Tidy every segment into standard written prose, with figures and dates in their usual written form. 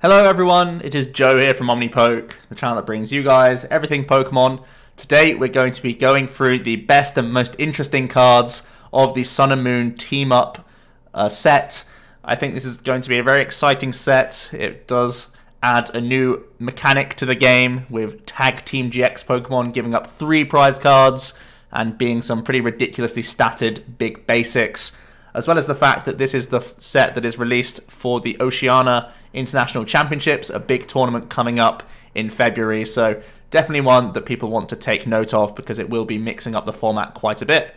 Hello everyone, it is Joe here from OmniPoke, the channel that brings you guys everything Pokemon. Today we're going to be going through the best and most interesting cards of the Sun and Moon Team Up set. I think this is going to be a very exciting set. It does add a new mechanic to the game with Tag Team GX Pokemon giving up 3 prize cards and being some pretty ridiculously statted big basics, as well as the fact that this is the set that is released for the Oceania International Championships, a big tournament coming up in February. So definitely one that people want to take note of because it will be mixing up the format quite a bit.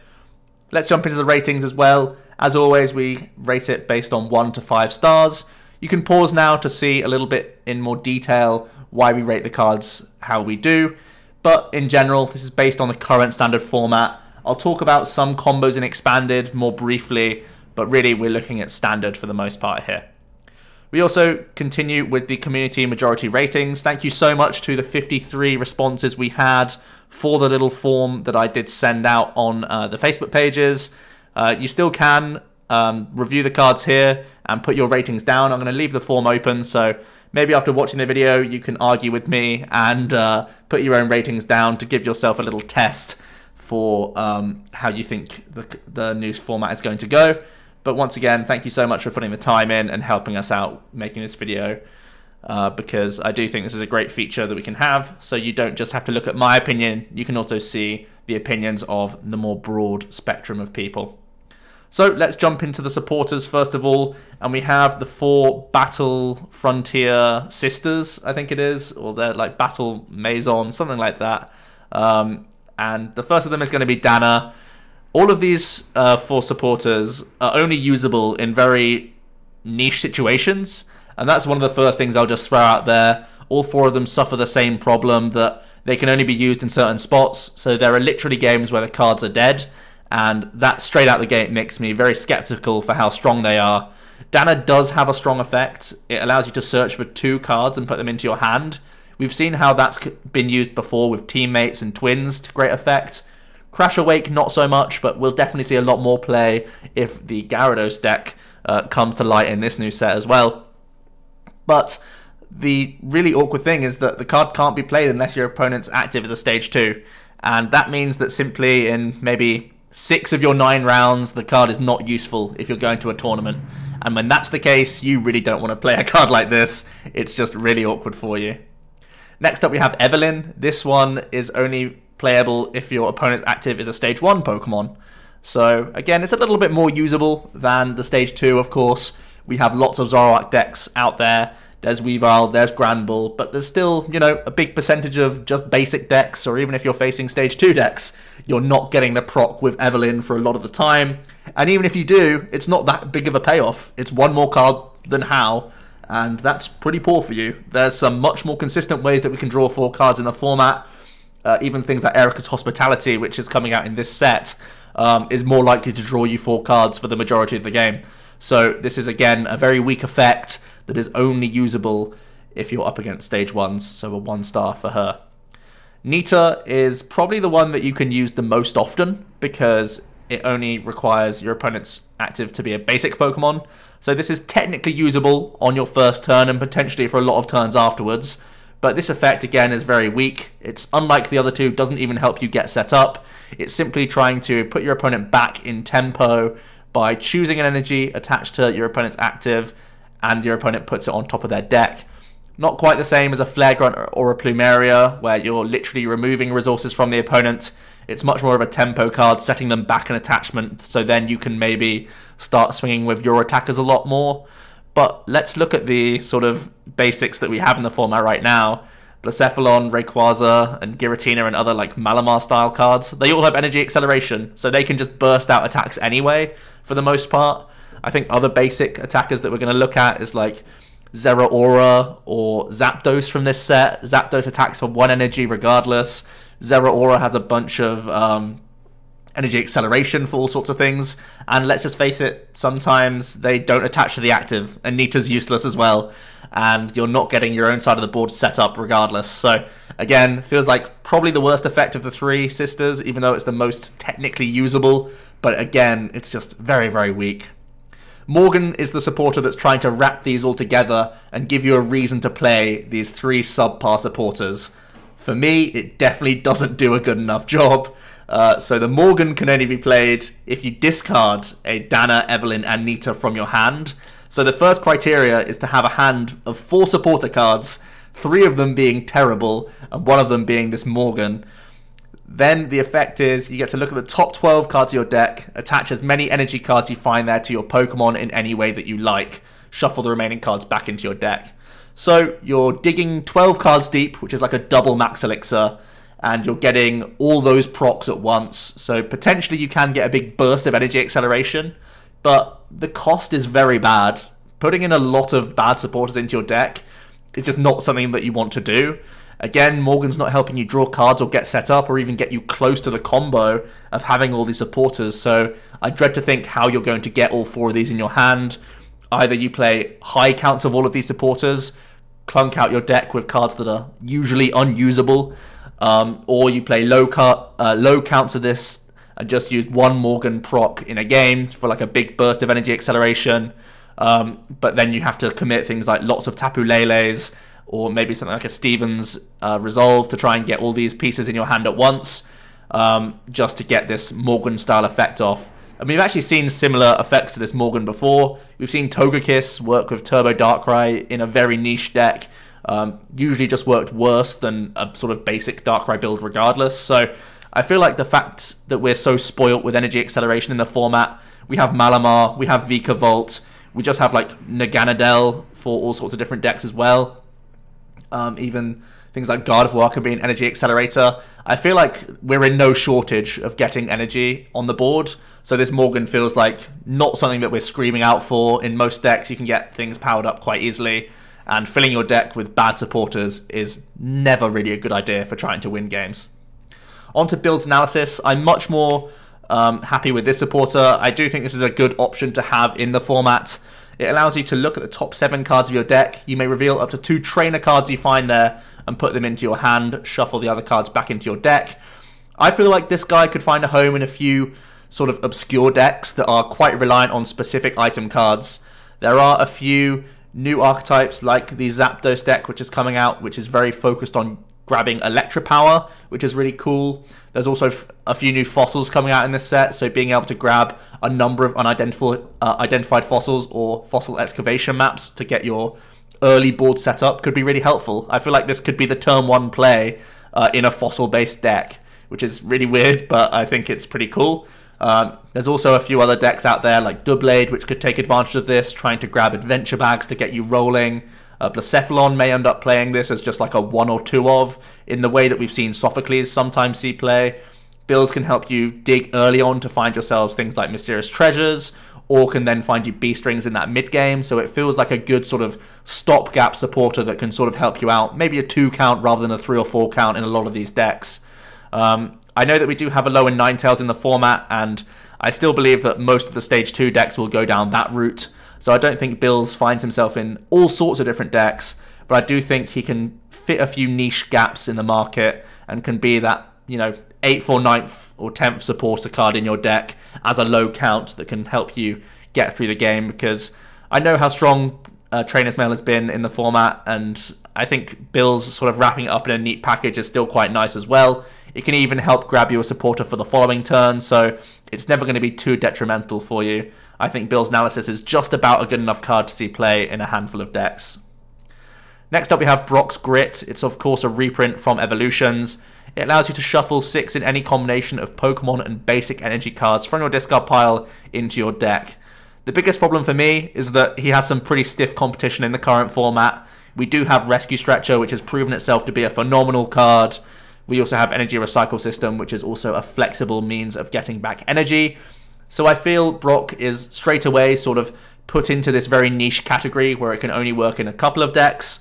Let's jump into the ratings as well. As always, we rate it based on 1 to 5 stars. You can pause now to see a little bit in more detail why we rate the cards how we do. But in general, this is based on the current standard format. I'll talk about some combos in Expanded more briefly, but really we're looking at Standard for the most part here. We also continue with the community majority ratings. Thank you so much to the 53 responses we had for the little form that I did send out on the Facebook pages. You still can review the cards here and put your ratings down. I'm going to leave the form open, so maybe after watching the video you can argue with me and put your own ratings down to give yourself a little test for how you think the new format is going to go. But once again, thank you so much for putting the time in and helping us out making this video, because I do think this is a great feature that we can have, so you don't just have to look at my opinion, you can also see the opinions of the more broad spectrum of people. So let's jump into the supporters first of all, and we have the 4 Battle Frontier Sisters, I think it is, or they're like Battle Maison, something like that. And the first of them is going to be Dana. All of these 4 supporters are only usable in very niche situations, and that's one of the first things I'll just throw out there. All 4 of them suffer the same problem, that they can only be used in certain spots, so there are literally games where the cards are dead, and that straight out the gate makes me very skeptical for how strong they are. Dana does have a strong effect. It allows you to search for 2 cards and put them into your hand. We've seen how that's been used before with teammates and twins to great effect. Crash Awake, not so much, but we'll definitely see a lot more play if the Gyarados deck comes to light in this new set as well. But the really awkward thing is that the card can't be played unless your opponent's active as a stage 2. And that means that simply in maybe 6 of your 9 rounds, the card is not useful if you're going to a tournament. And when that's the case, you really don't want to play a card like this. It's just really awkward for you. Next up we have Evelyn. This one is only playable if your opponent's active is a stage 1 Pokemon. So again, it's a little bit more usable than the stage 2, of course. We have lots of Zoroark decks out there. There's Weavile, there's Granbull, but there's still, you know, a big percentage of just basic decks, or even if you're facing stage 2 decks, you're not getting the proc with Evelyn for a lot of the time. And even if you do, it's not that big of a payoff. It's 1 more card than How, and that's pretty poor for you. There's some much more consistent ways that we can draw 4 cards in the format. Even things like Erica's Hospitality, which is coming out in this set, is more likely to draw you 4 cards for the majority of the game. So this is again a very weak effect that is only usable if you're up against stage 1s, so a 1 star for her. Nita is probably the one that you can use the most often because it only requires your opponent's active to be a basic Pokemon. So this is technically usable on your first turn and potentially for a lot of turns afterwards. But this effect, again, is very weak. It's unlike the other 2, doesn't even help you get set up. It's simply trying to put your opponent back in tempo by choosing an energy attached to your opponent's active, and your opponent puts it on top of their deck. Not quite the same as a Flare Grunt or a Plumeria, where you're literally removing resources from the opponent. It's much more of a tempo card, setting them back an attachment, so then you can maybe start swinging with your attackers a lot more. But let's look at the sort of basics that we have in the format right now. Blacephalon, Rayquaza, and Giratina and other like Malamar style cards, they all have energy acceleration, so they can just burst out attacks anyway, for the most part. I think other basic attackers that we're going to look at is like Zeraora or Zapdos from this set. Zapdos attacks for 1 energy regardless. Zeraora has a bunch of energy acceleration for all sorts of things, and let's just face it, sometimes they don't attach to the active, and Nita's useless as well, and you're not getting your own side of the board set up regardless. So again, feels like probably the worst effect of the 3 sisters, even though it's the most technically usable, but again, it's just very, very weak. Morgan is the supporter that's trying to wrap these all together and give you a reason to play these 3 subpar supporters. For me, it definitely doesn't do a good enough job. So the Morgan can only be played if you discard a Dana, Evelynn, and Nita from your hand. So the first criteria is to have a hand of 4 supporter cards, 3 of them being terrible, and 1 of them being this Morgan. Then the effect is you get to look at the top 12 cards of your deck, attach as many energy cards you find there to your Pokemon in any way that you like, shuffle the remaining cards back into your deck. So you're digging 12 cards deep, which is like a double Max Elixir, and you're getting all those procs at once. So potentially you can get a big burst of energy acceleration, but the cost is very bad. Putting in a lot of bad supporters into your deck is just not something that you want to do. Again, Morgan's not helping you draw cards or get set up or even get you close to the combo of having all these supporters. So I dread to think how you're going to get all 4 of these in your hand. Either you play high counts of all of these supporters, clunk out your deck with cards that are usually unusable, or you play low counts of this and just use 1 Morgan proc in a game for like a big burst of energy acceleration. But then you have to commit things like lots of Tapu Leles, or maybe something like a Stevens Resolve to try and get all these pieces in your hand at once, just to get this Morgan-style effect off. And we've actually seen similar effects to this Morgan before. We've seen Togekiss work with Turbo Darkrai in a very niche deck. Usually just worked worse than a sort of basic Darkrai build regardless. So I feel like the fact that we're so spoilt with energy acceleration in the format, we have Malamar, we have Vikavolt, we just have like Naganadel for all sorts of different decks as well. Even things like Gardevoir can be an energy accelerator. I feel like we're in no shortage of getting energy on the board. So this Morgan feels like not something that we're screaming out for. In most decks, you can get things powered up quite easily. And filling your deck with bad supporters is never really a good idea for trying to win games. On to builds analysis. I'm much more happy with this supporter. I do think this is a good option to have in the format. It allows you to look at the top 7 cards of your deck. You may reveal up to 2 trainer cards you find there and put them into your hand, shuffle the other cards back into your deck. I feel like this guy could find a home in a few sort of obscure decks that are quite reliant on specific item cards. There are a few new archetypes like the Zapdos deck, which is coming out, which is very focused on grabbing Electropower, which is really cool. There's also a few new fossils coming out in this set, so being able to grab a number of unidentified fossils or fossil excavation maps to get your early board set up could be really helpful. I feel like this could be the turn 1 play in a fossil-based deck, which is really weird, but I think it's pretty cool. There's also a few other decks out there like Doublade, which could take advantage of this, trying to grab adventure bags to get you rolling. Blacephalon may end up playing this as just like a 1 or 2 of, in the way that we've seen Sophocles sometimes see play. Builds can help you dig early on to find yourselves things like Mysterious Treasures, or can then find you B-strings in that mid-game, so it feels like a good sort of stopgap supporter that can sort of help you out. Maybe a 2 count rather than a 3 or 4 count in a lot of these decks. I know that we do have a Alolan Ninetales in the format, and I still believe that most of the Stage 2 decks will go down that route. So I don't think Bills finds himself in all sorts of different decks, but I do think he can fit a few niche gaps in the market and can be that, 8th or 9th or 10th supporter card in your deck as a low count that can help you get through the game, because I know how strong Trainer's Mail has been in the format, and I think Bills sort of wrapping it up in a neat package is still quite nice as well. It can even help grab you a supporter for the following turn, so it's never going to be too detrimental for you. I think Bill's Analysis is just about a good enough card to see play in a handful of decks. Next up we have Brock's Grit. It's of course a reprint from Evolutions. It allows you to shuffle 6 in any combination of Pokemon and basic energy cards from your discard pile into your deck. The biggest problem for me is that he has some pretty stiff competition in the current format. We do have Rescue Stretcher, which has proven itself to be a phenomenal card. We also have Energy Recycle System, which is also a flexible means of getting back energy. So I feel Brock is straight away sort of put into this very niche category where it can only work in a couple of decks.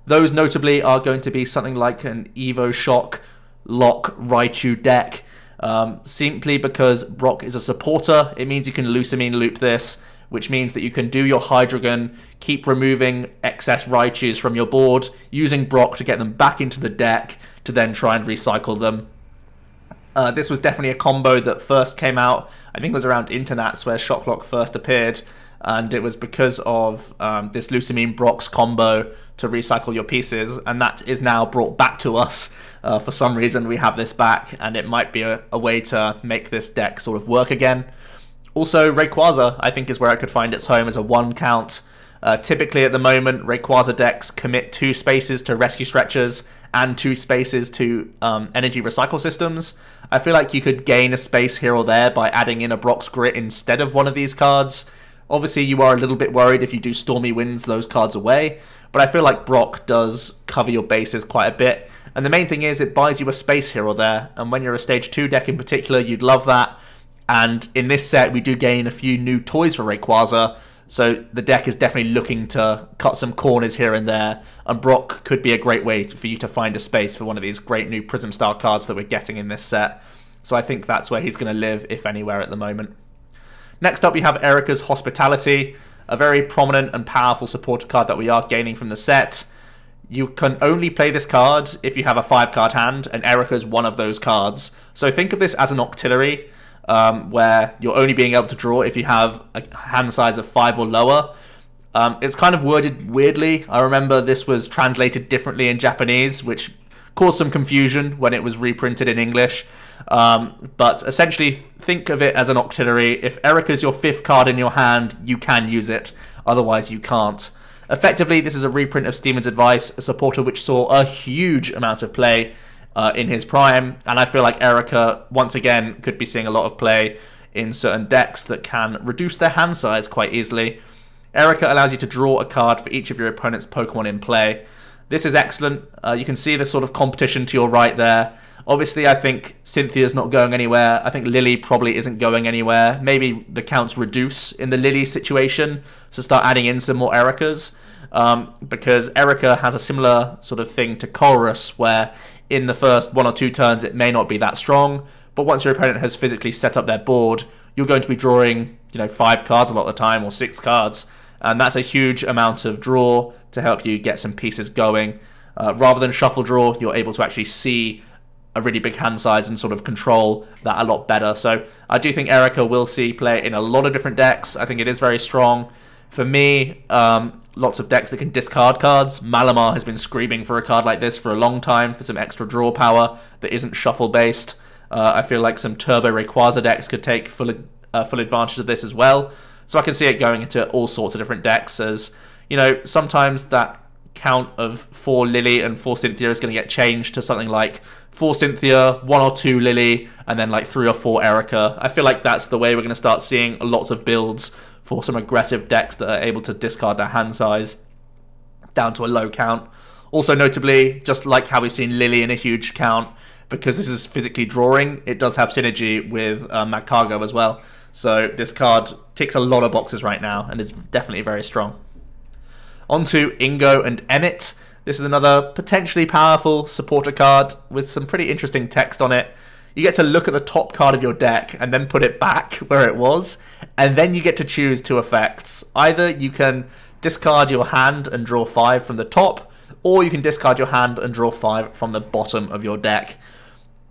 Those notably are going to be something like an Evo Shock Lock Raichu deck. Simply because Brock is a supporter, it means you can Lusamine loop this, which means that you can do your Hydreigon, keep removing excess Raichus from your board, using Brock to get them back into the deck to then try and recycle them. This was definitely a combo that first came out, I think it was around Internats where Shocklock first appeared. and it was because of this Lusamine Brox combo to recycle your pieces, and that is now brought back to us. For some reason we have this back, and it might be a way to make this deck sort of work again. Also, Rayquaza, I think, is where it could find its home as a 1 count. Typically at the moment, Rayquaza decks commit 2 spaces to Rescue Stretchers and 2 spaces to Energy Recycle Systems. I feel like you could gain a space here or there by adding in a Brock's Grit instead of one of these cards. Obviously, you are a little bit worried if you do Stormy Winds those cards away, but I feel like Brock does cover your bases quite a bit. And the main thing is it buys you a space here or there, and when you're a Stage 2 deck in particular, you'd love that. And in this set, we do gain a few new toys for Rayquaza, so the deck is definitely looking to cut some corners here and there, and Brock could be a great way for you to find a space for one of these great new Prism style cards that we're getting in this set. So I think that's where he's going to live, if anywhere, at the moment. Next up, we have Erika's Hospitality, a very prominent and powerful supporter card that we are gaining from the set. You can only play this card if you have a 5-card hand, and Erika's one of those cards. So think of this as an Octillery, where you're only being able to draw if you have a hand size of 5 or lower. It's kind of worded weirdly. I remember this was translated differently in Japanese, which caused some confusion when it was reprinted in English. But essentially, think of it as an Octillery. If Erika's your 5th card in your hand, you can use it. Otherwise, you can't. Effectively, this is a reprint of Steaman's Advice, a supporter which saw a huge amount of play in his prime, and I feel like Erika, once again, could be seeing a lot of play in certain decks that can reduce their hand size quite easily. Erika allows you to draw a card for each of your opponent's Pokemon in play. This is excellent. You can see the sort of competition to your right there. Obviously, I think Cynthia's not going anywhere. I think Lily probably isn't going anywhere. Maybe the counts reduce in the Lily situation, so start adding in some more Erikas. Because Erika has a similar sort of thing to Colress, where in the first 1 or 2 turns it may not be that strong, but once your opponent has physically set up their board, you're going to be drawing, 5 cards a lot of the time, or 6 cards, and that's a huge amount of draw to help you get some pieces going. Rather than shuffle draw, you're able to actually see a really big hand size and sort of control that a lot better. So I do think Erika will see play in a lot of different decks. I think it is very strong. For me, lots of decks that can discard cards. Malamar has been screaming for a card like this for a long time, for some extra draw power that isn't shuffle based. I feel like some Turbo Rayquaza decks could take full advantage of this as well. So I can see it going into all sorts of different decks, as sometimes that count of 4 Lily and 4 Cynthia is going to get changed to something like 4 Cynthia, 1 or 2 Lily, and then like 3 or 4 Erika. I feel like that's the way we're going to start seeing lots of builds for some aggressive decks that are able to discard their hand size down to a low count. Also notably, just like how we've seen Lily in a huge count, because this is physically drawing, it does have synergy with Magcargo as well. So this card ticks a lot of boxes right now, and is definitely very strong. On to Ingo and Emmet. This is another potentially powerful supporter card with some pretty interesting text on it. You get to look at the top card of your deck and then put it back where it was, and then you get to choose 2 effects. Either you can discard your hand and draw 5 from the top, or you can discard your hand and draw 5 from the bottom of your deck.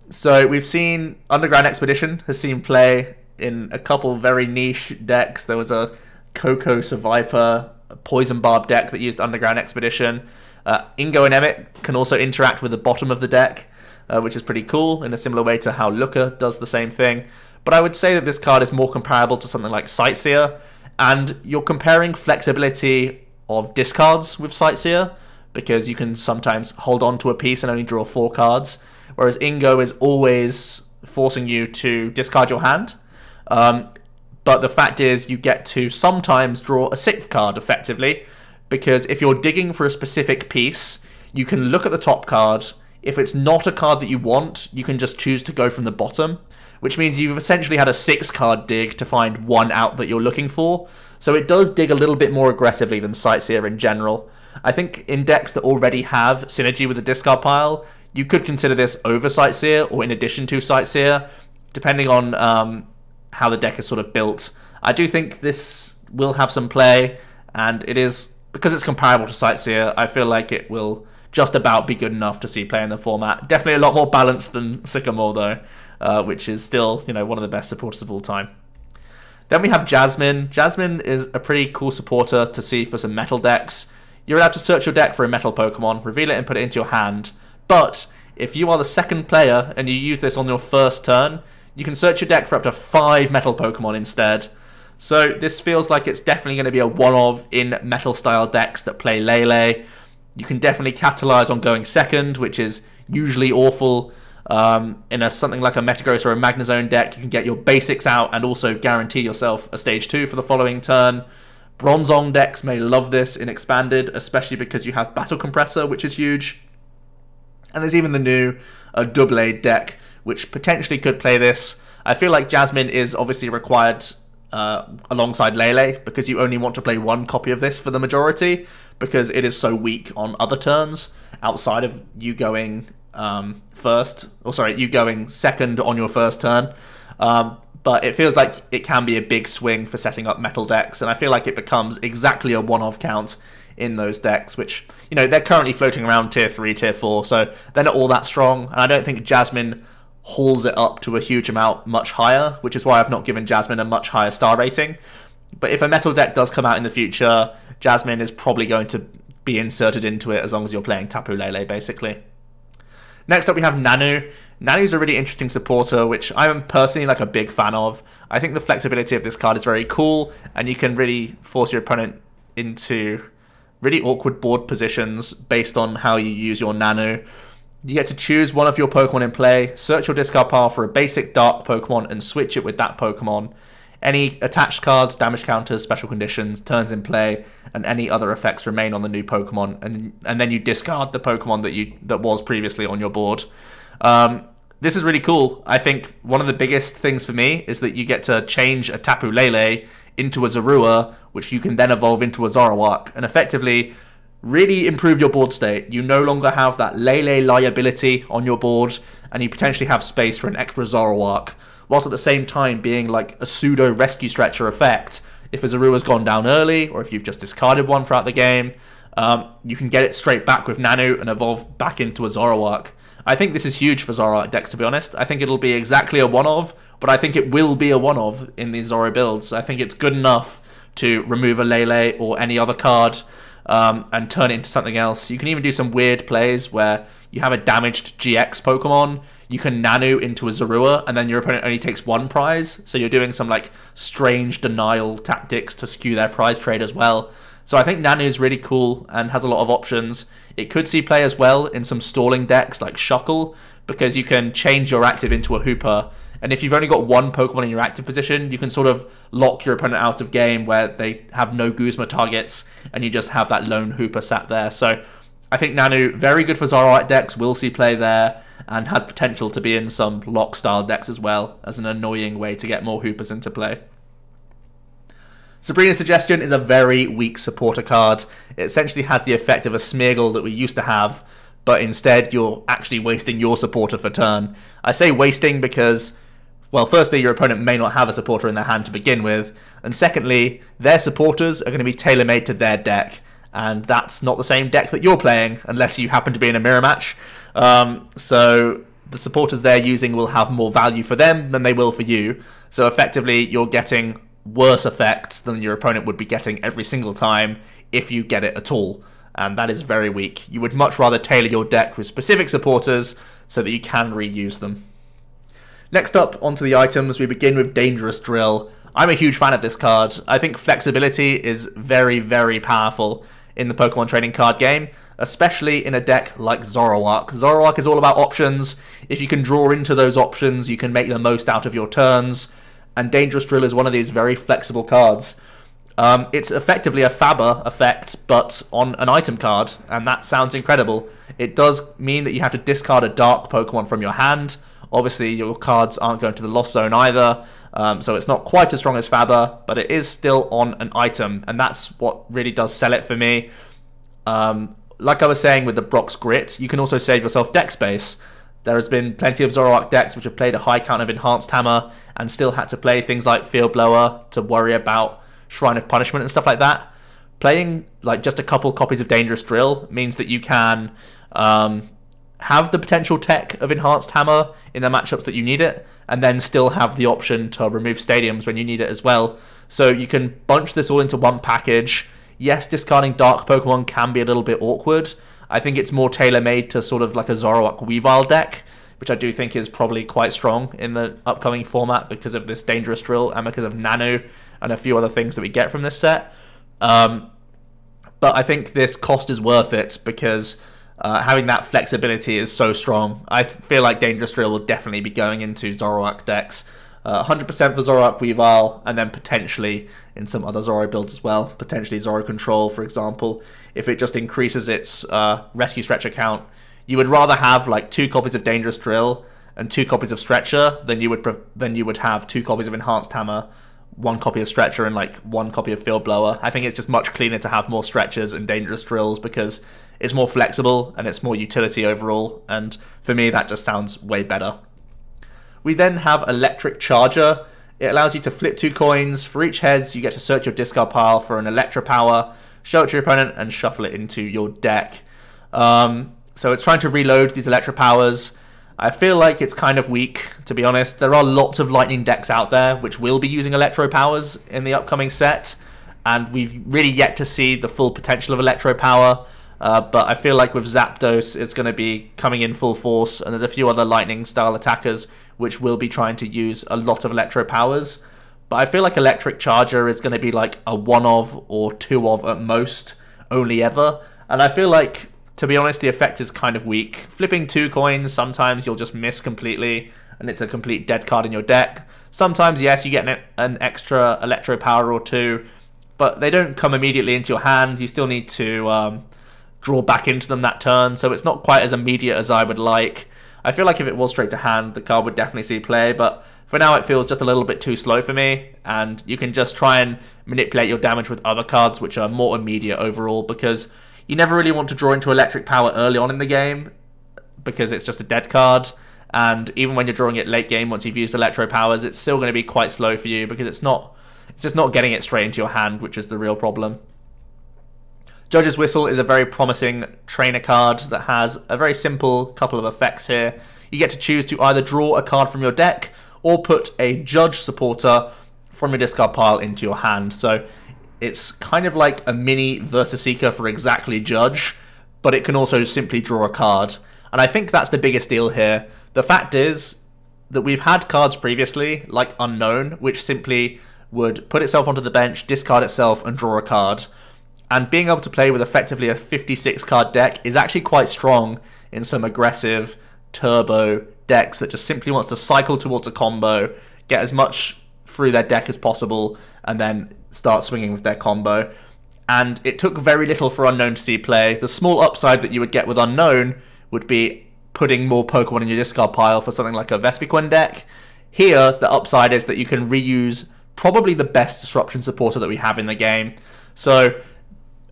So we've seen Underground Expedition has seen play in a couple very niche decks. There was a Coco Survivor Poison Barb deck that used Underground Expedition. Ingo and Emmet can also interact with the bottom of the deck, which is pretty cool, in a similar way to how Looker does the same thing. But I would say that this card is more comparable to something like Sightseer, and you're comparing flexibility of discards with Sightseer, because you can sometimes hold on to a piece and only draw 4 cards, whereas Ingo is always forcing you to discard your hand. But the fact is, you get to sometimes draw a 6th card, effectively, because if you're digging for a specific piece, you can look at the top card. If it's not a card that you want, you can just choose to go from the bottom, which means you've essentially had a 6-card dig to find one out that you're looking for. So it does dig a little bit more aggressively than Sightseer in general. I think in decks that already have synergy with the discard pile, you could consider this over Sightseer or in addition to Sightseer, depending on how the deck is sort of built. I do think this will have some play, and it is, because it's comparable to Sightseer, I feel like it will just about be good enough to see play in the format. Definitely a lot more balanced than Sycamore though, which is still, one of the best supporters of all time. Then we have Jasmine. Jasmine is a pretty cool supporter to see for some metal decks. You're allowed to search your deck for a metal Pokemon, reveal it and put it into your hand. But if you are the second player and you use this on your first turn, you can search your deck for up to 5 metal Pokemon instead. So this feels like it's definitely going to be a one-of in metal-style decks that play Lele. You can definitely capitalize on going second, which is usually awful. In something like a Metagross or a Magnezone deck, you can get your basics out and also guarantee yourself a stage 2 for the following turn. Bronzong decks may love this in Expanded, especially because you have Battle Compressor, which is huge. And there's even the new Doublade deck, which potentially could play this. I feel like Jasmine is obviously required alongside Lele, because you only want to play one copy of this for the majority, because it is so weak on other turns outside of you going you going second on your first turn. But it feels like it can be a big swing for setting up metal decks, and I feel like it becomes exactly a one-off count in those decks, which, you know, they're currently floating around tier 3, tier 4, so they're not all that strong, and I don't think Jasmine hauls it up to a huge amount much higher, which is why I've not given Jasmine a much higher star rating. But if a metal deck does come out in the future, Jasmine is probably going to be inserted into it as long as you're playing Tapu Lele, basically. Next up we have Nanu. Nanu's a really interesting supporter, which I'm personally like a big fan of. I think the flexibility of this card is very cool, and you can really force your opponent into really awkward board positions based on how you use your Nanu. You get to choose one of your Pokemon in play, search your discard pile for a basic dark Pokemon, and switch it with that Pokemon. Any attached cards, damage counters, special conditions, turns in play, and any other effects remain on the new Pokemon, and then you discard the Pokemon that was previously on your board. This is really cool. I think one of the biggest things for me is that you get to change a Tapu Lele into a Zorua, which you can then evolve into a Zoroark, and effectively really improve your board state. You no longer have that Lele liability on your board, and you potentially have space for an extra Zoroark, whilst at the same time being like a pseudo rescue stretcher effect. If a Zorua's gone down early, or if you've just discarded one throughout the game, you can get it straight back with Nanu and evolve back into a Zoroark. I think this is huge for Zoroark decks, to be honest. I think it'll be exactly a one-of, but I think it will be a one-of in these Zoro builds. I think it's good enough to remove a Lele or any other card and turn it into something else. You can even do some weird plays where you have a damaged GX Pokemon, you can Nanu into a Zorua, and then your opponent only takes 1 prize. So you're doing some like strange denial tactics to skew their prize trade as well. So I think Nanu is really cool and has a lot of options. It could see play as well in some stalling decks like Shuckle, because you can change your active into a Hooper. And if you've only got 1 Pokemon in your active position, you can sort of lock your opponent out of game where they have no Guzma targets, and you just have that lone Hooper sat there. So I think Nanu, very good for Zoroark decks, will see play there, and has potential to be in some lock-style decks as well, as an annoying way to get more Hoopers into play. Sabrina's Suggestion is a very weak supporter card. It essentially has the effect of a Smeargle that we used to have, but instead you're actually wasting your supporter for turn. I say wasting because, well, firstly, your opponent may not have a supporter in their hand to begin with, and secondly, their supporters are going to be tailor-made to their deck, and that's not the same deck that you're playing, unless you happen to be in a mirror match. So the supporters they're using will have more value for them than they will for you, so effectively you're getting worse effects than your opponent would be getting every single time if you get it at all, and that is very weak. You would much rather tailor your deck with specific supporters so that you can reuse them. Next up, onto the items, we begin with Dangerous Drill. I'm a huge fan of this card. I think flexibility is very, very powerful in the Pokemon trading card game, especially in a deck like Zoroark. Zoroark is all about options. If you can draw into those options, you can make the most out of your turns, and Dangerous Drill is one of these very flexible cards. It's effectively a Faber effect, but on an item card, and that sounds incredible. It does mean that you have to discard a dark Pokemon from your hand. Obviously, your cards aren't going to the Lost Zone either, so it's not quite as strong as Faber, but it is still on an item, and that's what really does sell it for me. Like I was saying with the Brock's Grit, you can also save yourself deck space. There has been plenty of Zoroark decks which have played a high count of Enhanced Hammer and still had to play things like Field Blower to worry about Shrine of Punishment and stuff like that. Playing like just a couple copies of Dangerous Drill means that you can have have the potential tech of Enhanced Hammer in the matchups that you need it, and then still have the option to remove Stadiums when you need it as well. So you can bunch this all into one package. Yes, discarding Dark Pokemon can be a little bit awkward. I think it's more tailor-made to sort of like a Zoroark Weavile deck, which I do think is probably quite strong in the upcoming format because of this Dangerous Drill and because of Nanu and a few other things that we get from this set. But I think this cost is worth it because having that flexibility is so strong. I feel like Dangerous Drill will definitely be going into Zoroark decks. 100% for Zoroark Weavile, and then potentially in some other Zoro builds as well. Potentially Zoro Control, for example, if it just increases its Rescue Stretcher count. You would rather have like 2 copies of Dangerous Drill and 2 copies of Stretcher than you would have 2 copies of Enhanced Hammer, 1 copy of Stretcher, and like 1 copy of Field Blower. I think it's just much cleaner to have more Stretchers and Dangerous Drills because it's more flexible and it's more utility overall, and for me that just sounds way better. We then have Electric Charger. It allows you to flip 2 coins. For each heads, you get to search your discard pile for an Electro Power, show it to your opponent, and shuffle it into your deck. So it's trying to reload these Electro Powers. I feel like it's kind of weak, to be honest. There are lots of Lightning decks out there which will be using Electro Powers in the upcoming set, and we've really yet to see the full potential of Electro Power. But I feel like with Zapdos, it's going to be coming in full force, and there's a few other Lightning-style attackers which will be trying to use a lot of Electro Powers. But I feel like Electric Charger is going to be like a 1 of or 2 of at most, only ever. And I feel like, to be honest, the effect is kind of weak. Flipping 2 coins, sometimes you'll just miss completely, and it's a complete dead card in your deck. Sometimes, yes, you get an extra Electro Power or 2, but they don't come immediately into your hand. You still need to draw back into them that turn, so it's not quite as immediate as I would like. I feel like if it was straight to hand, the card would definitely see play, but for now it feels just a little bit too slow for me, and you can just try and manipulate your damage with other cards which are more immediate overall, because you never really want to draw into Electric Power early on in the game, because it's just a dead card, and even when you're drawing it late game, once you've used Electro Powers, it's still going to be quite slow for you, because it's just not getting it straight into your hand, which is the real problem. Judge's Whistle is a very promising trainer card that has a very simple couple of effects here. You get to choose to either draw a card from your deck or put a Judge supporter from your discard pile into your hand. So it's kind of like a mini Versus Seeker for exactly Judge, but it can also simply draw a card. And I think that's the biggest deal here. The fact is that we've had cards previously, like Unknown, which simply would put itself onto the bench, discard itself, and draw a card. And being able to play with effectively a 56 card deck is actually quite strong in some aggressive turbo decks that just simply wants to cycle towards a combo, get as much through their deck as possible, and then start swinging with their combo. And it took very little for Unknown to see play. The small upside that you would get with Unknown would be putting more Pokemon in your discard pile for something like a Vespiquen deck. Here, the upside is that you can reuse probably the best Disruption supporter that we have in the game. So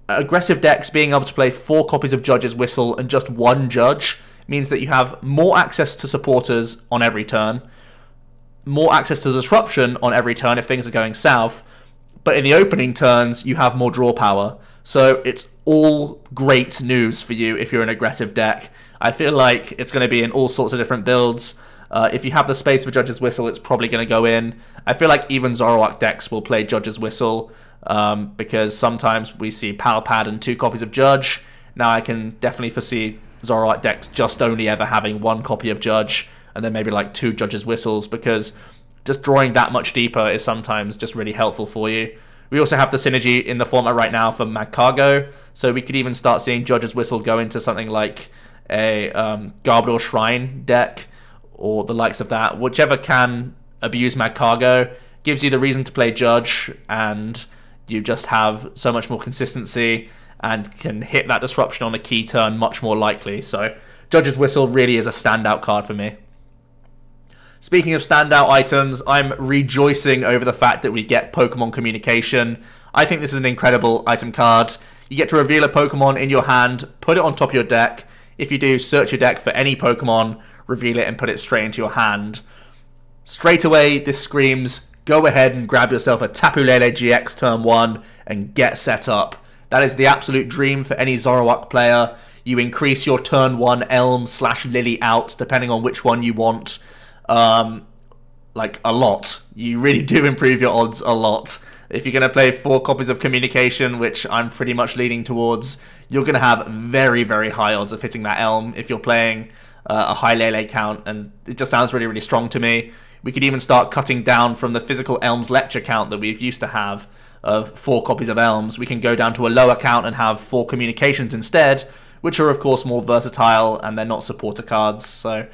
aggressive decks being able to play 4 copies of Judge's Whistle and just 1 Judge means that you have more access to supporters on every turn, more access to Disruption on every turn if things are going south, but in the opening turns you have more draw power. So it's all great news for you if you're an aggressive deck. I feel like it's going to be in all sorts of different builds. If you have the space for Judge's Whistle, it's probably going to go in. I feel like even Zoroark decks will play Judge's Whistle, because sometimes we see Pal Pad and 2 copies of Judge. Now I can definitely foresee Zoroark decks just only ever having 1 copy of Judge, and then maybe like 2 Judge's Whistles, because just drawing that much deeper is sometimes just really helpful for you. We also have the synergy in the format right now for Magcargo, so we could even start seeing Judge's Whistle go into something like a Garbodor Shrine deck, or the likes of that. Whichever can abuse Magcargo gives you the reason to play Judge, and you just have so much more consistency and can hit that Disruption on a key turn much more likely. So Judge's Whistle really is a standout card for me. Speaking of standout items, I'm rejoicing over the fact that we get Pokemon Communication. I think this is an incredible item card. You get to reveal a Pokemon in your hand, put it on top of your deck. If you do, search your deck for any Pokemon, reveal it, and put it straight into your hand. Straight away, this screams, go ahead and grab yourself a Tapu Lele GX turn 1 and get set up. That is the absolute dream for any Zoroark player. You increase your turn 1 Elm / Lily out, depending on which one you want, like a lot. You really do improve your odds a lot. If you're going to play 4 copies of Communication, which I'm pretty much leaning towards, you're going to have very, very high odds of hitting that Elm if you're playing a high Lele count, and it just sounds really, really strong to me. We could even start cutting down from the physical Elms lecture count that we've used to have of 4 copies of Elms. We can go down to a lower count and have 4 Communications instead, which are of course more versatile and they're not supporter cards. So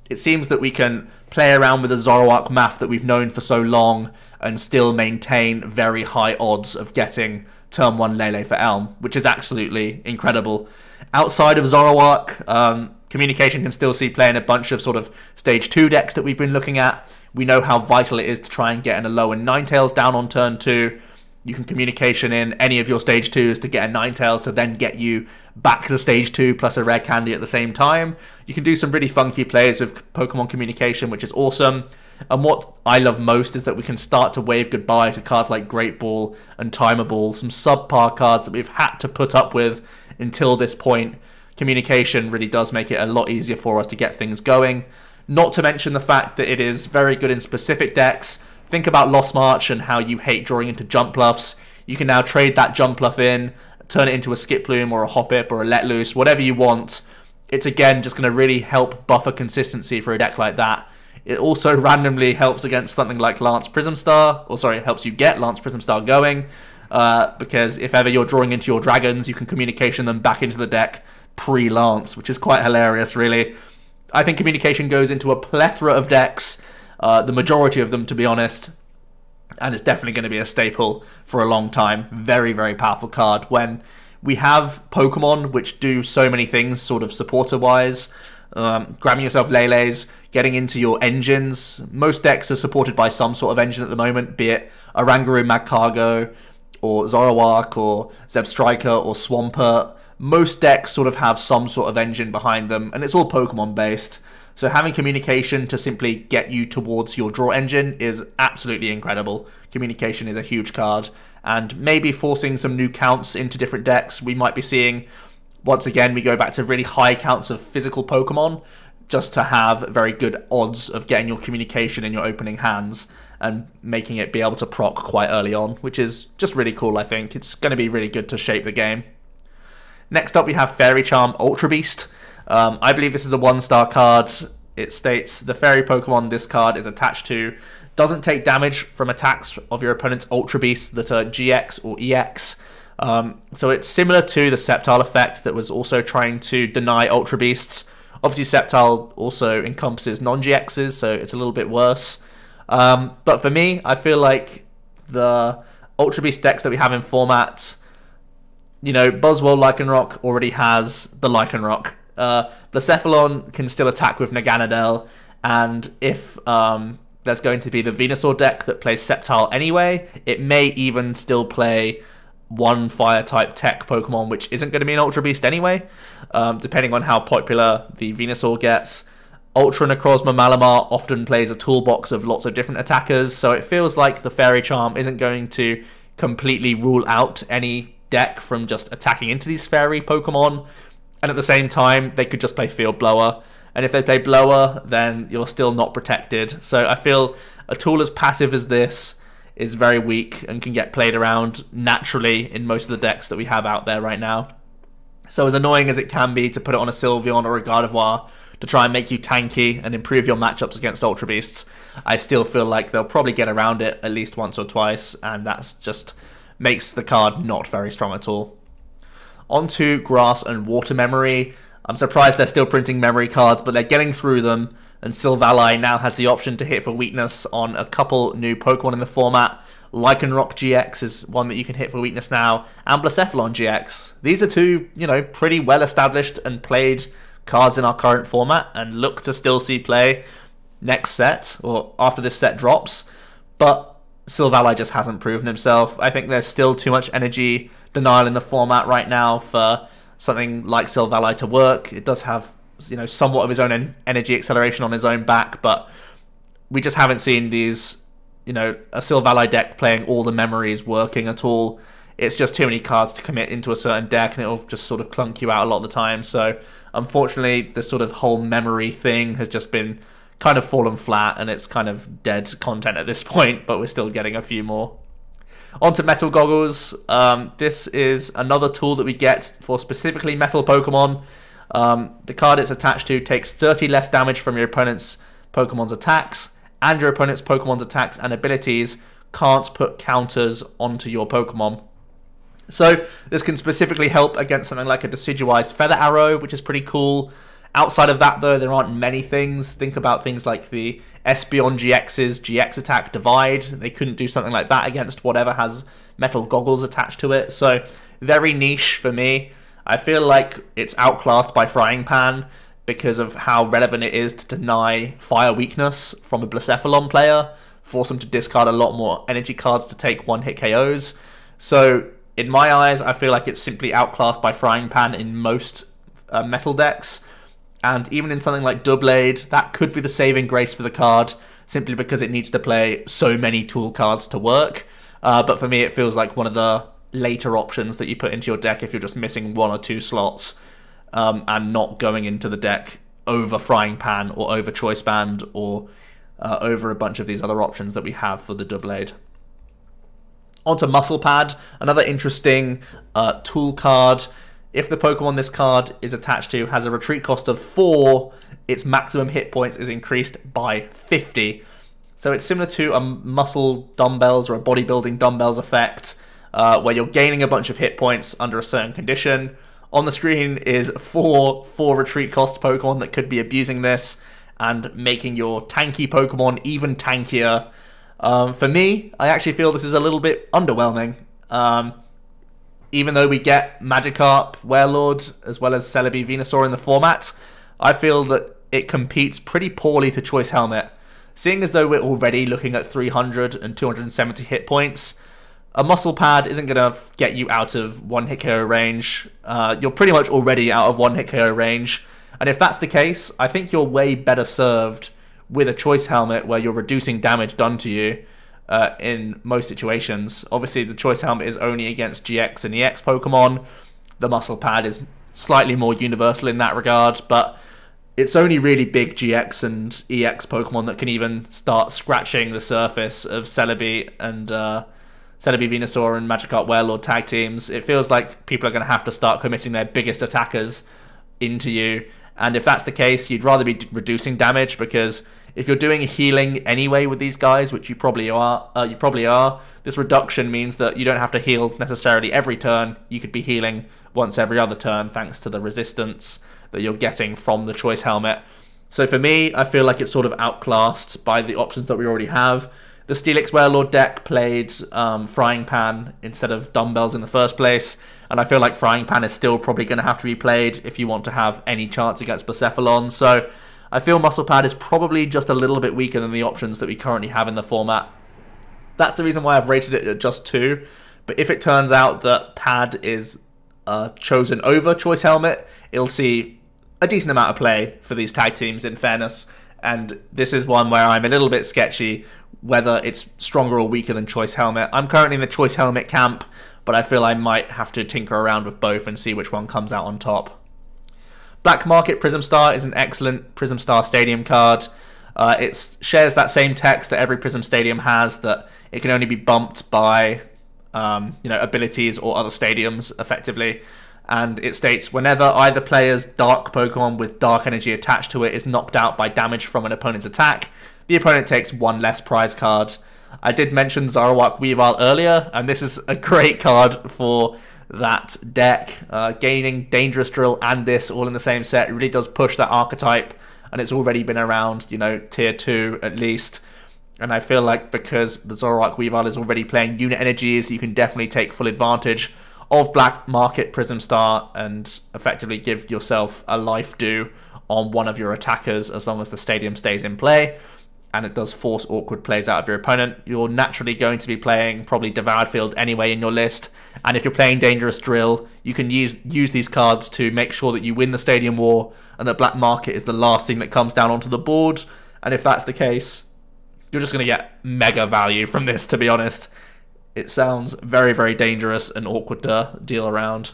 it seems that we can play around with the Zoroark math that we've known for so long and still maintain very high odds of getting turn 1 Lele for Elm, which is absolutely incredible. Outside of Zoroark, Communication can still see play in a bunch of sort of stage 2 decks that we've been looking at. We know how vital it is to try and get an Alolan Ninetales down on turn 2. You can Communication in any of your stage 2s to get a Ninetales to then get you back to stage 2 plus a rare candy at the same time. You can do some really funky plays with Pokemon Communication, which is awesome. And what I love most is that we can start to wave goodbye to cards like Great Ball and Timer Ball, some subpar cards that we've had to put up with until this point. Communication really does make it a lot easier for us to get things going. Not to mention the fact that it is very good in specific decks. Think about Lost March and how you hate drawing into Jump Bluffs. You can now trade that Jump Bluff in, turn it into a Skiploom or a Hoppip or a Let Loose, whatever you want. It's again just going to really help buffer consistency for a deck like that. It also randomly helps against something like Lance Prism Star, or sorry, helps you get Lance Prism Star going, because if ever you're drawing into your dragons, you can Communication them back into the deck pre-Lance, which is quite hilarious, really. I think Communication goes into a plethora of decks, the majority of them, to be honest, and it's definitely going to be a staple for a long time. Very, very powerful card. When we have Pokemon which do so many things, sort of supporter-wise, grabbing yourself Lele's, getting into your engines. Most decks are supported by some sort of engine at the moment, be it Oranguru Magcargo, or Zoroark, or Zebstrika, or Swampert. Most decks sort of have some sort of engine behind them, and it's all Pokemon based. So having Communication to simply get you towards your draw engine is absolutely incredible. Communication is a huge card, and maybe forcing some new counts into different decks. We might be seeing, once again, we go back to really high counts of physical Pokemon, just to have very good odds of getting your Communication in your opening hands and making it be able to proc quite early on, which is just really cool, I think. It's going to be really good to shape the game. Next up, we have Fairy Charm Ultra Beast. I believe this is a 1-star card. It states, the fairy Pokemon this card is attached to doesn't take damage from attacks of your opponent's Ultra Beasts that are GX or EX. So it's similar to the Sceptile effect that was also trying to deny Ultra Beasts. Obviously, Sceptile also encompasses non-GXs, so it's a little bit worse. But for me, I feel like the Ultra Beast decks that we have in format, you know, Buzzwole Lycanroc already has the Lycanroc. Blacephalon can still attack with Naganadel, and if there's going to be the Venusaur deck that plays Sceptile anyway, it may even still play one Fire-type tech Pokemon, which isn't going to be an Ultra Beast anyway, depending on how popular the Venusaur gets. Ultra Necrozma Malamar often plays a toolbox of lots of different attackers, so it feels like the Fairy Charm isn't going to completely rule out any deck from just attacking into these fairy Pokemon, and at the same time they could just play Field Blower, and if they play Blower then you're still not protected. So I feel a tool as passive as this is very weak and can get played around naturally in most of the decks that we have out there right now. So as annoying as it can be to put it on a Sylveon or a Gardevoir to try and make you tanky and improve your matchups against Ultra Beasts, I still feel like they'll probably get around it at least once or twice, and that's just makes the card not very strong at all. On to Grass and Water Memory. I'm surprised they're still printing memory cards, but they're getting through them, and Silvally now has the option to hit for weakness on a couple new Pokemon in the format. Lycanroc GX is one that you can hit for weakness now, and Blacephalon GX. These are two, you know, pretty well established and played cards in our current format, and look to still see play next set, or after this set drops, but Silvally just hasn't proven himself. I think there's still too much energy denial in the format right now for something like Silvally to work. It does have, you know, somewhat of his own energy acceleration on his own back, but we just haven't seen these, you know, a Silvally deck playing all the memories working at all it's just too many cards to commit into a certain deck, and it'll just sort of clunk you out a lot of the time. So unfortunately, this sort of whole memory thing has just been kind of fallen flat, and it's kind of dead content at this point, but we're still getting a few more. Onto Metal Goggles. This is another tool that we get for specifically Metal Pokemon. The card it's attached to takes 30 less damage from your opponent's Pokemon's attacks, and your opponent's Pokemon's attacks and abilities can't put counters onto your Pokemon. So this can specifically help against something like a Decidueye's Feather Arrow, which is pretty cool. Outside of that, though, there aren't many things. Think about things like the Espeon GX's GX attack Divide. They couldn't do something like that against whatever has Metal Goggles attached to it. So very niche for me. I feel like it's outclassed by Frying Pan because of how relevant it is to deny Fire Weakness from a Blacephalon player, force them to discard a lot more energy cards to take one-hit KOs. So in my eyes, I feel like it's simply outclassed by Frying Pan in most metal decks. And even in something like Doublade, that could be the saving grace for the card, simply because it needs to play so many tool cards to work. But for me, it feels like one of the later options that you put into your deck if you're just missing 1 or 2 slots, and not going into the deck over Frying Pan or over Choice Band or over a bunch of these other options that we have for the Doublade. Onto Muscle Pad, another interesting tool card. If the Pokemon this card is attached to has a retreat cost of 4, its maximum hit points is increased by 50. So it's similar to a muscle dumbbells or a bodybuilding dumbbells effect, where you're gaining a bunch of hit points under a certain condition. On the screen is 4 retreat cost Pokemon that could be abusing this and making your tanky Pokemon even tankier. For me, I actually feel this is a little bit underwhelming. Even though we get Magikarp, Werelord, as well as Celebi, Venusaur in the format, I feel that it competes pretty poorly to Choice Helmet. Seeing as though we're already looking at 300 and 270 hit points, a Muscle Pad isn't going to get you out of one-hit KO range. You're pretty much already out of one-hit KO range. And if that's the case, I think you're way better served with a Choice Helmet where you're reducing damage done to you. In most situations. Obviously, the Choice Helmet is only against GX and EX Pokemon. The Muscle Pad is slightly more universal in that regard, but it's only really big GX and EX Pokemon that can even start scratching the surface of Celebi and Celebi, Venusaur and Magikarp Werelord tag teams. It feels like people are going to have to start committing their biggest attackers into you, and if that's the case, you'd rather be reducing damage, because if you're doing healing anyway with these guys, which you probably are, this reduction means that you don't have to heal necessarily every turn. You could be healing once every other turn thanks to the resistance that you're getting from the Choice Helmet. So for me, I feel like it's sort of outclassed by the options that we already have. The Steelix Werelord deck played Frying Pan instead of Dumbbells in the first place, and I feel like Frying Pan is still probably going to have to be played if you want to have any chance against Blacephalon. So I feel Muscle Pad is probably just a little bit weaker than the options that we currently have in the format. That's the reason why I've rated it at just 2. But if it turns out that Pad is chosen over Choice Helmet, it'll see a decent amount of play for these tag teams, in fairness. And this is one where I'm a little bit sketchy whether it's stronger or weaker than Choice Helmet. I'm currently in the Choice Helmet camp, but I feel I might have to tinker around with both and see which one comes out on top. Black Market Prism Star is an excellent Prism Star Stadium card. It shares that same text that every Prism Stadium has, that it can only be bumped by abilities or other stadiums, effectively. And it states, whenever either player's Dark Pokemon with Dark Energy attached to it is knocked out by damage from an opponent's attack, the opponent takes 1 less prize card. I did mention Zoroark Weavile earlier, and this is a great card for that deck. Gaining Dangerous Drill and this all in the same set, it really does push that archetype, and it's already been around, tier 2 at least. And I feel like because the Zoroark Weavile is already playing unit energies, you can definitely take full advantage of Black Market Prism Star and effectively give yourself a life due on one of your attackers as long as the stadium stays in play. And it does force awkward plays out of your opponent. You're naturally going to be playing probably Devoured Field anyway in your list, and if you're playing Dangerous Drill, you can use these cards to make sure that you win the Stadium War, and that Black Market is the last thing that comes down onto the board. And if that's the case, you're just going to get mega value from this, to be honest. it sounds very, very dangerous and awkward to deal around.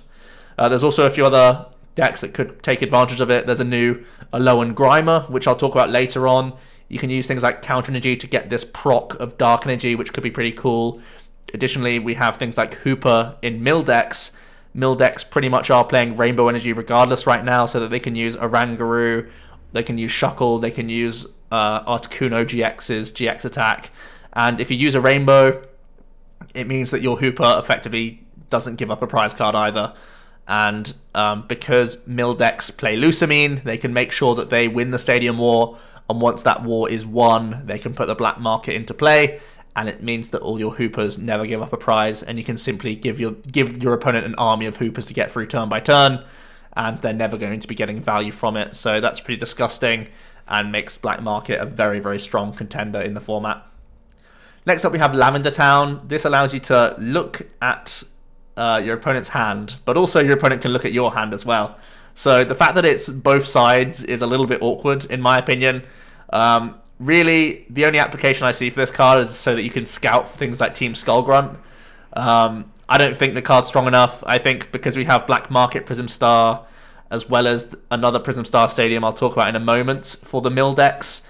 There's also a few other decks that could take advantage of it. There's a new Alolan Grimer, which I'll talk about later on. You can use things like Counter Energy to get this proc of Dark Energy, which could be pretty cool. Additionally, we have things like Hooper in mill decks. Mill decks pretty much are playing Rainbow Energy regardless right now, so that they can use Oranguru, they can use Shuckle, they can use Articuno GX's GX attack. And if you use a Rainbow, it means that your Hooper effectively doesn't give up a prize card either. And because mill decks play Lusamine, they can make sure that they win the Stadium War, and once that war is won, they can put the black market into play, and it means that all your Hoopers never give up a prize, and you can simply give your opponent an army of Hoopers to get through turn by turn, and they're never going to be getting value from it. So that's pretty disgusting, and makes black market a very, very strong contender in the format. Next up, we have Lavender Town. This allows you to look at your opponent's hand, but also your opponent can look at your hand as well. So the fact that it's both sides is a little bit awkward, in my opinion. Really, the only application I see for this card is so that you can scout for things like Team Skullgrunt. I don't think the card's strong enough. I think because we have Black Market Prism Star, as well as another Prism Star Stadium I'll talk about in a moment for the mill decks,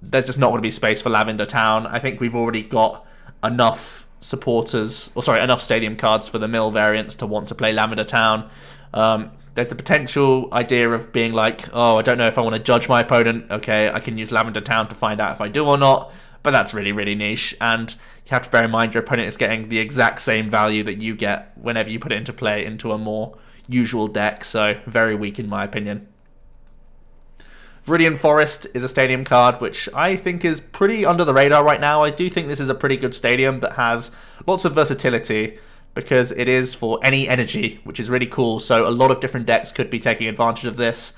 there's just not going to be space for Lavender Town. I think we've already got enough enough stadium cards for the mill variants to want to play Lavender Town. There's the potential idea of being like, oh, I don't know if I want to judge my opponent. Okay, I can use Lavender Town to find out if I do or not. But that's really, really niche. And you have to bear in mind your opponent is getting the exact same value that you get whenever you put it into play into a more usual deck. So very weak in my opinion. Viridian Forest is a stadium card which I think is pretty under the radar right now. I do think this is a pretty good stadium that has lots of versatility, because it is for any energy, which is really cool. So a lot of different decks could be taking advantage of this.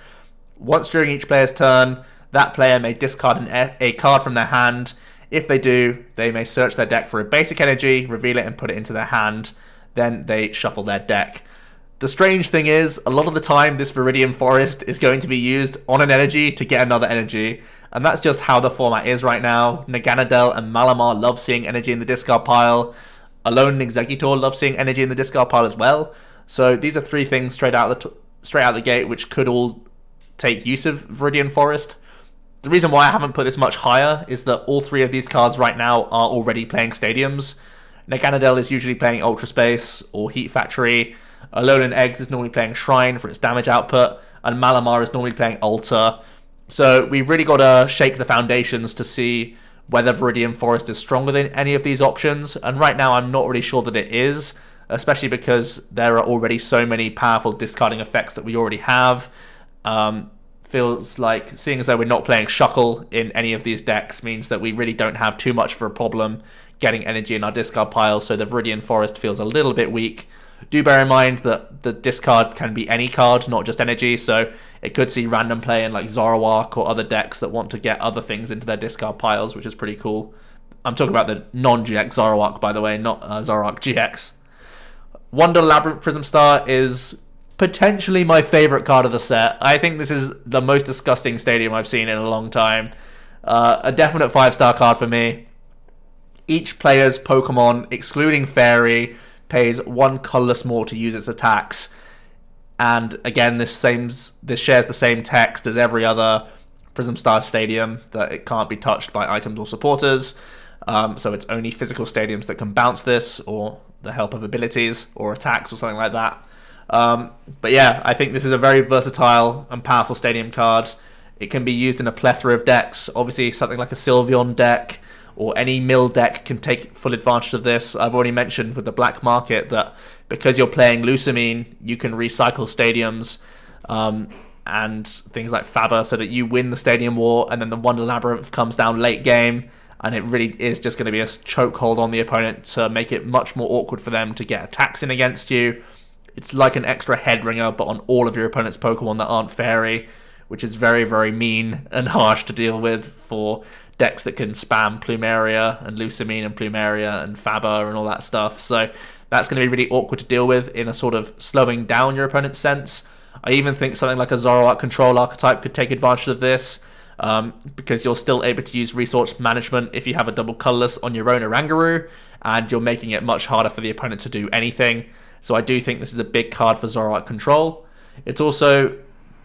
Once during each player's turn, that player may discard a card from their hand. If they do, they may search their deck for a basic energy, reveal it and put it into their hand. Then they shuffle their deck. The strange thing is, a lot of the time this Viridian Forest is going to be used on an energy to get another energy. And that's just how the format is right now. Naganadel and Malamar love seeing energy in the discard pile. Alolan Exeggutor loves seeing energy in the discard pile as well. So these are three things straight out the gate which could all take use of Viridian Forest. The reason why I haven't put this much higher is that all three of these cards right now are already playing stadiums. Naganadel is usually playing Ultra Space or Heat Factory. Alolan Eggs is normally playing Shrine for its damage output, and Malamar is normally playing Altar. So we've really got to shake the foundations to see whether Viridian Forest is stronger than any of these options, and right now I'm not really sure that it is, especially because there are already so many powerful discarding effects that we already have. Feels like, seeing as though we're not playing Shuckle in any of these decks, means that we really don't have too much of a problem getting energy in our discard pile, so the Viridian Forest feels a little bit weak. Do bear in mind that the discard can be any card, not just energy, so it could see random play in like Zoroark or other decks that want to get other things into their discard piles, which is pretty cool. I'm talking about the non-GX Zoroark, by the way, not Zoroark GX. Wonder Labyrinth Prism Star is potentially my favorite card of the set. I think this is the most disgusting stadium I've seen in a long time. A definite 5-star card for me. Each player's Pokemon, excluding Fairy, pays 1 colorless more to use its attacks, and again this shares the same text as every other Prism Star Stadium, that it can't be touched by items or supporters, so it's only physical stadiums that can bounce this, or the help of abilities or attacks or something like that. But yeah, I think this is a very versatile and powerful stadium card. It can be used in a plethora of decks. Obviously something like a Sylveon deck or any mill deck can take full advantage of this. I've already mentioned with the black market that because you're playing Lusamine, you can recycle stadiums and things like Faber, so that you win the Stadium War, and then the Wonder Labyrinth comes down late game, and it really is just going to be a chokehold on the opponent to make it much more awkward for them to get attacks in against you. It's like an extra head ringer, but on all of your opponent's Pokemon that aren't Fairy, which is very, very mean and harsh to deal with for decks that can spam Plumeria and Lusamine and Plumeria and Faber and all that stuff. So that's going to be really awkward to deal with in a sort of slowing down your opponent's sense. I even think something like a Zoroark control archetype could take advantage of this. because you're still able to use resource management if you have a double colorless on your own Oranguru, and you're making it much harder for the opponent to do anything. So I do think this is a big card for Zoroark control. It's also,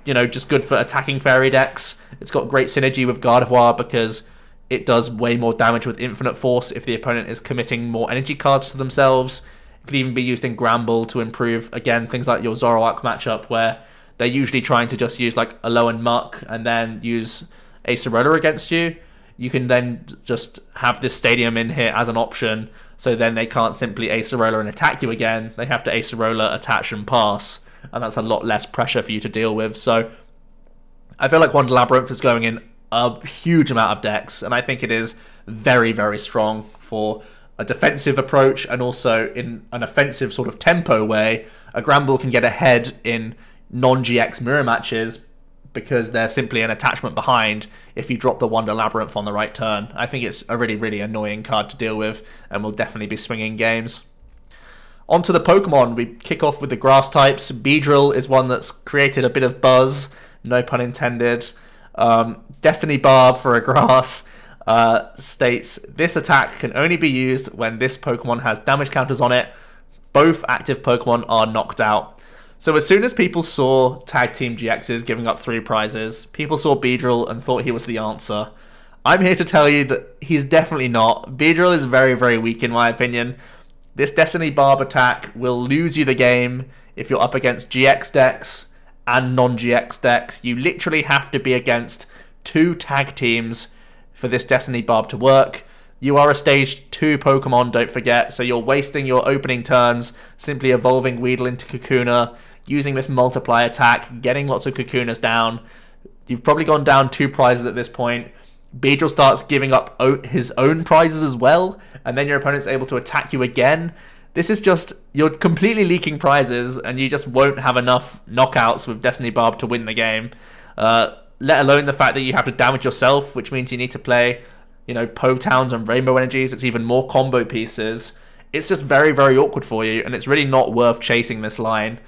you know, just good for attacking fairy decks. It's got great synergy with Gardevoir because it does way more damage with Infinite Force if the opponent is committing more energy cards to themselves. It could even be used in Gramble to improve, again, things like your Zoroark matchup where they're usually trying to just use like Alolan Muck and then use Acerola against you. You can then just have this Stadium in here as an option, so then they can't simply Acerola and attack you again. They have to Acerola, attach, and pass, and that's a lot less pressure for you to deal with. So I feel like Wonder Labyrinth is going in a huge amount of decks, and I think it is very, very strong for a defensive approach, and also in an offensive sort of tempo way. A Gramble can get ahead in non-GX mirror matches because they're simply an attachment behind if you drop the Wonder Labyrinth on the right turn. I think it's a really, really annoying card to deal with and will definitely be swinging games. Onto the Pokemon, we kick off with the grass types. Beedrill is one that's created a bit of buzz, no pun intended. Destiny Barb for a grass states, this attack can only be used when this Pokemon has damage counters on it. Both active Pokemon are knocked out. So as soon as people saw Tag Team GXs giving up 3 prizes, people saw Beedrill and thought he was the answer. I'm here to tell you that he's definitely not. Beedrill is very, very weak in my opinion. This Destiny Barb attack will lose you the game if you're up against GX decks and non-GX decks. You literally have to be against 2 tag teams for this Destiny Barb to work. You are a stage 2 Pokemon, don't forget, so you're wasting your opening turns simply evolving Weedle into Kakuna, using this multiply attack, getting lots of Kakunas down. You've probably gone down 2 prizes at this point. Beedrill starts giving up his own prizes as well, and then your opponent's able to attack you again. This is just, you're completely leaking prizes, and you just won't have enough knockouts with Destiny Barb to win the game. Let alone the fact that you have to damage yourself, which means you need to play, you know, Po-Towns and Rainbow Energies. It's even more combo pieces. It's just very, very awkward for you, and it's really not worth chasing this line.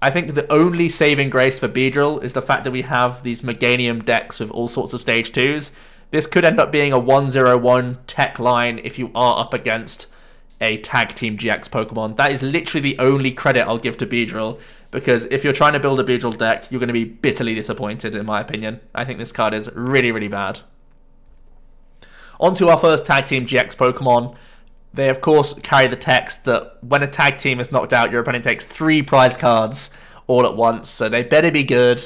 I think the only saving grace for Beedrill is the fact that we have these Meganium decks with all sorts of stage 2s. This could end up being a 1-0-1 tech line if you are up against a Tag Team GX Pokemon. That is literally the only credit I'll give to Beedrill, because if you're trying to build a Beedrill deck, you're going to be bitterly disappointed, in my opinion. I think this card is really, really bad. On to our first Tag Team GX Pokemon. They, of course, carry the text that when a tag team is knocked out, your opponent takes 3 prize cards all at once, so they better be good.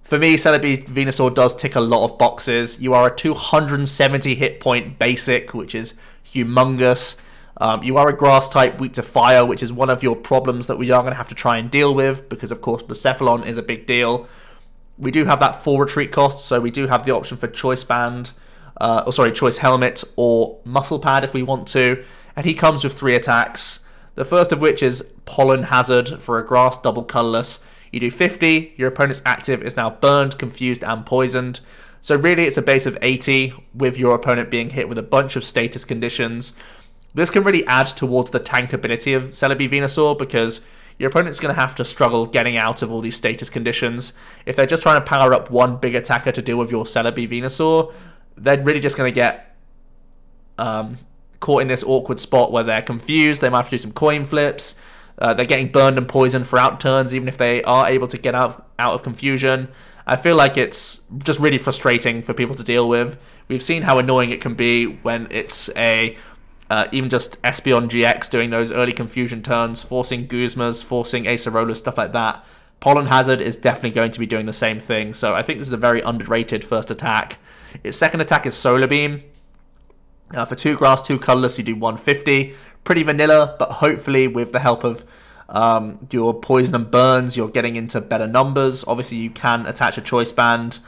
For me, Celebi Venusaur does tick a lot of boxes. You are a 270 hit point basic, which is humongous. You are a grass type weak to fire, which is one of your problems that we are going to have to try and deal with, because, of course, Blacephalon is a big deal. We do have that 4 retreat cost, so we do have the option for Choice Band. Choice Helmet or Muscle Pad if we want to, and he comes with 3 attacks. The first of which is Pollen Hazard for a grass double colorless. You do 50, your opponent's active is now burned, confused, and poisoned. So really it's a base of 80 with your opponent being hit with a bunch of status conditions. This can really add towards the tank ability of Celebi Venusaur, because your opponent's going to have to struggle getting out of all these status conditions. If they're just trying to power up one big attacker to deal with your Celebi Venusaur, they're really just going to get caught in this awkward spot where they're confused. They might have to do some coin flips. They're getting burned and poisoned for out turns, even if they are able to get out of confusion. I feel like it's just really frustrating for people to deal with. We've seen how annoying it can be when it's a even just Espeon GX doing those early confusion turns, forcing Guzmas, forcing Acerola, stuff like that. Pollen Hazard is definitely going to be doing the same thing, so I think this is a very underrated first attack. Its second attack is Solar Beam. For 2 grass, 2 colorless, you do 150. Pretty vanilla, but hopefully with the help of your poison and burns, you're getting into better numbers. Obviously, you can attach a Choice Band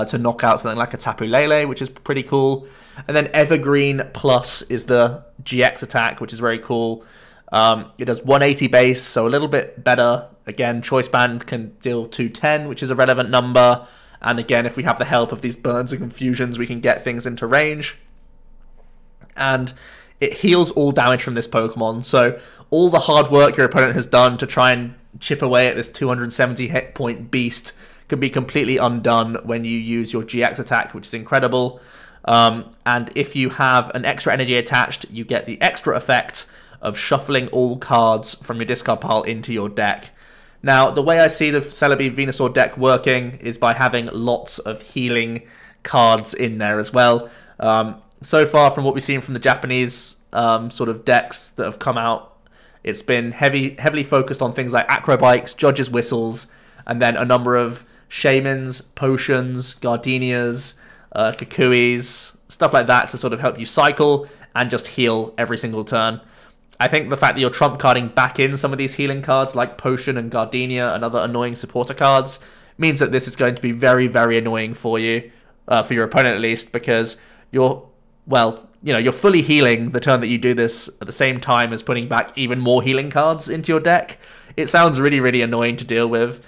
to knock out something like a Tapu Lele, which is pretty cool. And then Evergreen Plus is the GX attack, which is very cool. It does 180 base, so a little bit better. Again, Choice Band can deal 210, which is a relevant number. And again, if we have the help of these burns and confusions, we can get things into range. And it heals all damage from this Pokemon. So all the hard work your opponent has done to try and chip away at this 270 hit point beast can be completely undone when you use your GX attack, which is incredible. And if you have an extra energy attached, you get the extra effect of shuffling all cards from your discard pile into your deck. Now, the way I see the Celebi Venusaur deck working is by having lots of healing cards in there as well. So far, from what we've seen from the Japanese sort of decks that have come out, it's been heavily focused on things like Acrobikes, Judge's Whistles, and then a number of Shaymins, Potions, Gardenias, Kukuis, stuff like that to sort of help you cycle and just heal every single turn. I think the fact that you're trump carding back in some of these healing cards like Potion and Gardenia and other annoying supporter cards means that this is going to be very, very annoying for you, for your opponent at least, because you're fully healing the turn that you do this at the same time as putting back even more healing cards into your deck. It sounds really, really annoying to deal with.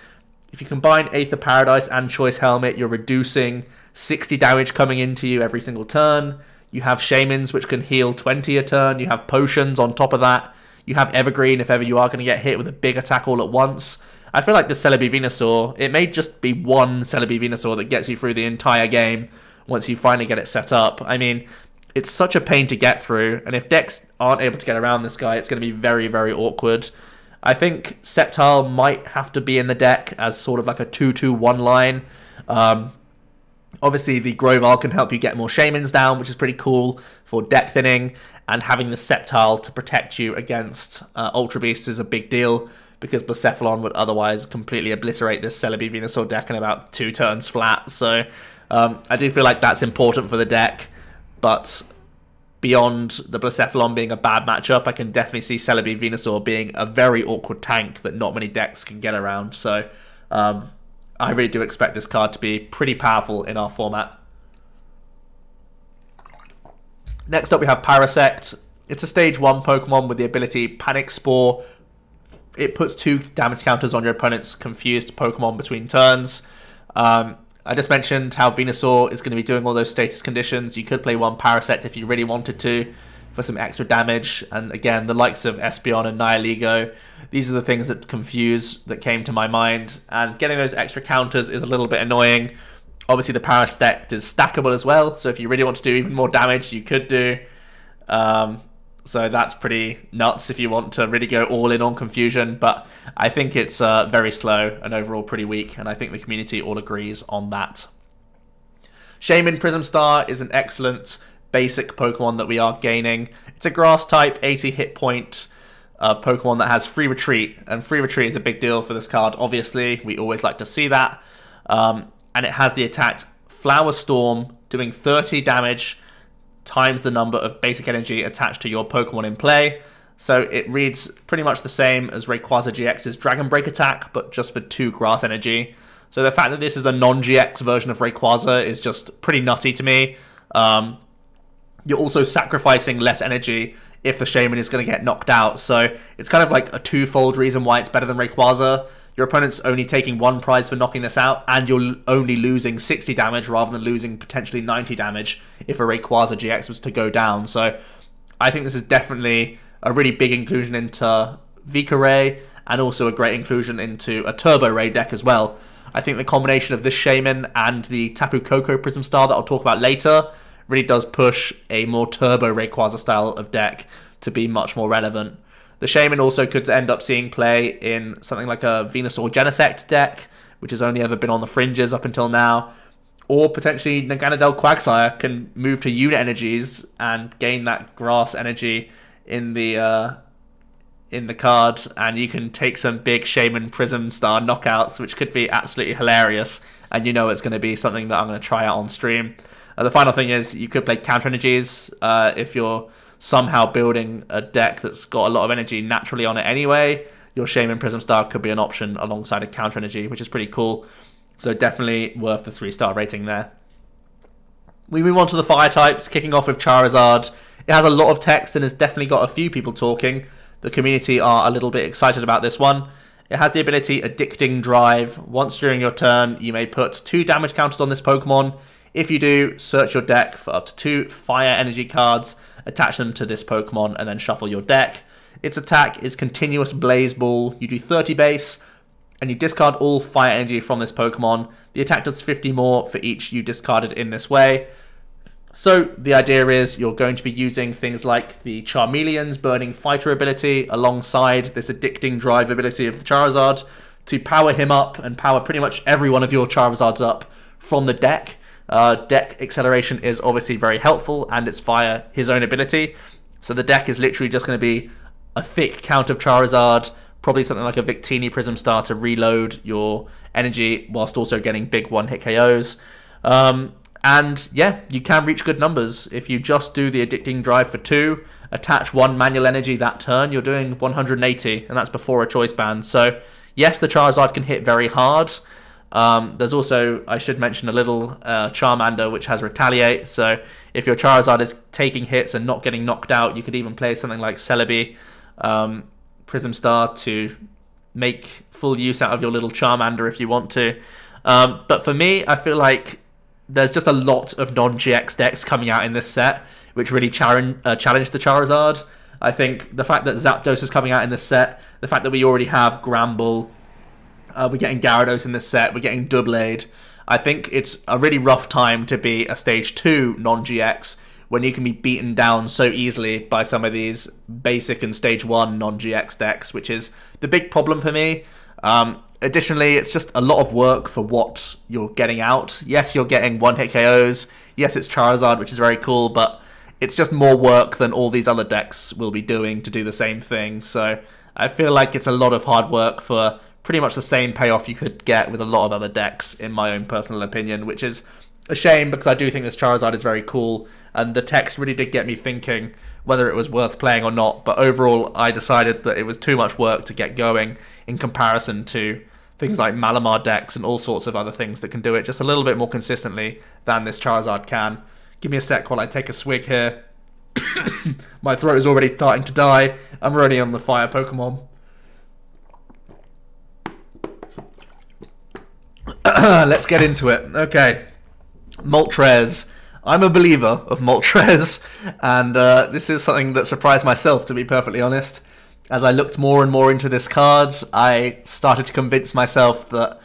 If you combine Aether Paradise and Choice Helmet, you're reducing 60 damage coming into you every single turn. You have Shaymins, which can heal 20 a turn. You have Potions on top of that. You have Evergreen if ever you are going to get hit with a big attack all at once. I feel like the Celebi Venusaur, it may just be one Celebi Venusaur that gets you through the entire game once you finally get it set up. I mean, it's such a pain to get through, and if decks aren't able to get around this guy, it's going to be very, very awkward. I think Sceptile might have to be in the deck as sort of like a 2-2-1 line. Obviously, the Grovyle can help you get more Shaymins down, which is pretty cool for deck thinning, and having the Sceptile to protect you against Ultra Beasts is a big deal, because Blacephalon would otherwise completely obliterate this Celebi Venusaur deck in about 2 turns flat. So I do feel like that's important for the deck, but beyond the Blacephalon being a bad matchup, I can definitely see Celebi Venusaur being a very awkward tank that not many decks can get around. So I really do expect this card to be pretty powerful in our format. Next up we have Parasect. It's a stage 1 Pokemon with the ability Panic Spore. It puts 2 damage counters on your opponent's confused Pokemon between turns. I just mentioned how Venusaur is going to be doing all those status conditions. You could play one Parasect if you really wanted to for some extra damage. And again, the likes of Espeon and Nihilego, these are the things that came to my mind. And getting those extra counters is a little bit annoying. Obviously, the Parasect is stackable as well, so if you really want to do even more damage, you could do. So that's pretty nuts if you want to really go all in on confusion, but I think it's very slow and overall pretty weak, and I think the community all agrees on that. Shaymin Prism Star is an excellent basic Pokemon that we are gaining. It's a grass type, 80 hit point Pokemon that has free retreat, and free retreat is a big deal for this card. Obviously, we always like to see that. And it has the attack Flower Storm, doing 30 damage times the number of basic energy attached to your Pokemon in play. So it reads pretty much the same as Rayquaza GX's Dragon Break attack, but just for 2 grass energy. So the fact that this is a non-GX version of Rayquaza is just pretty nutty to me. You're also sacrificing less energy if the Shaymin is going to get knocked out. So it's kind of like a twofold reason why it's better than Rayquaza. Your opponent's only taking 1 prize for knocking this out, and you're only losing 60 damage rather than losing potentially 90 damage if a Rayquaza GX was to go down. So I think this is definitely a really big inclusion into Vika Ray, and also a great inclusion into a Turbo Ray deck as well. I think the combination of this Shaymin and the Tapu Koko Prism Star that I'll talk about later really does push a more Turbo Rayquaza style of deck to be much more relevant. The Shaymin also could end up seeing play in something like a Venusaur Genesect deck, which has only ever been on the fringes up until now. Or potentially Naganadel Quagsire can move to unit energies and gain that grass energy in the card, and you can take some big Shaymin Prism Star knockouts, which could be absolutely hilarious. And you know it's going to be something that I'm going to try out on stream. The final thing is you could play counter energies if you're somehow building a deck that's got a lot of energy naturally on it anyway. Your Shaymin Prism Star could be an option alongside a counter energy, which is pretty cool. So definitely worth the 3-star rating there. We move on to the fire types, kicking off with Charizard. It has a lot of text and has definitely got a few people talking. The community are a little bit excited about this one. It has the ability Addicting Drive. Once during your turn, you may put 2 damage counters on this Pokemon. If you do, search your deck for up to 2 fire energy cards, attach them to this Pokemon, and then shuffle your deck. Its attack is Continuous Blaze Ball. You do 30 base, and you discard all fire energy from this Pokemon, the attack does 50 more for each you discarded in this way. So the idea is you're going to be using things like the Charmeleon's Burning Fighter ability alongside this Addicting Drive ability of the Charizard to power him up and power pretty much every one of your Charizards up from the deck. Deck acceleration is obviously very helpful, and it's via his own ability. So the deck is literally just going to be a thick count of Charizard, probably something like a Victini Prism Star to reload your energy whilst also getting big one-hit KOs. And yeah, you can reach good numbers. If you just do the Addicting Drive for 2, attach 1 manual energy that turn, you're doing 180, and that's before a choice band. So yes, the Charizard can hit very hard. There's also, I should mention, a little Charmander which has Retaliate. So if your Charizard is taking hits and not getting knocked out, you could even play something like Celebi, Prism Star to make full use out of your little Charmander if you want to. But for me, I feel like there's just a lot of non-GX decks coming out in this set, which really challenge the Charizard. I think the fact that Zapdos is coming out in this set, the fact that we already have Gramble, we're getting Gyarados in this set, we're getting Doublade. I think it's a really rough time to be a Stage 2 non-GX when you can be beaten down so easily by some of these basic and Stage 1 non-GX decks, which is the big problem for me. Additionally, it's just a lot of work for what you're getting out. Yes, you're getting one-hit KOs. Yes, it's Charizard, which is very cool, but it's just more work than all these other decks will be doing to do the same thing. So I feel like it's a lot of hard work for pretty much the same payoff you could get with a lot of other decks, in my own personal opinion, which is a shame because I do think this Charizard is very cool, and the text really did get me thinking whether it was worth playing or not. But overall, I decided that it was too much work to get going in comparison to things like Malamar decks and all sorts of other things that can do it just a little bit more consistently than this Charizard can. Give me a sec while I take a swig here. My throat is already starting to die. I'm already on the fire Pokemon. Let's get into it. Okay. Moltres. I'm a believer of Moltres, and this is something that surprised myself, to be perfectly honest. As I looked more and more into this card, I started to convince myself that,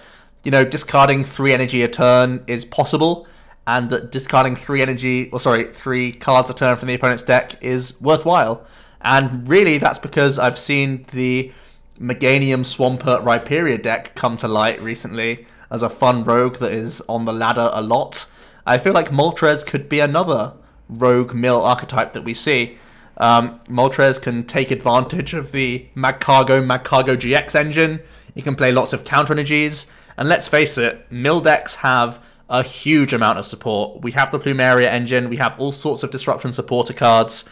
you know, discarding 3 energy a turn is possible, and that discarding 3 cards a turn from the opponent's deck is worthwhile. And really, that's because I've seen the Meganium Swampert Rhyperior deck come to light recently as a fun rogue that is on the ladder a lot. I feel like Moltres could be another rogue mill archetype that we see. Moltres can take advantage of the Magcargo GX engine. You can play lots of counter energies, and let's face it, mill decks have a huge amount of support. We have the Plumeria engine, we have all sorts of disruption supporter cards,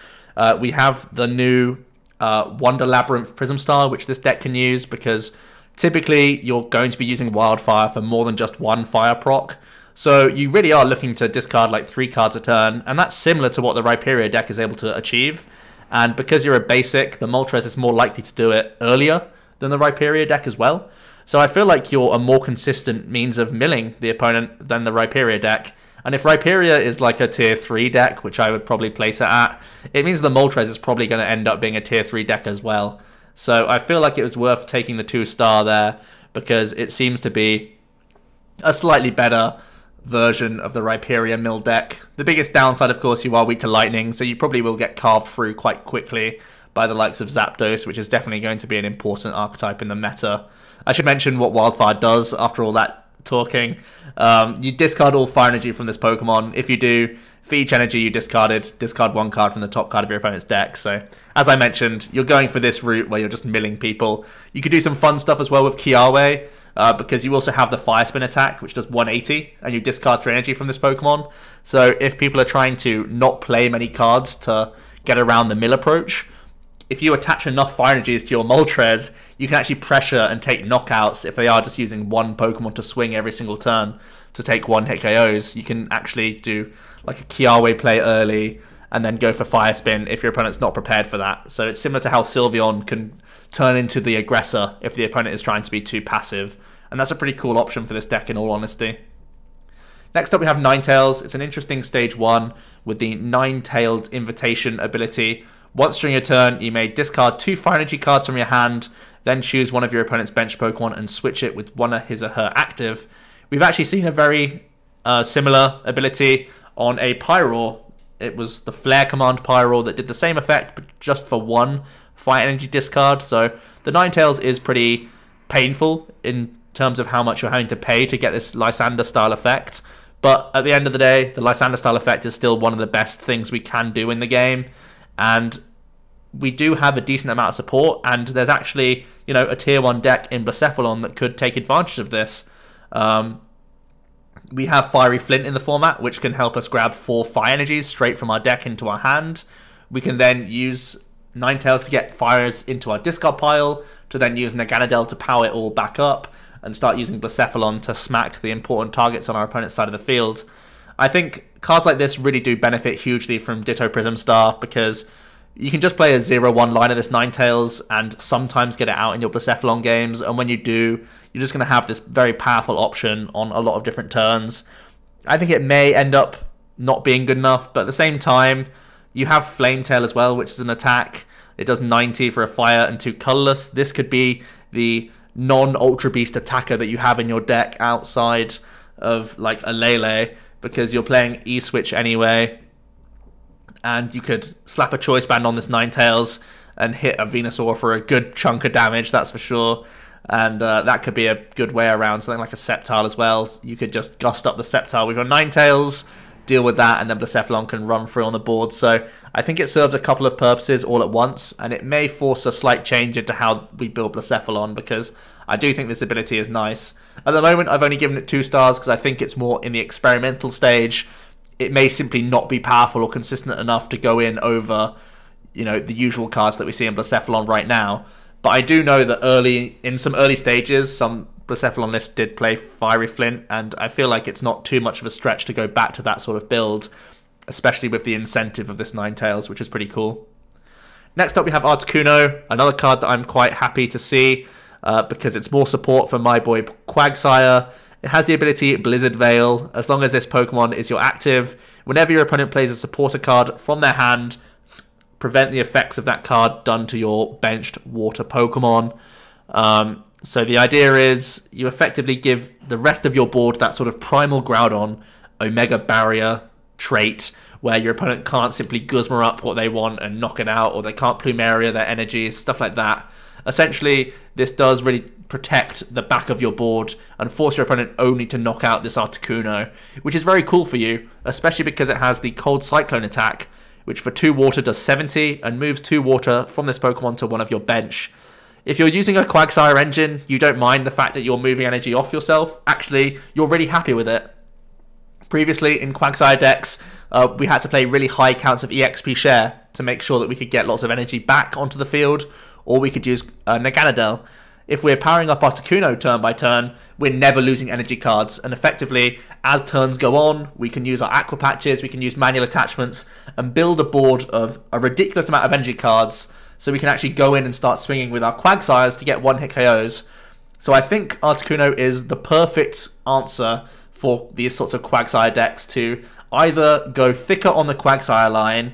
we have the new Wonder Labyrinth Prism Star, which this deck can use, because typically you're going to be using Wildfire for more than just one fire proc. So you really are looking to discard like 3 cards a turn, and that's similar to what the Rhyperior deck is able to achieve. And because you're a basic, the Moltres is more likely to do it earlier than the Rhyperior deck as well. So I feel like you're a more consistent means of milling the opponent than the Rhyperior deck. And if Rhyperior is like a tier 3 deck, which I would probably place it at, it means the Moltres is probably going to end up being a tier 3 deck as well. So I feel like it was worth taking the 2-star there, because it seems to be a slightly better version of the Rhyperior mill deck. The biggest downside, of course, you are weak to lightning, so you probably will get carved through quite quickly by the likes of Zapdos, which is definitely going to be an important archetype in the meta. I should mention what Wildfire does after all that talking. You discard all fire energy from this Pokemon. If you do, for each energy you discarded, discard 1 card from the top card of your opponent's deck. So, as I mentioned, you're going for this route where you're just milling people. You could do some fun stuff as well with Kiawe, because you also have the Fire Spin attack, which does 180, and you discard 3 energy from this Pokemon. So if people are trying to not play many cards to get around the mill approach, if you attach enough fire energies to your Moltres, you can actually pressure and take knockouts if they are just using 1 Pokemon to swing every single turn to take 1-hit KOs. You can actually do like a Kiawe play early and then go for Fire Spin if your opponent's not prepared for that. So it's similar to how Sylveon can turn into the aggressor if the opponent is trying to be too passive. And that's a pretty cool option for this deck, in all honesty. Next up we have Ninetales. It's an interesting stage 1 with the Nine-Tailed Invitation ability. Once during your turn, you may discard 2 fire energy cards from your hand. then choose one of your opponent's bench Pokemon and switch it with one of his or her active. We've actually seen a very similar ability on a Pyroar. It was the Flare Command Pyroar that did the same effect, but just for one Fire Energy discard. So the Ninetales is pretty painful in terms of how much you're having to pay to get this Lysander style effect. But at the end of the day, the Lysander style effect is still one of the best things we can do in the game. And we do have a decent amount of support, and there's actually, you know, a tier 1 deck in Blacephalon that could take advantage of this. We have Fiery Flint in the format, which can help us grab 4 Fire Energies straight from our deck into our hand. We can then use Ninetales to get fires into our discard pile, to then use Naganadel to power it all back up, and start using Blacephalon to smack the important targets on our opponent's side of the field. I think cards like this really do benefit hugely from Ditto Prism Star, because you can just play a 0-1 line of this Ninetales and sometimes get it out in your Blacephalon games, and when you do, you're just going to have this very powerful option on a lot of different turns. I think it may end up not being good enough, but at the same time, you have Flametail as well, which is an attack. It does 90 for a fire and 2 colorless. This could be the non-Ultra Beast attacker that you have in your deck outside of like a Lele, because you're playing E-Switch anyway, and you could slap a Choice Band on this Ninetales and hit a Venusaur for a good chunk of damage, that's for sure. And that could be a good way around something like a Sceptile as well. You could just gust up the Sceptile with your Ninetales, deal with that, and then Blacephalon can run through on the board. So I think it serves a couple of purposes all at once, and it may force a slight change into how we build Blacephalon, because I do think this ability is nice. At the moment, I've only given it 2 stars because I think it's more in the experimental stage. It may simply not be powerful or consistent enough to go in over, you know, the usual cards that we see in Blacephalon right now. But I do know that in some early stages, some Blacephalon lists did play Fiery Flint, and I feel like it's not too much of a stretch to go back to that sort of build, especially with the incentive of this Ninetales, which is pretty cool. Next up, we have Articuno, another card that I'm quite happy to see, because it's more support for my boy Quagsire. It has the ability Blizzard Veil. As long as this Pokemon is your active, whenever your opponent plays a supporter card from their hand, prevent the effects of that card done to your benched water Pokemon. So the idea is you effectively give the rest of your board that sort of Primal Groudon, Omega Barrier trait, where your opponent can't simply Guzma up what they want and knock it out, or they can't Plumeria their energies, stuff like that. Essentially, this does really protect the back of your board and force your opponent only to knock out this Articuno, which is very cool for you, especially because it has the Cold Cyclone attack, which for 2 water does 70 and moves 2 water from this Pokemon to one of your bench. If you're using a Quagsire engine, you don't mind the fact that you're moving energy off yourself. Actually, you're really happy with it. Previously, in Quagsire decks, we had to play really high counts of EXP share to make sure that we could get lots of energy back onto the field, or we could use Naganadel. If we're powering up Articuno turn by turn, we're never losing energy cards, and effectively, as turns go on, we can use our Aqua Patches, we can use manual attachments, and build a board of a ridiculous amount of energy cards, so we can actually go in and start swinging with our Quagsires to get one-hit KOs. So I think Articuno is the perfect answer for these sorts of Quagsire decks, to either go thicker on the Quagsire line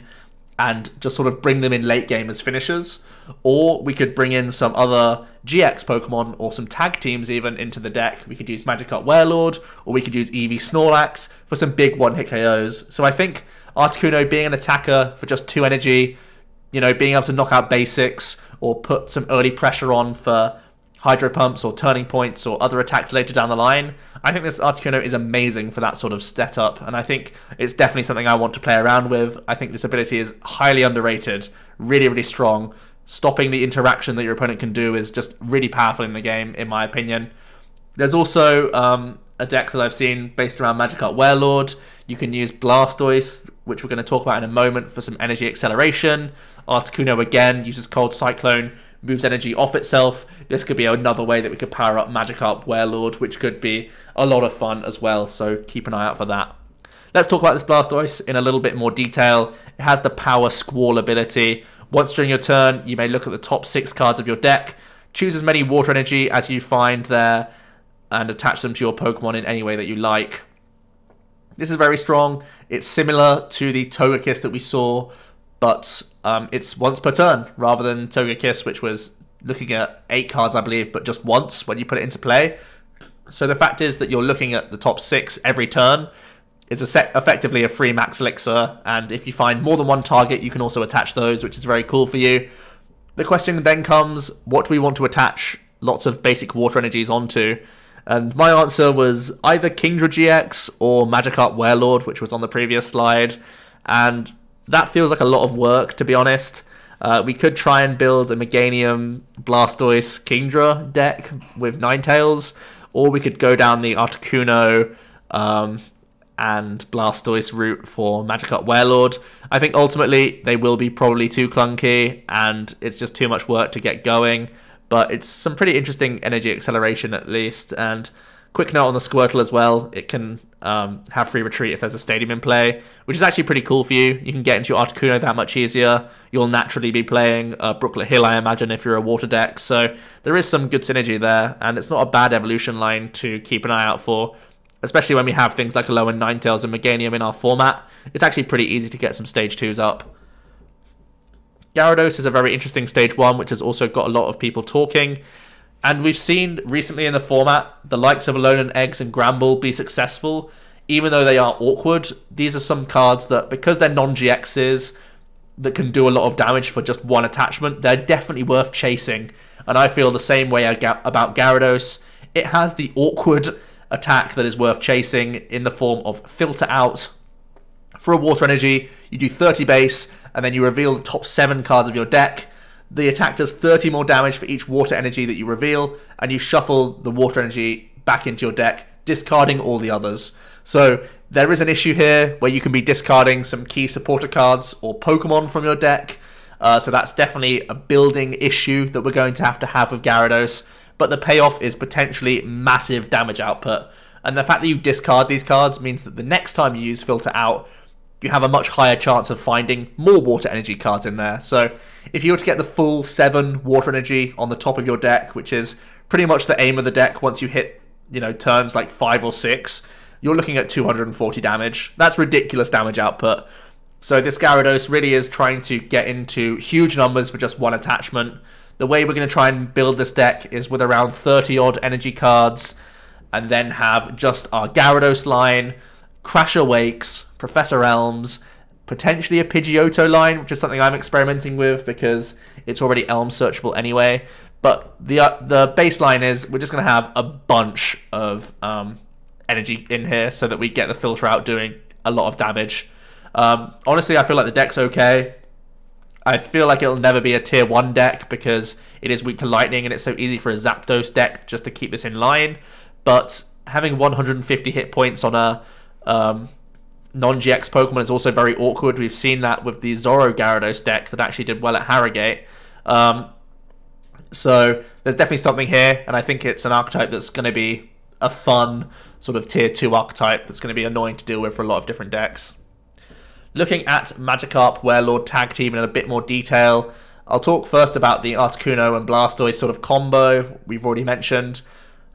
and just sort of bring them in late game as finishers, or we could bring in some other GX Pokemon or some tag teams even into the deck. We could use Magikarp Warlord, or we could use Eevee Snorlax for some big one-hit KOs. So I think Articuno being an attacker for just 2 energy, you know, being able to knock out basics or put some early pressure on for Hydro Pumps or Turning Points or other attacks later down the line, I think this Articuno is amazing for that sort of setup, and I think it's definitely something I want to play around with. I think this ability is highly underrated, really, really strong. Stopping the interaction that your opponent can do is just really powerful in the game, in my opinion. There's also a deck that I've seen based around Magikarp Warlord. You can use Blastoise, which we're going to talk about in a moment, for some energy acceleration. Articuno again uses Cold Cyclone, moves energy off itself. This could be another way that we could power up Magikarp Warlord, which could be a lot of fun as well, so keep an eye out for that. Let's talk about this Blastoise in a little bit more detail. It has the Power Squall ability. Once during your turn, you may look at the top 6 cards of your deck, choose as many water energy as you find there, and attach them to your Pokemon in any way that you like. This is very strong. It's similar to the Togekiss that we saw, but it's once per turn rather than Togekiss, which was looking at 8 cards, I believe, but just once when you put it into play. So the fact is that you're looking at the top 6 every turn. It's effectively a free max elixir, and if you find more than one target, you can also attach those, which is very cool for you. The question then comes, what do we want to attach lots of basic water energies onto? And my answer was either Kingdra GX or Magikarp Warlord, which was on the previous slide, and that feels like a lot of work, to be honest. We could try and build a Meganium Blastoise Kingdra deck with Ninetales, or we could go down the Articuno and Blastoise route for Magikarp Warlord. I think ultimately they will be probably too clunky, and it's just too much work to get going, but it's some pretty interesting energy acceleration at least. And quick note on the Squirtle as well, it can have free retreat if there's a stadium in play, which is actually pretty cool for you. You can get into your Articuno that much easier. You'll naturally be playing Brooklet Hill, I imagine, if you're a water deck, so there is some good synergy there, and it's not a bad evolution line to keep an eye out for, especially when we have things like Alolan Ninetales and Meganium in our format. It's actually pretty easy to get some stage 2s up. Gyarados is a very interesting stage 1, which has also got a lot of people talking. And we've seen recently in the format the likes of Alolan Eggs and Gramble be successful, even though they are awkward. These are some cards that, because they're non-GXs, that can do a lot of damage for just one attachment, they're definitely worth chasing. And I feel the same way about Gyarados. It has the awkward attack that is worth chasing in the form of Filter Out. For a water energy, you do 30 base, and then you reveal the top 7 cards of your deck. The attack does 30 more damage for each water energy that you reveal, and you shuffle the water energy back into your deck, discarding all the others. So there is an issue here where you can be discarding some key supporter cards or Pokemon from your deck. So that's definitely a building issue that we're going to have with Gyarados. But the payoff is potentially massive damage output. And the fact that you discard these cards means that the next time you use Filter Out, you have a much higher chance of finding more water energy cards in there. So if you were to get the full 7 water energy on the top of your deck, which is pretty much the aim of the deck once you hit, turns like 5 or 6, you're looking at 240 damage. That's ridiculous damage output. So this Gyarados really is trying to get into huge numbers for just one attachment. The way we're going to try and build this deck is with around 30 odd energy cards, and then have just our Gyarados line, Crasher Wakes, Professor Elms, potentially a Pidgeotto line, which is something I'm experimenting with because it's already Elm searchable anyway. But the baseline is we're just going to have a bunch of energy in here so that we get the Filter Out doing a lot of damage. Honestly, I feel like the deck's okay. I feel like it'll never be a tier 1 deck because it is weak to lightning and it's so easy for a Zapdos deck just to keep this in line. But having 150 hit points on a non-GX Pokemon is also very awkward. We've seen that with the Zoro Gyarados deck that actually did well at Harrogate. So there's definitely something here, and I think it's an archetype that's going to be a fun sort of tier 2 archetype that's going to be annoying to deal with for a lot of different decks. Looking at Magikarp Warlord Tag Team in a bit more detail, I'll talk first about the Articuno and Blastoise sort of combo we've already mentioned.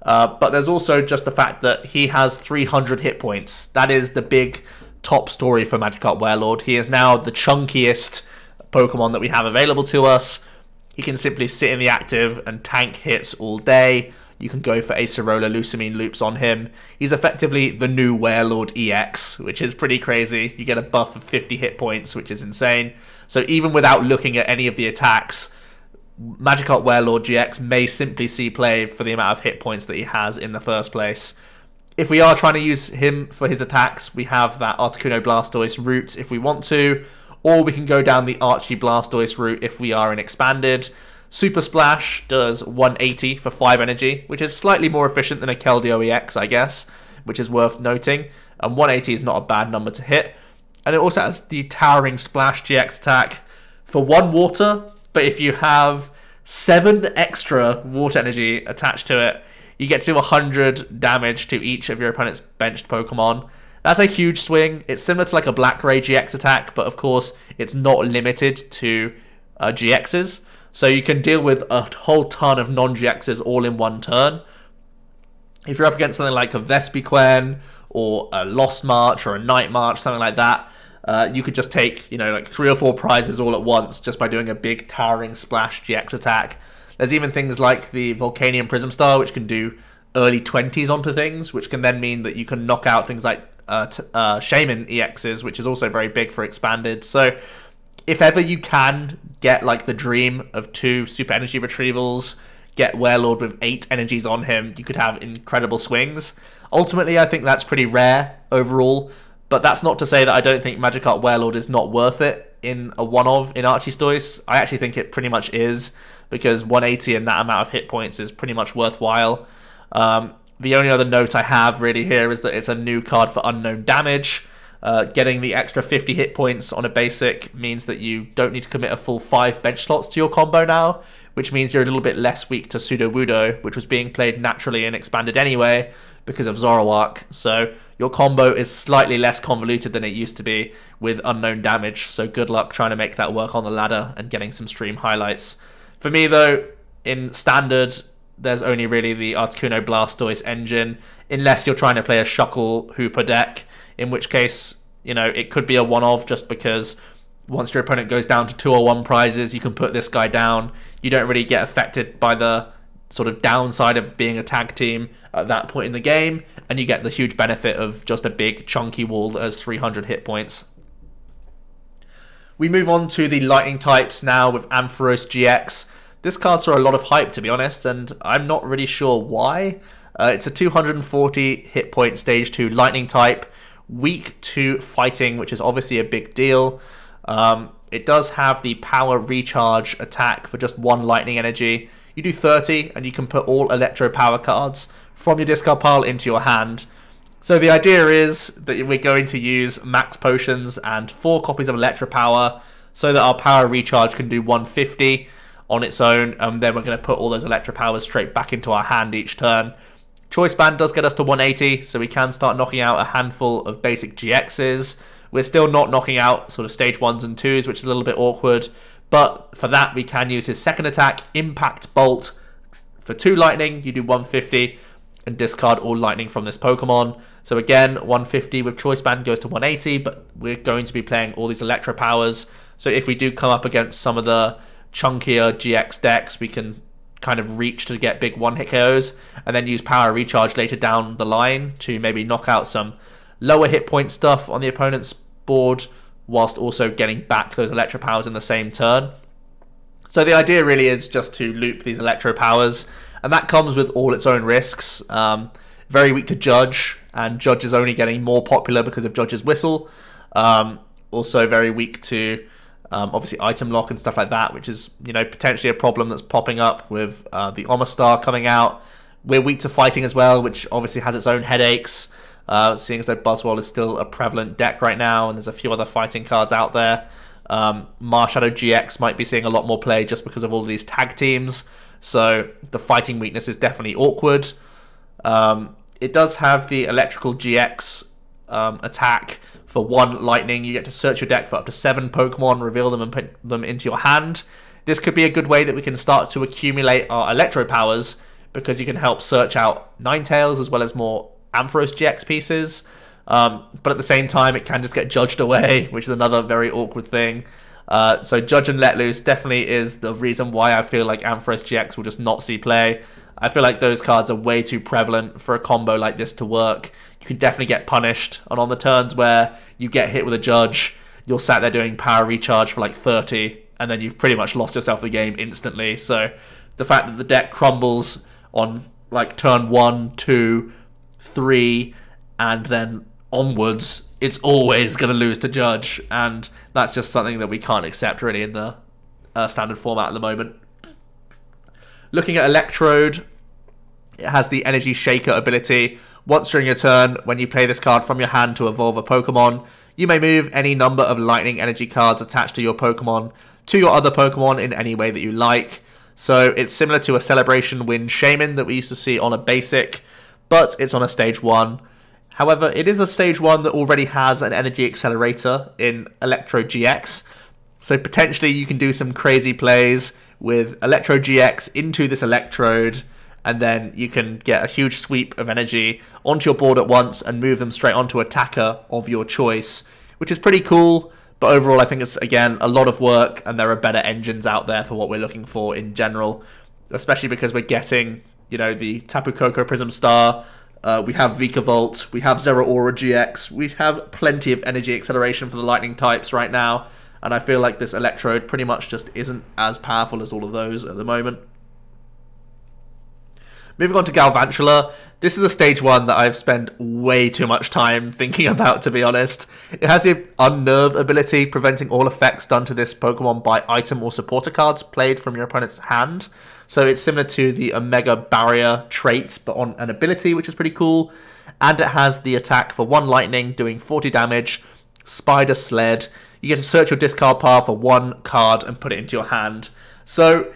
But there's also just the fact that he has 300 hit points. That is the big top story for Magikarp Warlord. He is now the chunkiest Pokemon that we have available to us. He can simply sit in the active and tank hits all day. You can go for Acerola Lusamine loops on him. He's effectively the new Warlord EX, which is pretty crazy. You get a buff of 50 hit points, which is insane. So even without looking at any of the attacks, Magikarp Warlord GX may simply see play for the amount of hit points that he has in the first place. If we are trying to use him for his attacks, we have that Articuno Blastoise route if we want to, or we can go down the Archie Blastoise route if we are in Expanded. Super Splash does 180 for 5 energy, which is slightly more efficient than a Keldeo EX, I guess, which is worth noting. And 180 is not a bad number to hit. And it also has the Towering Splash GX attack for 1 water, but if you have 7 extra water energy attached to it, you get to do 100 damage to each of your opponent's benched Pokemon. That's a huge swing. It's similar to like a Black Ray GX attack, but of course it's not limited to GXs. So you can deal with a whole ton of non-GXs all in one turn. If you're up against something like a Vespiquen or a Lost March or a Night March, something like that, you could just take, like 3 or 4 prizes all at once just by doing a big Towering Splash GX attack. There's even things like the Volcanium Prism Star, which can do early 20s onto things, which can then mean that you can knock out things like Shaman EXs, which is also very big for expanded. So if ever you can get like the dream of 2 super energy retrievals, get Warlord with 8 energies on him, you could have incredible swings. Ultimately, I think that's pretty rare overall, but that's not to say that I don't think Magikarp Warlord is not worth it in a one-of in Archiestoise. I actually think it pretty much is, because 180 and that amount of hit points is pretty much worthwhile. The only other note I have really here is that it's a new card for unknown damage. Getting the extra 50 hit points on a basic means that you don't need to commit a full 5 bench slots to your combo now, which means you're a little bit less weak to Sudowoodo, which was being played naturally and expanded anyway because of Zoroark. So your combo is slightly less convoluted than it used to be with unknown damage. So good luck trying to make that work on the ladder and getting some stream highlights. For me though, in standard, there's only really the Articuno Blastoise engine, unless you're trying to play a Shuckle Hooper deck, in which case, you know, it could be a one-off just because once your opponent goes down to 2 or 1 prizes, you can put this guy down. You don't really get affected by the sort of downside of being a tag team at that point in the game, and you get the huge benefit of just a big chunky wall that has 300 hit points. We move on to the lightning types now with Ampharos GX. This card saw a lot of hype, to be honest, and I'm not really sure why. It's a 240 hit point stage 2 lightning type, weak to fighting, which is obviously a big deal. It does have the power recharge attack for just 1 lightning energy. You do 30 and you can put all electro power cards from your discard pile into your hand. So the idea is that we're going to use max potions and 4 copies of electro power so that our power recharge can do 150 on its own, and then we're going to put all those electro powers straight back into our hand each turn. Choice Band does get us to 180, so we can start knocking out a handful of basic GXs. We're still not knocking out sort of stage 1s and 2s, which is a little bit awkward, but for that we can use his second attack, Impact Bolt. For 2 lightning, you do 150 and discard all lightning from this Pokemon. So again, 150 with Choice Band goes to 180, but we're going to be playing all these electro powers. So if we do come up against some of the chunkier GX decks, we can kind of reach to get big 1-hit KOs and then use power recharge later down the line to maybe knock out some lower hit point stuff on the opponent's board whilst also getting back those electro powers in the same turn. So the idea really is just to loop these electro powers, and that comes with all its own risks. Very weak to Judge, and Judge is only getting more popular because of Judge's Whistle. Also very weak to obviously item lock and stuff like that, which is, you know, potentially a problem that's popping up with the Omastar coming out. We're weak to fighting as well, which obviously has its own headaches, seeing as though Buzzwole is still a prevalent deck right now, and there's a few other fighting cards out there. Marshadow GX might be seeing a lot more play just because of all these tag teams, so the fighting weakness is definitely awkward. It does have the Electrical GX attack. For 1 lightning, you get to search your deck for up to 7 Pokemon, reveal them and put them into your hand. This could be a good way that we can start to accumulate our electro powers, because you can help search out Ninetales as well as more Ampharos GX pieces. But at the same time, it can just get judged away, which is another very awkward thing. So Judge and Let Loose definitely is the reason why I feel like Ampharos GX will just not see play. I feel like those cards are way too prevalent for a combo like this to work. You can definitely get punished, and on the turns where you get hit with a Judge, you're sat there doing power recharge for like 30, and then you've pretty much lost yourself the game instantly. So the fact that the deck crumbles on like turn 1, 2, 3, and then onwards, it's always going to lose to Judge, and that's just something that we can't accept really in the standard format at the moment. Looking at Electrode, it has the Energy Shaker ability. Once during your turn, when you play this card from your hand to evolve a Pokemon, you may move any number of Lightning Energy cards attached to your Pokemon to your other Pokemon in any way that you like. So it's similar to a Celebration Wind Shaman that we used to see on a basic, but it's on a stage 1. However, it is a stage 1 that already has an Energy Accelerator in Electro GX, so potentially you can do some crazy plays with Electro GX into this Electrode, and then you can get a huge sweep of energy onto your board at once and move them straight onto attacker of your choice, which is pretty cool. But overall, I think it's, again, a lot of work, and there are better engines out there for what we're looking for in general. especially because we're getting, you know, the Tapu Koko Prism Star. We have Vikavolt, we have Zeraora GX, we have plenty of energy acceleration for the lightning types right now, and I feel like this Electrode pretty much just isn't as powerful as all of those at the moment. Moving on to Galvantula, this is a stage 1 that I've spent way too much time thinking about, to be honest. It has the Unnerve ability, preventing all effects done to this Pokemon by item or supporter cards played from your opponent's hand. So it's similar to the Omega Barrier trait, but on an ability, which is pretty cool. And it has the attack for 1 lightning, doing 40 damage, Spider Sled. You get to search your discard pile for 1 card and put it into your hand. So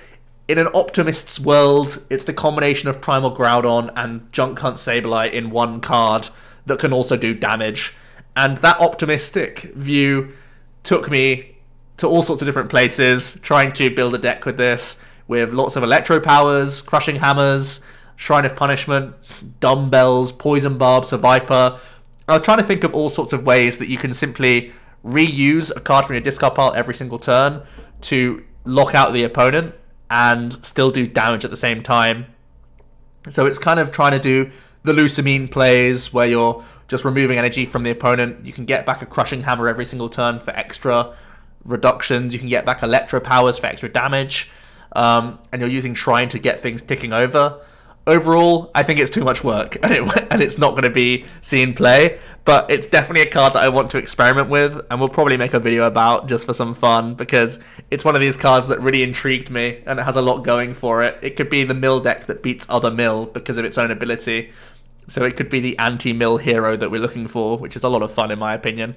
in an Optimist's world, it's the combination of Primal Groudon and Junk Hunt Sableye in 1 card that can also do damage. And that optimistic view took me to all sorts of different places, trying to build a deck with this, with lots of Electro Powers, Crushing Hammers, Shrine of Punishment, Dumbbells, Poison Barbs, Viper. I was trying to think of all sorts of ways that you can simply reuse a card from your discard pile every single turn to lock out the opponent and still do damage at the same time. So it's kind of trying to do the Lusamine plays where you're just removing energy from the opponent. You can get back a Crushing Hammer every single turn for extra reductions. You can get back Electro Powers for extra damage. And you're using Shrine to get things ticking over. Overall, I think it's too much work, and it's not going to be seen play, but it's definitely a card that I want to experiment with, and we'll probably make a video about just for some fun, because it's one of these cards that really intrigued me, and it has a lot going for it. It could be the mill deck that beats other mill because of its own ability, so it could be the anti-mill hero that we're looking for, which is a lot of fun in my opinion.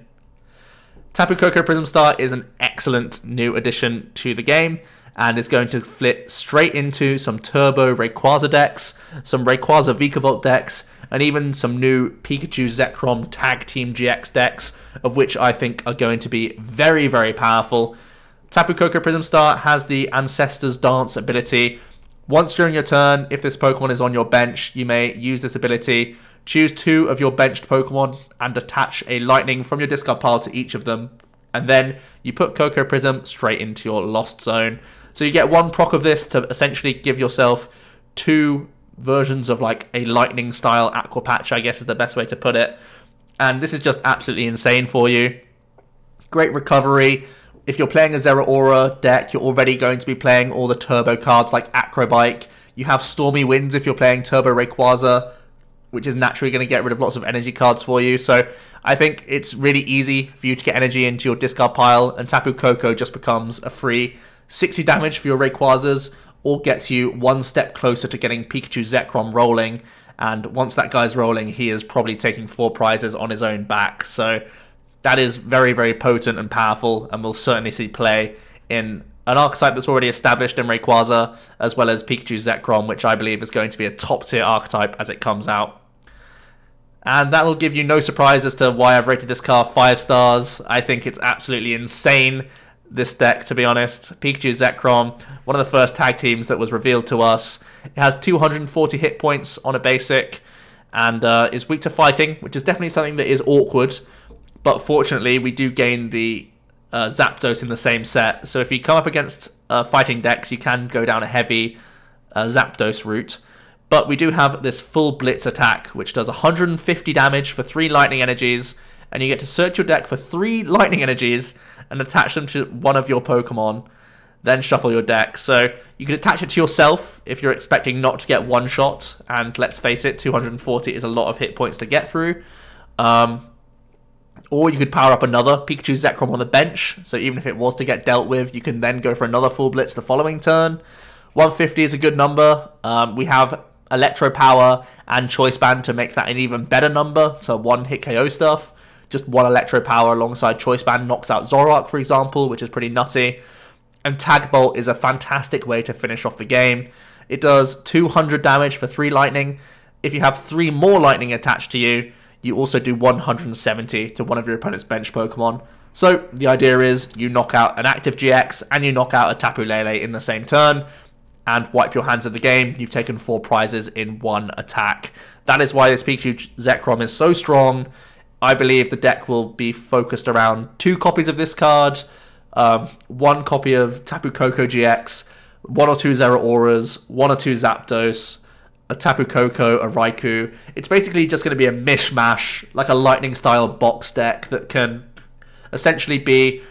Tapu Koko Prism Star is an excellent new addition to the game, and is going to flip straight into some Turbo Rayquaza decks, some Rayquaza Vikavolt decks, and even some new Pikachu Zekrom Tag Team GX decks, of which I think are going to be very, very powerful. Tapu Koko Prism Star has the Ancestor's Dance ability. Once during your turn, if this Pokemon is on your bench, you may use this ability. Choose 2 of your benched Pokemon and attach a Lightning from your discard pile to each of them. And then you put Koko Prism straight into your Lost Zone. So you get 1 proc of this to essentially give yourself 2 versions of like a lightning style Aqua Patch, I guess is the best way to put it. And this is just absolutely insane for you. Great recovery. If you're playing a Zeraora deck, you're already going to be playing all the turbo cards like Acrobike. You have Stormy Winds if you're playing Turbo Rayquaza, which is naturally going to get rid of lots of energy cards for you. So I think it's really easy for you to get energy into your discard pile, and Tapu Koko just becomes a free 60 damage for your Rayquazas, or gets you 1 step closer to getting Pikachu Zekrom rolling, and once that guy's rolling, he is probably taking 4 prizes on his own back. So that is very, very potent and powerful, and we'll certainly see play in an archetype that's already established in Rayquaza, as well as Pikachu Zekrom, which I believe is going to be a top tier archetype as it comes out. And that'll give you no surprise as to why I've rated this card 5 stars. I think it's absolutely insane, this deck, to be honest. Pikachu Zekrom, one of the first tag teams that was revealed to us. It has 240 hit points on a basic, and is weak to fighting, which is definitely something that is awkward. But fortunately, we do gain the Zapdos in the same set. So if you come up against fighting decks, you can go down a heavy Zapdos route. But we do have this full Blitz attack, which does 150 damage for 3 lightning energies, and you get to search your deck for 3 lightning energies and attach them to one of your Pokemon, then shuffle your deck. So you can attach it to yourself if you're expecting not to get one shot, and let's face it, 240 is a lot of hit points to get through. Or you could power up another Pikachu Zekrom on the bench, so even if it was to get dealt with, you can then go for another full Blitz the following turn. 150 is a good number. We have Electro Power and Choice Band to make that an even better number, so 1 hit KO stuff. Just 1 Electro Power alongside Choice Band knocks out Zoroark, for example, which is pretty nutty. And Tag Bolt is a fantastic way to finish off the game. It does 200 damage for 3 lightning. If you have 3 more lightning attached to you, you also do 170 to one of your opponent's bench Pokemon. So the idea is you knock out an active GX and you knock out a Tapu Lele in the same turn and wipe your hands of the game. You've taken 4 prizes in 1 attack. That is why this Pikachu Zekrom is so strong. I believe the deck will be focused around 2 copies of this card, 1 copy of Tapu Koko GX, 1 or 2 Zeraoras, 1 or 2 Zapdos, a Tapu Koko, a Raikou. It's basically just going to be a mishmash, like a lightning-style box deck that can essentially be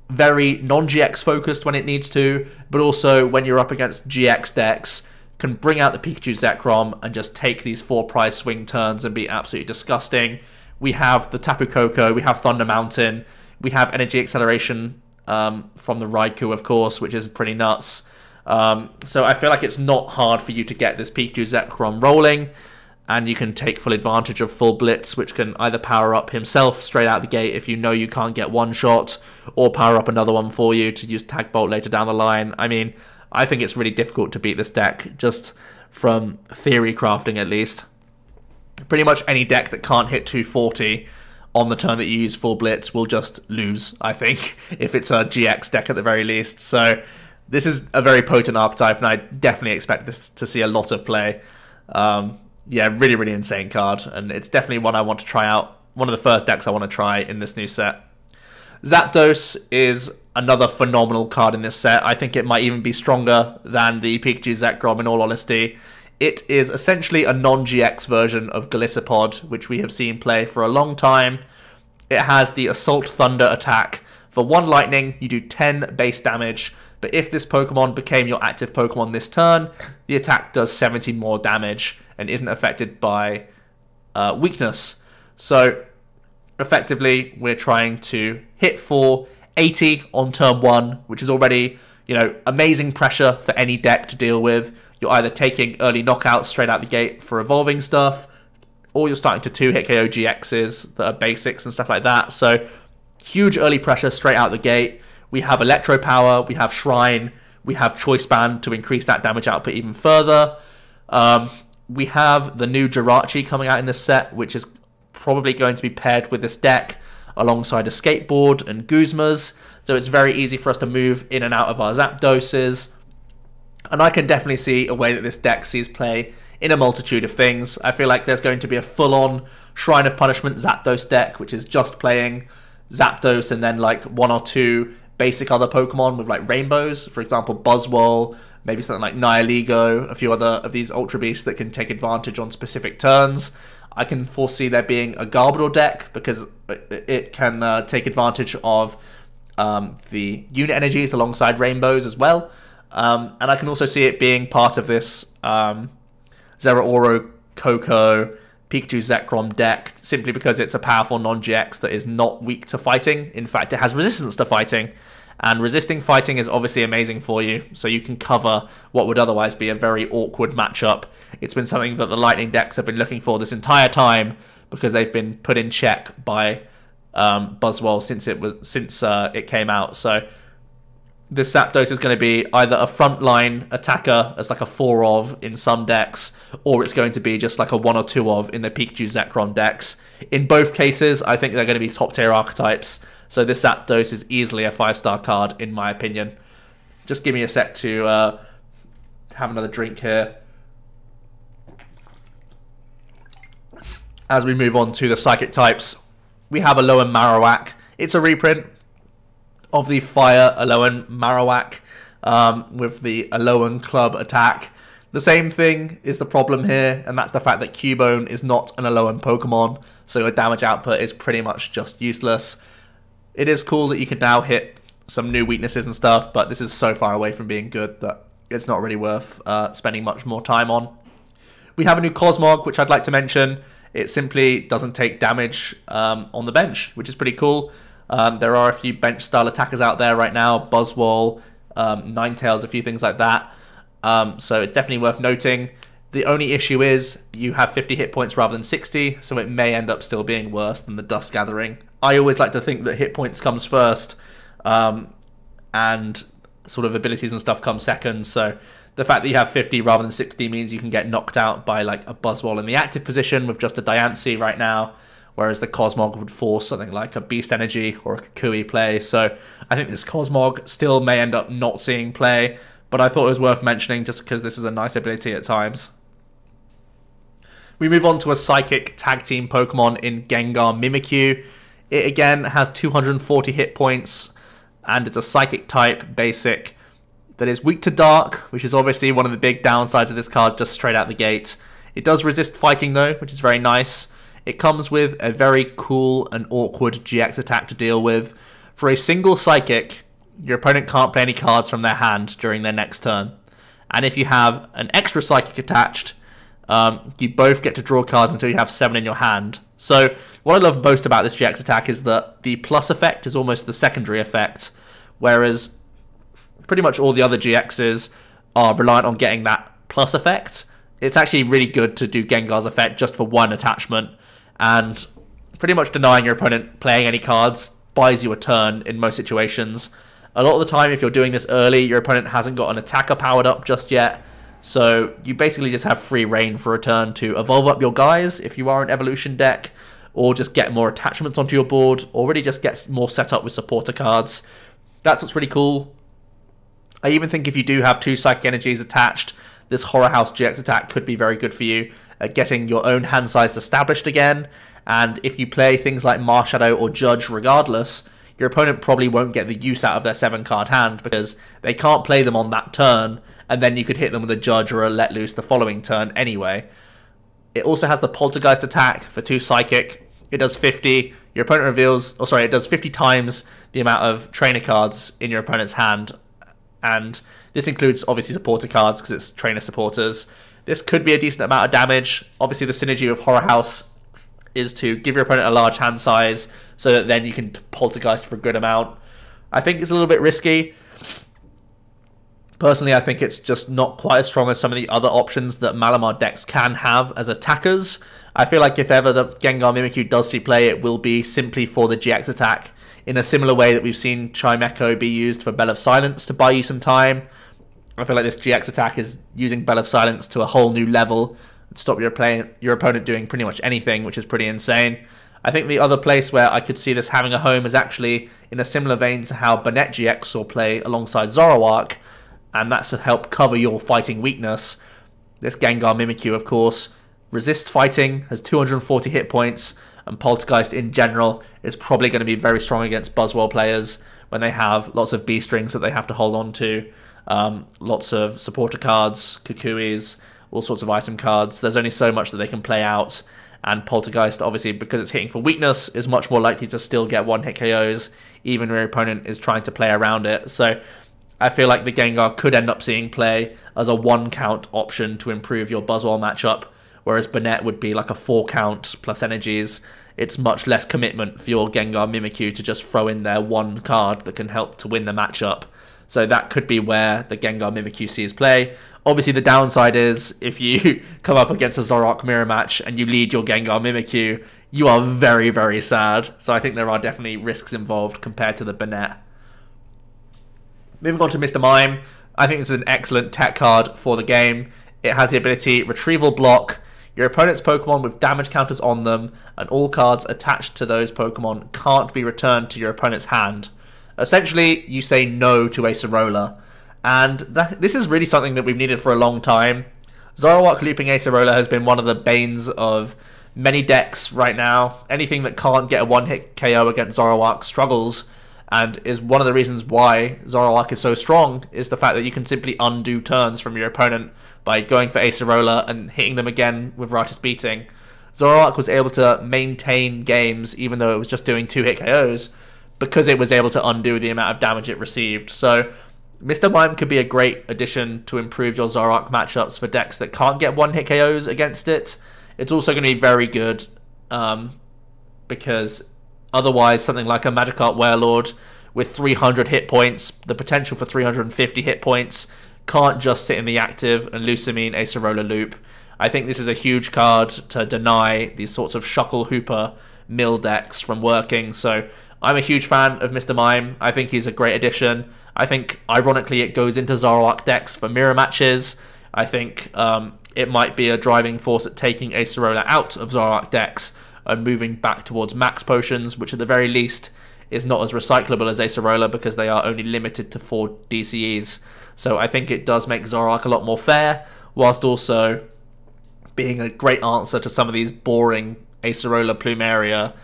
very non-GX focused when it needs to, but also when you're up against GX decks, can bring out the Pikachu Zekrom and just take these 4-prize swing turns and be absolutely disgusting. We have the Tapu Koko, we have Thunder Mountain, we have Energy Acceleration from the Raikou, of course, which is pretty nuts. So I feel like it's not hard for you to get this Pikachu Zekrom rolling, and you can take full advantage of Full Blitz, which can either power up himself straight out the gate if you know you can't get one shot, or power up another one for you to use Tag Bolt later down the line. I mean, I think it's really difficult to beat this deck, just from theory crafting at least. Pretty much any deck that can't hit 240 on the turn that you use Full Blitz will just lose, I think, if it's a GX deck at the very least. So this is a very potent archetype, and I definitely expect this to see a lot of play. Yeah, really, really insane card, and it's definitely one I want to try out. One of the first decks I want to try in this new set. Zapdos is another phenomenal card in this set. I think it might even be stronger than the Pikachu Zekrom, in all honesty. It is essentially a non-GX version of Golisopod, which we have seen play for a long time. It has the Assault Thunder attack. For 1 lightning, you do 10 base damage, but if this Pokemon became your active Pokemon this turn, the attack does 17 more damage and isn't affected by weakness. So effectively, we're trying to hit for 80 on turn 1, which is already, you know, amazing pressure for any deck to deal with. You're either taking early knockouts straight out the gate for evolving stuff, or you're starting to 2-hit KO GXs that are basics and stuff like that. So huge early pressure straight out the gate. We have Electro Power, we have Shrine, we have Choice Band to increase that damage output even further. We have the new Jirachi coming out in this set, which is probably going to be paired with this deck alongside a Skateboard and Guzmas. So it's very easy for us to move in and out of our Zapdoses. And I can definitely see a way that this deck sees play in a multitude of things. I feel like there's going to be a full-on Shrine of Punishment Zapdos deck, which is just playing Zapdos and then like 1 or 2 basic other Pokemon with like rainbows. For example, Buzzwole, maybe something like Nihilego, a few other of these Ultra Beasts that can take advantage on specific turns. I can foresee there being a Garbodor deck because it can take advantage of the unit energies alongside rainbows as well. And I can also see it being part of this Zeraora, Koko, Pikachu Zekrom deck, simply because it's a powerful non-GX that is not weak to fighting. In fact, it has resistance to fighting, and resisting fighting is obviously amazing for you, so you can cover what would otherwise be a very awkward matchup. It's been something that the Lightning decks have been looking for this entire time, because they've been put in check by Buzzwole since it came out. So this Zapdos is going to be either a frontline attacker as like a 4 of in some decks, or it's going to be just like a 1 or 2 of in the Pikachu Zekrom decks. In both cases, I think they're going to be top tier archetypes, so this Zapdos is easily a 5-star card in my opinion. Just give me a sec to have another drink here as we move on to the Psychic types. We have Alolan Marowak. It's a reprint of the Fire Alolan Marowak with the Alolan Club attack. The same thing is the problem here, and that's the fact that Cubone is not an Alolan Pokemon, so your damage output is pretty much just useless. It is cool that you can now hit some new weaknesses and stuff, but this is so far away from being good that it's not really worth spending much more time on. We have a new Cosmog, which I'd like to mention. It simply doesn't take damage on the bench, which is pretty cool. There are a few bench-style attackers out there right now, Buzzwole, Ninetales, a few things like that. So it's definitely worth noting. The only issue is you have 50 hit points rather than 60, so it may end up still being worse than the Dust Gathering. I always like to think that hit points comes first, and sort of abilities and stuff come second, so the fact that you have 50 rather than 60 means you can get knocked out by like a Buzzwole in the active position with just a Diancie right now, whereas the Cosmog would force something like a Beast Energy or a Kukui play. So I think this Cosmog still may end up not seeing play, but I thought it was worth mentioning just because this is a nice ability at times. We move on to a Psychic Tag Team Pokemon in Gengar Mimikyu. It again has 240 hit points, and it's a Psychic type, basic, that is weak to dark, which is obviously one of the big downsides of this card just straight out the gate. It does resist fighting though, which is very nice. It comes with a very cool and awkward GX attack to deal with. For a single Psychic, your opponent can't play any cards from their hand during their next turn. And if you have an extra Psychic attached, you both get to draw cards until you have 7 in your hand. So what I love most about this GX attack is that the plus effect is almost the secondary effect, whereas pretty much all the other GXs are reliant on getting that plus effect. It's actually really good to do Gengar's effect just for one attachment, and pretty much denying your opponent playing any cards buys you a turn in most situations. A lot of the time, if you're doing this early, your opponent hasn't got an attacker powered up just yet, so you basically just have free reign for a turn to evolve up your guys if you are an evolution deck, or just get more attachments onto your board, or really just get more set up with supporter cards. That's what's really cool. I even think if you do have 2 Psychic Energies attached, this Horror House GX attack could be very good for you at getting your own hand size established again, and if you play things like Marshadow or Judge regardless, your opponent probably won't get the use out of their 7-card hand because they can't play them on that turn, and then you could hit them with a Judge or a Let Loose the following turn anyway. It also has the Poltergeist attack for 2 Psychic. It does 50. Your opponent reveals, it does 50 times the amount of trainer cards in your opponent's hand, and this includes obviously supporter cards because it's trainer supporters. This could be a decent amount of damage. Obviously the synergy with Horror House is to give your opponent a large hand size so that then you can Poltergeist for a good amount. I think it's a little bit risky. Personally, I think it's just not quite as strong as some of the other options that Malamar decks can have as attackers. I feel like if ever the Gengar Mimikyu does see play, it will be simply for the GX attack, in a similar way that we've seen Chimecho be used for Bell of Silence to buy you some time. I feel like this GX attack is using Bell of Silence to a whole new level and stop your opponent doing pretty much anything, which is pretty insane. I think the other place where I could see this having a home is actually in a similar vein to how Banette GX saw play alongside Zoroark, and that's to help cover your fighting weakness. This Gengar Mimikyu, of course, resists fighting, has 240 hit points, and Poltergeist in general is probably going to be very strong against Buzzwole players when they have lots of B-strings that they have to hold on to, lots of supporter cards, Kukuis, all sorts of item cards. There's only so much that they can play out, and Poltergeist, obviously, because it's hitting for weakness, is much more likely to still get one-hit KOs, even when your opponent is trying to play around it. So I feel like the Gengar could end up seeing play as a 1-count option to improve your Buzzwole matchup, whereas Banette would be like a 4-count plus energies. It's much less commitment for your Gengar Mimikyu to just throw in there one card that can help to win the matchup. So that could be where the Gengar Mimikyu sees play. Obviously, the downside is if you come up against a Zoroark mirror match and you lead your Gengar Mimikyu, you are very, very sad. So I think there are definitely risks involved compared to the Banette. Moving on to Mr. Mime, I think this is an excellent tech card for the game. It has the ability Retrieval Block. Your opponent's Pokemon with damage counters on them, and all cards attached to those Pokemon can't be returned to your opponent's hand. Essentially, you say no to Acerola, and this is really something that we've needed for a long time. Zoroark looping Acerola has been one of the banes of many decks right now. Anything that can't get a one-hit KO against Zoroark struggles, and is one of the reasons why Zoroark is so strong, is the fact that you can simply undo turns from your opponent by going for Acerola and hitting them again with Riotous Beating. Zoroark was able to maintain games even though it was just doing 2-hit KOs because it was able to undo the amount of damage it received. So Mr. Mime could be a great addition to improve your Zoroark matchups for decks that can't get 1-hit KOs against it. It's also going to be very good because otherwise something like a Magikarp Warlord with 300 hit points, the potential for 350 hit points, can't just sit in the active and Lusamine Acerola loop. I think this is a huge card to deny these sorts of Shuckle Hooper mill decks from working. So I'm a huge fan of Mr. Mime. I think he's a great addition. I think, ironically, it goes into Zoroark decks for mirror matches. I think it might be a driving force at taking Acerola out of Zoroark decks and moving back towards max potions, which at the very least is not as recyclable as Acerola because they are only limited to 4 DCEs. So I think it does make Zoroark a lot more fair, whilst also being a great answer to some of these boring Acerola Plumeria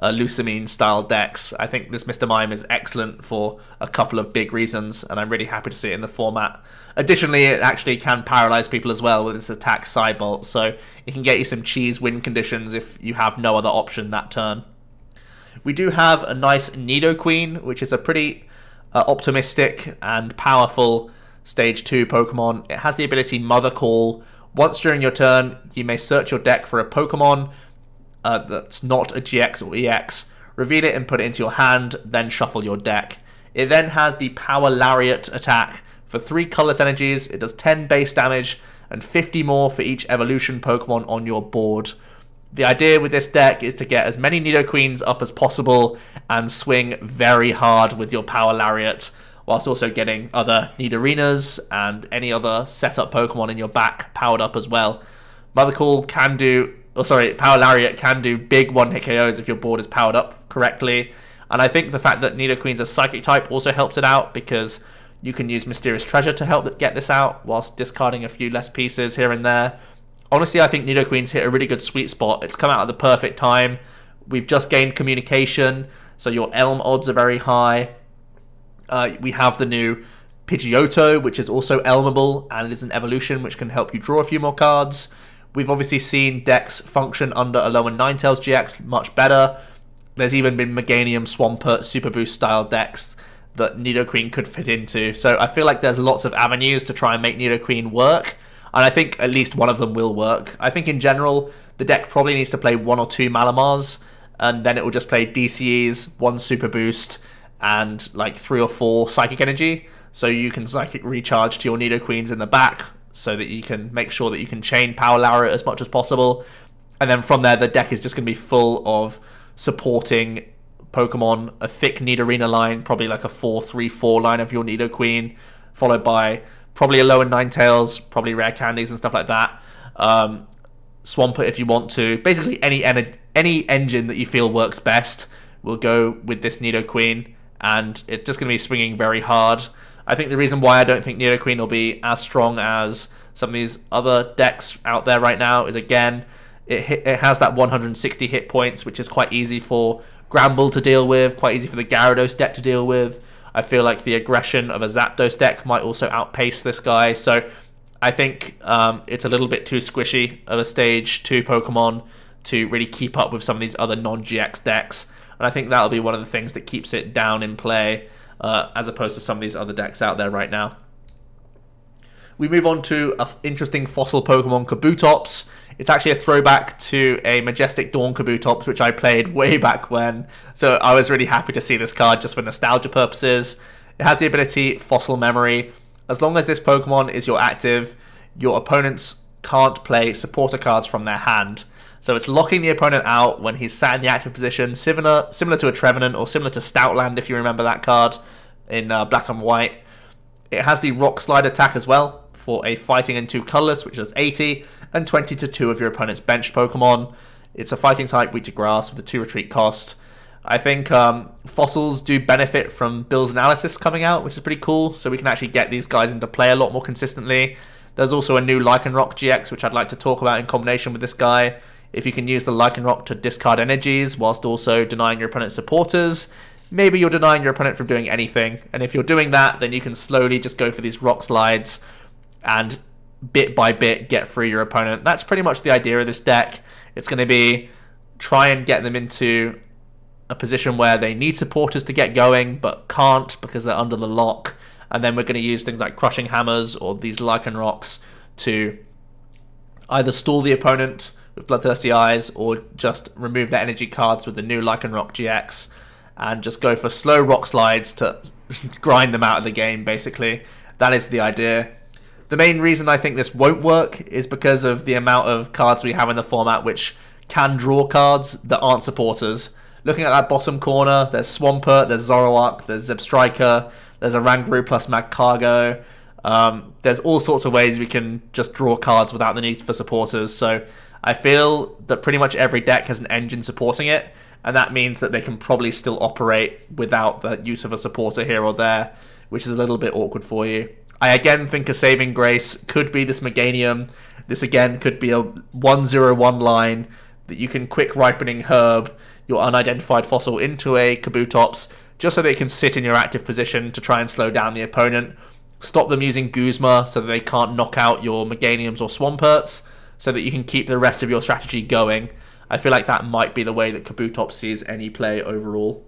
Lusamine style decks. I think this Mr. Mime is excellent for a couple of big reasons, and I'm really happy to see it in the format. Additionally, it actually can paralyze people as well with its attack Psybolt, so it can get you some cheese win conditions if you have no other option that turn. We do have a nice Nidoqueen, which is a pretty optimistic and powerful Stage 2 Pokemon. It has the ability Mother Call. Once during your turn, you may search your deck for a Pokemon that's not a GX or EX, reveal it and put it into your hand, then shuffle your deck. It then has the Power Lariat attack for 3 colorless energies. It does 10 base damage and 50 more for each evolution Pokemon on your board. The idea with this deck is to get as many Nidoqueens up as possible and swing very hard with your Power Lariat, whilst also getting other Nidorinas and any other setup Pokemon in your back powered up as well. Mother Call can do... Power Lariat can do big one-hit KOs if your board is powered up correctly. And I think the fact that Nidoqueen's a Psychic type also helps it out, because you can use Mysterious Treasure to help get this out, whilst discarding a few less pieces here and there. Honestly, I think Nidoqueen's hit a really good sweet spot. It's come out at the perfect time. We've just gained Communication, so your Elm odds are very high. We have the new Pidgeotto, which is also Elmable, and it is an evolution which can help you draw a few more cards. We've obviously seen decks function under Alolan Ninetales GX much better. There's even been Meganium, Swampert, Super Boost style decks that Nidoqueen could fit into. So I feel like there's lots of avenues to try and make Nidoqueen work, and I think at least one of them will work. I think in general, the deck probably needs to play 1 or 2 Malamars, and then it will just play DCEs, 1 Super Boost, and like 3 or 4 Psychic Energy. So you can Psychic Recharge to your Nidoqueens in the back, so that you can make sure that you can chain Power Lariat as much as possible. And then from there, the deck is just going to be full of supporting Pokemon, a thick Nidorina line, probably like a 4-3-4 line of your Nidoqueen, followed by probably a Alolan Ninetales, probably rare candies and stuff like that. Swampert if you want to. Basically, any engine that you feel works best will go with this Nidoqueen, and it's just going to be swinging very hard. I think the reason why I don't think Nidoqueen will be as strong as some of these other decks out there right now is, again, it has that 160 hit points, which is quite easy for Gramble to deal with, quite easy for the Gyarados deck to deal with. I feel like the aggression of a Zapdos deck might also outpace this guy, so I think it's a little bit too squishy of a Stage 2 Pokemon to really keep up with some of these other non-GX decks, and I think that'll be one of the things that keeps it down in play, as opposed to some of these other decks out there right now. We move on to an interesting fossil Pokemon, Kabutops. It's actually a throwback to a Majestic Dawn Kabutops, which I played way back when, so I was really happy to see this card just for nostalgia purposes. It has the ability Fossil Memory. As long as this Pokemon is your active, your opponents can't play supporter cards from their hand. So it's locking the opponent out when he's sat in the active position, similar to a Trevenant, or similar to Stoutland if you remember that card in Black and White. It has the Rock Slide attack as well for a fighting and 2 colorless, which does 80 and 20 to 2 of your opponent's benched Pokemon. It's a fighting type, weak to grass, with a 2 retreat cost. I think fossils do benefit from Bill's analysis coming out, which is pretty cool, so we can actually get these guys into play a lot more consistently. There's also a new Lycanroc GX, which I'd like to talk about in combination with this guy. If you can use the Lycanroc to discard energies whilst also denying your opponent's supporters, maybe you're denying your opponent from doing anything. And if you're doing that, then you can slowly just go for these rock slides and bit by bit get through your opponent. That's pretty much the idea of this deck. It's going to be try and get them into a position where they need supporters to get going but can't because they're under the lock. And then we're going to use things like Crushing Hammers or these Lycanrocs to either stall the opponent with Bloodthirsty Eyes, or just remove their energy cards with the new Lycanroc GX and just go for slow rock slides to grind them out of the game, basically. That is the idea. The main reason I think this won't work is because of the amount of cards we have in the format which can draw cards that aren't supporters. Looking at that bottom corner, there's Swampert, there's Zoroark, there's Zebstrika, there's a Oranguru plus Magcargo. There's all sorts of ways we can just draw cards without the need for supporters, so I feel that pretty much every deck has an engine supporting it, and that means that they can probably still operate without the use of a supporter here or there, which is a little bit awkward for you. I again think a saving grace could be this Meganium. This again could be a 1/0/1 line that you can quick Ripening Herb your unidentified fossil into a Kabutops, just so that it can sit in your active position to try and slow down the opponent. Stop them using Guzma so that they can't knock out your Meganiums or Swamperts, so that you can keep the rest of your strategy going. I feel like that might be the way that Kabutops sees any play overall.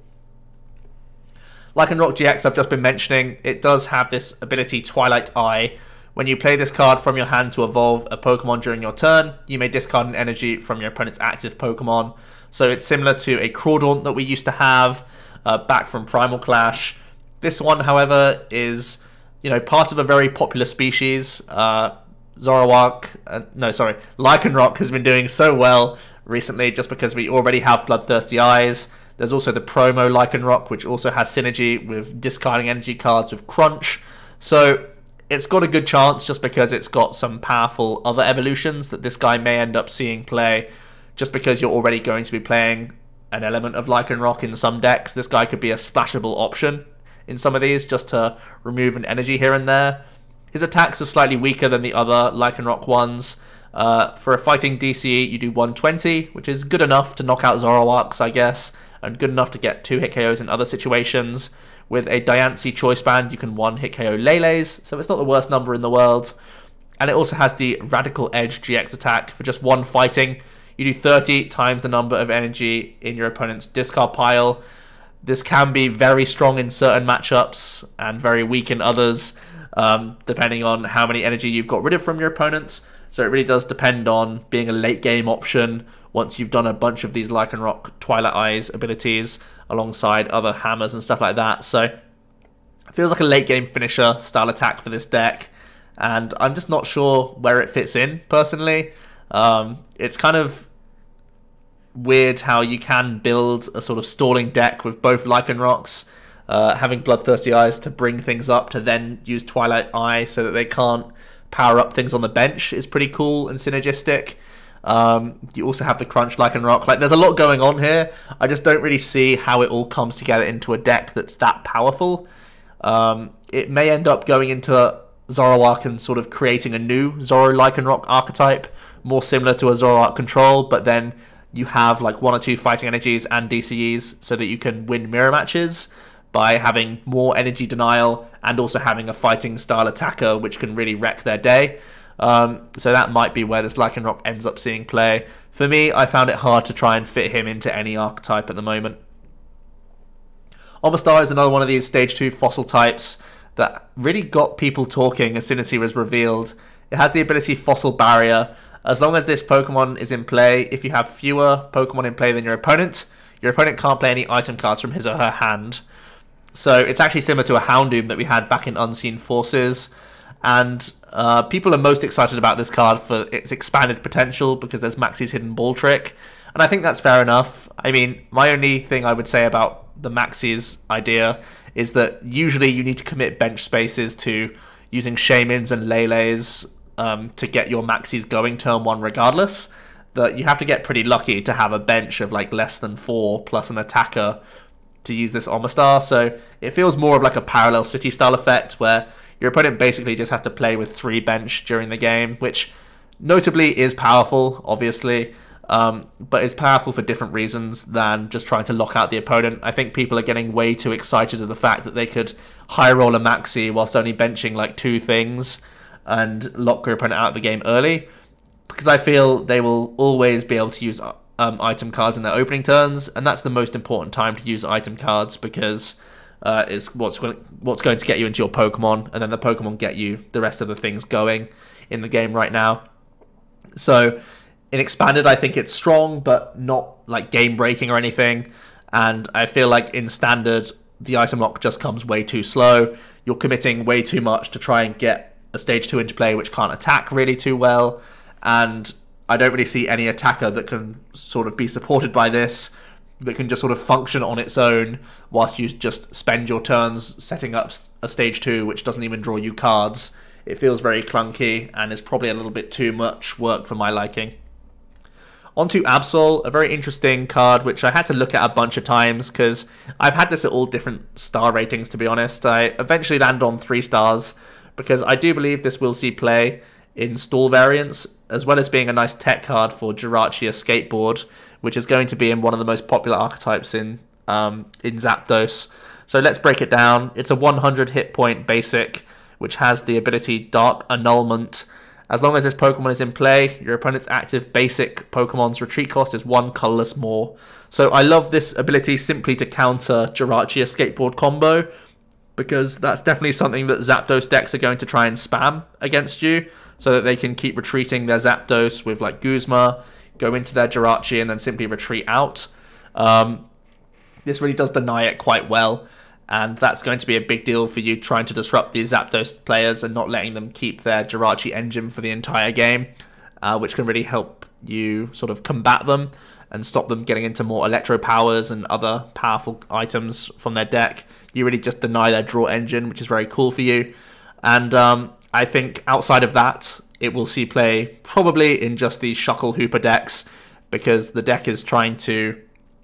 Lycanroc GX I've just been mentioning, it does have this ability Twilight Eye. When you play this card from your hand to evolve a Pokemon during your turn, you may discard an energy from your opponent's active Pokemon. So it's similar to a Crawdaunt that we used to have back from Primal Clash. This one, however, is part of a very popular species. Lycanroc has been doing so well recently just because we already have Bloodthirsty Eyes. There's also the promo Lycanroc, which also has synergy with discarding energy cards with Crunch. So it's got a good chance just because it's got some powerful other evolutions that this guy may end up seeing play. Just because you're already going to be playing an element of Lycanroc in some decks, this guy could be a splashable option in some of these just to remove an energy here and there. His attacks are slightly weaker than the other Lycanroc ones. For a fighting DCE, you do 120, which is good enough to knock out Zoroarks, I guess, and good enough to get 2-hit KOs in other situations. With a Diancie Choice Band, you can 1-hit KO Lele's, so it's not the worst number in the world. And it also has the Radical Edge GX attack. For just one fighting, you do 30 times the number of energy in your opponent's discard pile. This can be very strong in certain matchups and very weak in others, depending on how many energy you've got rid of from your opponents. So it really does depend on being a late game option once you've done a bunch of these Lycanroc Twilight Eyes abilities alongside other hammers and stuff like that. So it feels like a late game finisher style attack for this deck, and I'm just not sure where it fits in personally. It's kind of weird how you can build a sort of stalling deck with both Lycanrocs, having Bloodthirsty Eyes to bring things up, to then use Twilight Eye so that they can't power up things on the bench is pretty cool and synergistic. You also have the Crunch Lycanroc. Like, there's a lot going on here. I just don't really see how it all comes together into a deck that's that powerful. It may end up going into Zoroark and sort of creating a new Zoro Lycanroc archetype, more similar to a Zoroark Control, but then you have like 1 or 2 fighting energies and DCEs so that you can win mirror matches by having more energy denial and also having a fighting style attacker which can really wreck their day. So that might be where this Lycanroc ends up seeing play. For me, I found it hard to try and fit him into any archetype at the moment. Omastar is another one of these stage 2 fossil types that really got people talking as soon as he was revealed. It has the ability Fossil Barrier. As long as this Pokemon is in play, if you have fewer Pokemon in play than your opponent can't play any item cards from his or her hand. So it's actually similar to a Houndoom that we had back in Unseen Forces. And people are most excited about this card for its expanded potential because there's Maxie's Hidden Ball Trick. And I think that's fair enough. I mean, my only thing I would say about the Maxie's idea is that usually you need to commit bench spaces to using Shaymins and Lele's to get your Maxis going turn 1 regardless. That you have to get pretty lucky to have a bench of like less than 4 plus an attacker to use this Omastar. So it feels more of like a Parallel City style effect where your opponent basically just has to play with 3 bench during the game, which notably is powerful, obviously, but it's powerful for different reasons than just trying to lock out the opponent. I think people are getting way too excited at the fact that they could high roll a Maxi whilst only benching like 2 things and lock your opponent out of the game early, because I feel they will always be able to use item cards in their opening turns, and that's the most important time to use item cards because is what's going to get you into your Pokemon, and then the Pokemon get you the rest of the things going in the game right now. So in Expanded, I think it's strong, but not like game breaking or anything. And I feel like in Standard, the item lock just comes way too slow. You're committing way too much to try and get a stage 2 into play, which can't attack really too well. And I don't really see any attacker that can sort of be supported by this, that can just sort of function on its own whilst you just spend your turns setting up a stage 2 which doesn't even draw you cards. It feels very clunky and is probably a little bit too much work for my liking. On to Absol, a very interesting card which I had to look at a bunch of times because I've had this at all different star ratings, to be honest. I eventually landed on 3 stars because I do believe this will see play in stall variants, as well as being a nice tech card for Jirachi Skateboard, which is going to be in one of the most popular archetypes in Zapdos. So let's break it down. It's a 100 hit point basic, which has the ability Dark Annulment. As long as this Pokemon is in play, your opponent's active basic Pokemon's retreat cost is 1 colorless more. So I love this ability simply to counter Jirachi Skateboard combo, because that's definitely something that Zapdos decks are going to try and spam against you, so that they can keep retreating their Zapdos with like Guzma, go into their Jirachi, and then simply retreat out. This really does deny it quite well, and that's going to be a big deal for you trying to disrupt these Zapdos players and not letting them keep their Jirachi engine for the entire game, which can really help you sort of combat them and stop them getting into more Electro Powers and other powerful items from their deck. You really just deny their draw engine, which is very cool for you. And I think outside of that, it will see play probably in just the Shuckle Hooper decks, because the deck is trying to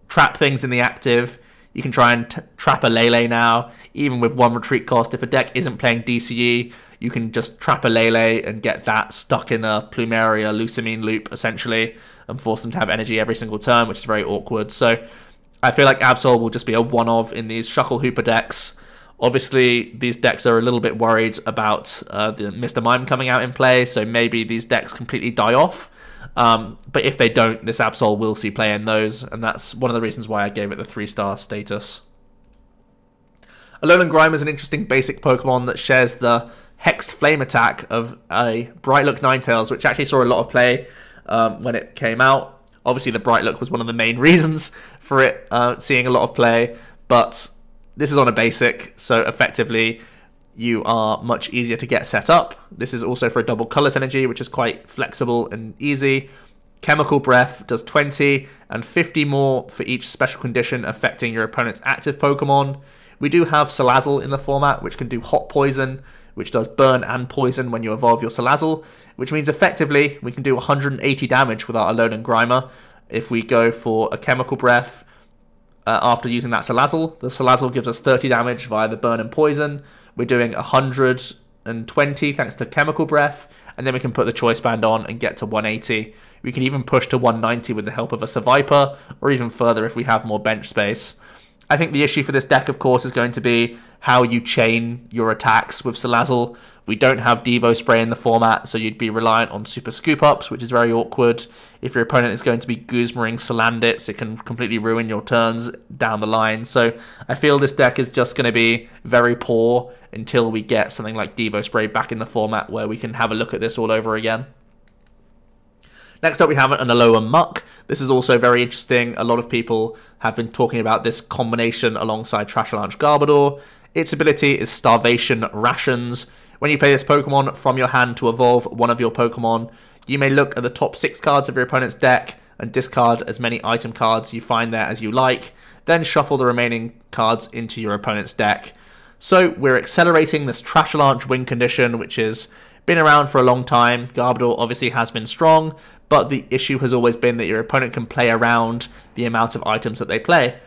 trap things in the active. You can try and trap a Lele now, even with 1 retreat cost. If a deck isn't playing DCE, you can just trap a Lele and get that stuck in a Plumeria Lusamine loop, essentially, and force them to have energy every single turn, which is very awkward. So I feel like Absol will just be a one-of in these Shuckle Hooper decks. Obviously, these decks are a little bit worried about the Mr. Mime coming out in play, so maybe these decks completely die off. But if they don't, this Absol will see play in those, and that's one of the reasons why I gave it the 3-star status. Alolan Grimer is an interesting basic Pokemon that shares the Hexed Flame attack of a Bright Look Ninetales, which actually saw a lot of play when it came out. Obviously, the Bright Look was one of the main reasons for it seeing a lot of play, but this is on a basic, so effectively you are much easier to get set up. This is also for a double Colorless Energy, which is quite flexible and easy. Chemical Breath does 20 and 50 more for each special condition affecting your opponent's active Pokemon. We do have Salazzle in the format, which can do Hot Poison, which does burn and poison when you evolve your Salazzle, which means effectively we can do 180 damage with our Alolan Grimer. If we go for a Chemical Breath after using that Salazzle, the Salazzle gives us 30 damage via the burn and poison. We're doing 120 thanks to Chemical Breath, and then we can put the Choice Band on and get to 180. We can even push to 190 with the help of a Seviper, or even further if we have more bench space. I think the issue for this deck, of course, is going to be how you chain your attacks with Salazzle. We don't have Devo Spray in the format, so you'd be reliant on Super Scoop Ups, which is very awkward. If your opponent is going to be Guzmaring Salandits, it can completely ruin your turns down the line. So I feel this deck is just going to be very poor until we get something like Devo Spray back in the format, where we can have a look at this all over again. Next up, we have an Alolan Muck. This is also very interesting. A lot of people have been talking about this combination alongside Trashalanche Garbodor. Its ability is Starvation Rations. When you play this Pokemon from your hand to evolve one of your Pokemon, you may look at the top 6 cards of your opponent's deck and discard as many item cards you find there as you like, then shuffle the remaining cards into your opponent's deck. So we're accelerating this Trashalanche win condition, which has been around for a long time. Garbodor obviously has been strong, but the issue has always been that your opponent can play around the amount of items that they play.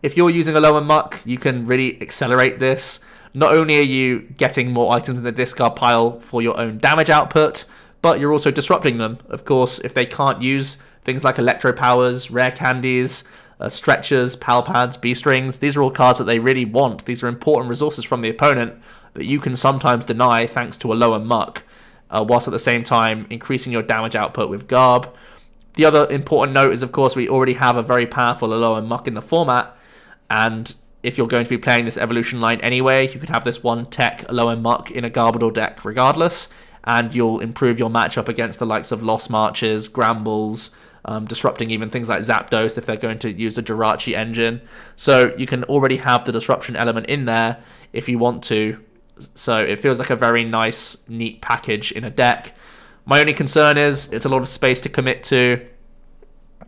If you're using Alolan Muck, you can really accelerate this. Not only are you getting more items in the discard pile for your own damage output, but you're also disrupting them. Of course, if they can't use things like Electro Powers, Rare Candies, Stretchers, Pal Pads, B-Strings, these are all cards that they really want. These are important resources from the opponent that you can sometimes deny thanks to Alolan Muck, whilst at the same time increasing your damage output with Garb. The other important note is, of course, we already have a very powerful Alolan Muck in the format, and if you're going to be playing this evolution line anyway, you could have this one tech Alolan Muck in a Garbodor deck regardless, and you'll improve your matchup against the likes of Lost Marches, Grambles, disrupting even things like Zapdos if they're going to use a Jirachi engine. So you can already have the disruption element in there if you want to. So it feels like a very nice, neat package in a deck. My only concern is it's a lot of space to commit to.